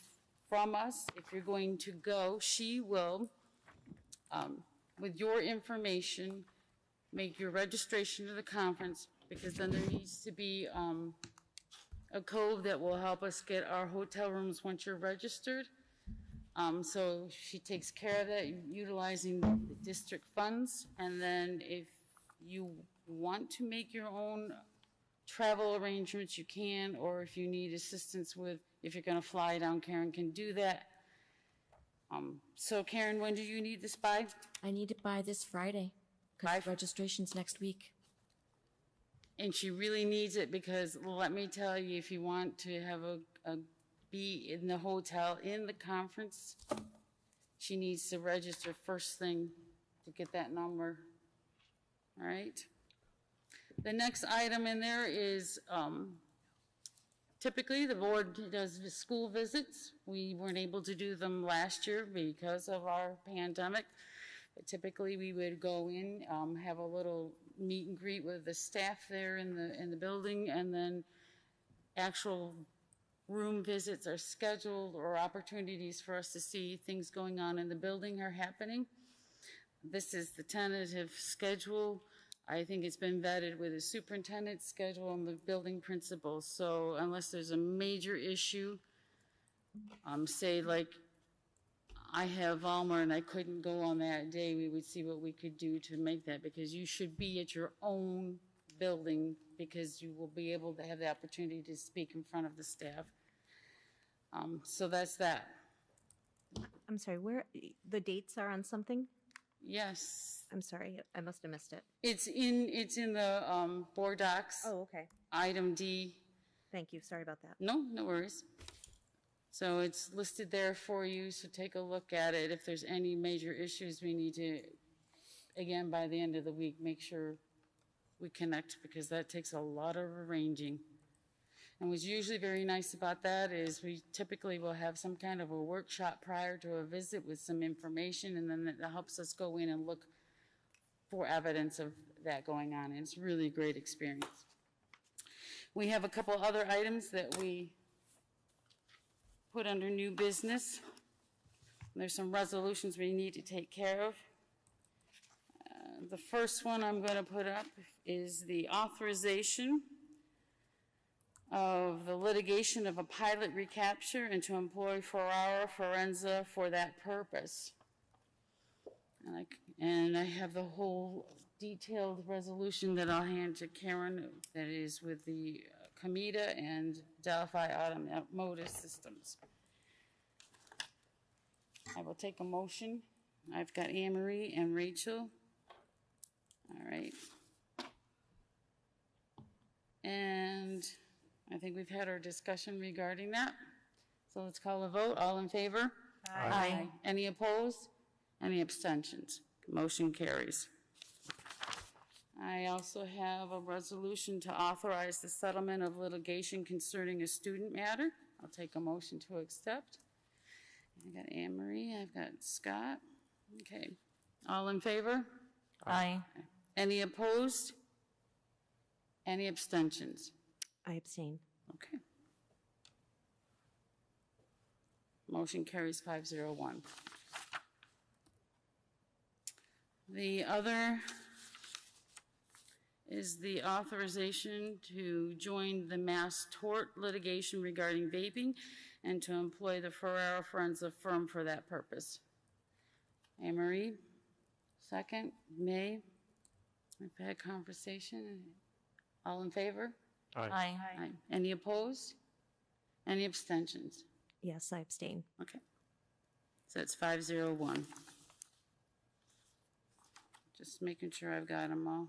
from us. If you're going to go, she will, with your information, make your registration to the conference, because then there needs to be a code that will help us get our hotel rooms once you're registered. So she takes care of that utilizing the district funds. And then if you want to make your own travel arrangements, you can, or if you need assistance if you're gonna fly down, Karen can do that. So Karen, when do you need this by? I need it by this Friday, because registration's next week. And she really needs it because, let me tell you, if you want to have be in the hotel in the conference, she needs to register first thing to get that number. All right. The next item in there is typically the board does the school visits. We weren't able to do them last year because of our pandemic. But typically we would go in, have a little meet and greet with the staff there in the building, and then actual room visits are scheduled or opportunities for us to see things going on in the building are happening. This is the tentative schedule. I think it's been vetted with the superintendent's schedule and the building principal. So unless there's a major issue, say like I have Valmer and I couldn't go on that day, we would see what we could do to make that, because you should be at your own building because you will be able to have the opportunity to speak in front of the staff. So that's that. I'm sorry, where, the dates are on something? Yes. I'm sorry, I must have missed it. It's in the board docs. Oh, okay. Item D. Thank you, sorry about that. No worries. So it's listed there for you, so take a look at it. If there's any major issues, we need to, again, by the end of the week, make sure we connect, because that takes a lot of arranging. And what's usually very nice about that is we typically will have some kind of a workshop prior to a visit with some information, and then that helps us go in and look for evidence of that going on. And it's really a great experience. We have a couple other items that we put under new business. There's some resolutions we need to take care of. The first one I'm going to put up is the authorization of the litigation of a pilot recapture and to employ 4-hour forenza for that purpose. And I have the whole detailed resolution that I'll hand to Karen that is with the Comida and Delphi Automotive Systems. I will take a motion. I've got Anne Marie and Rachel. All right. And I think we've had our discussion regarding that. So let's call a vote. All in favor? Aye. Any opposed? Any abstentions? Motion carries. I also have a resolution to authorize the settlement of litigation concerning a student matter. I'll take a motion to accept. I got Anne Marie, I've got Scott. Okay. All in favor? Aye. Any opposed? Any abstentions? I abstain. Okay. Motion carries 501. The other is the authorization to join the mass tort litigation regarding vaping and to employ the Ferrara Forensic firm for that purpose. Anne Marie, second. May, we've had conversation. All in favor? Aye. Aye. Any opposed? Any abstentions? Yes, I abstain. Okay. So it's 501. Just making sure I've got them all.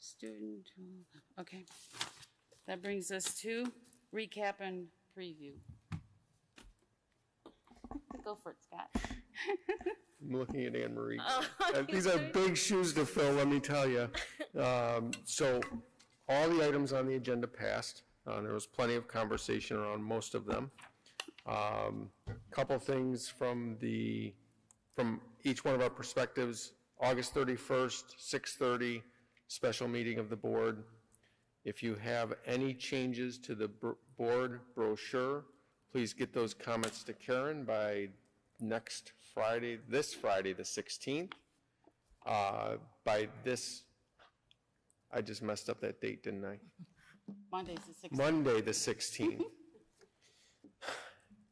Student, okay. That brings us to recap and preview. Go for it, Scott. I'm looking at Anne Marie. Oh, These are big shoes to fill, let me tell you. So all the items on the agenda passed. There was plenty of conversation around most of them. Couple things from each one of our perspectives. August 31st, 6:30, special meeting of the board. If you have any changes to the board brochure, please get those comments to Karen by next Friday, this Friday, the 16th. By this, I just messed up that date, didn't I? Monday's the 16th. Monday, the 16th.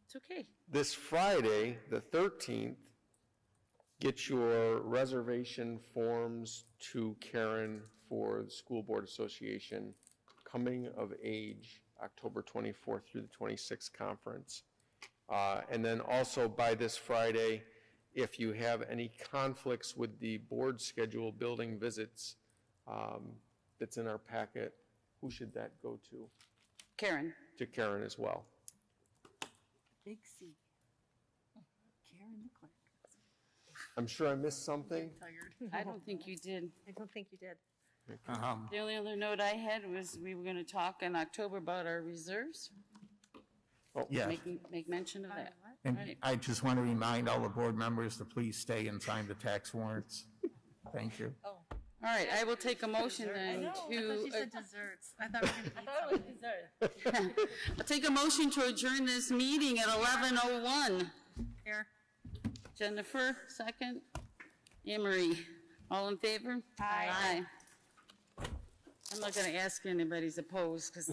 It's okay. This Friday, the 13th, get your reservation forms to Karen for the School Board Association Coming of Age, October 24th through the 26th conference. And then also by this Friday, if you have any conflicts with the board schedule building visits that's in our packet, who should that go to? Karen. To Karen as well. Big C. Karen the clerk. I'm sure I missed something. I don't think you did. I don't think you did. The only other note I had was we were going to talk in October about our reserves. Yes. Make mention of that. And Right. I just want to remind all the board members to please stay and sign the tax warrants. Thank you. Oh, All right, I will take a motion then I thought to, you said desserts. I thought we were going to eat something. I'll take a motion to adjourn this meeting at 11:01. Here. Jennifer, second. Anne Marie, all in favor? Aye. I'm not going to ask anybody's opposed, because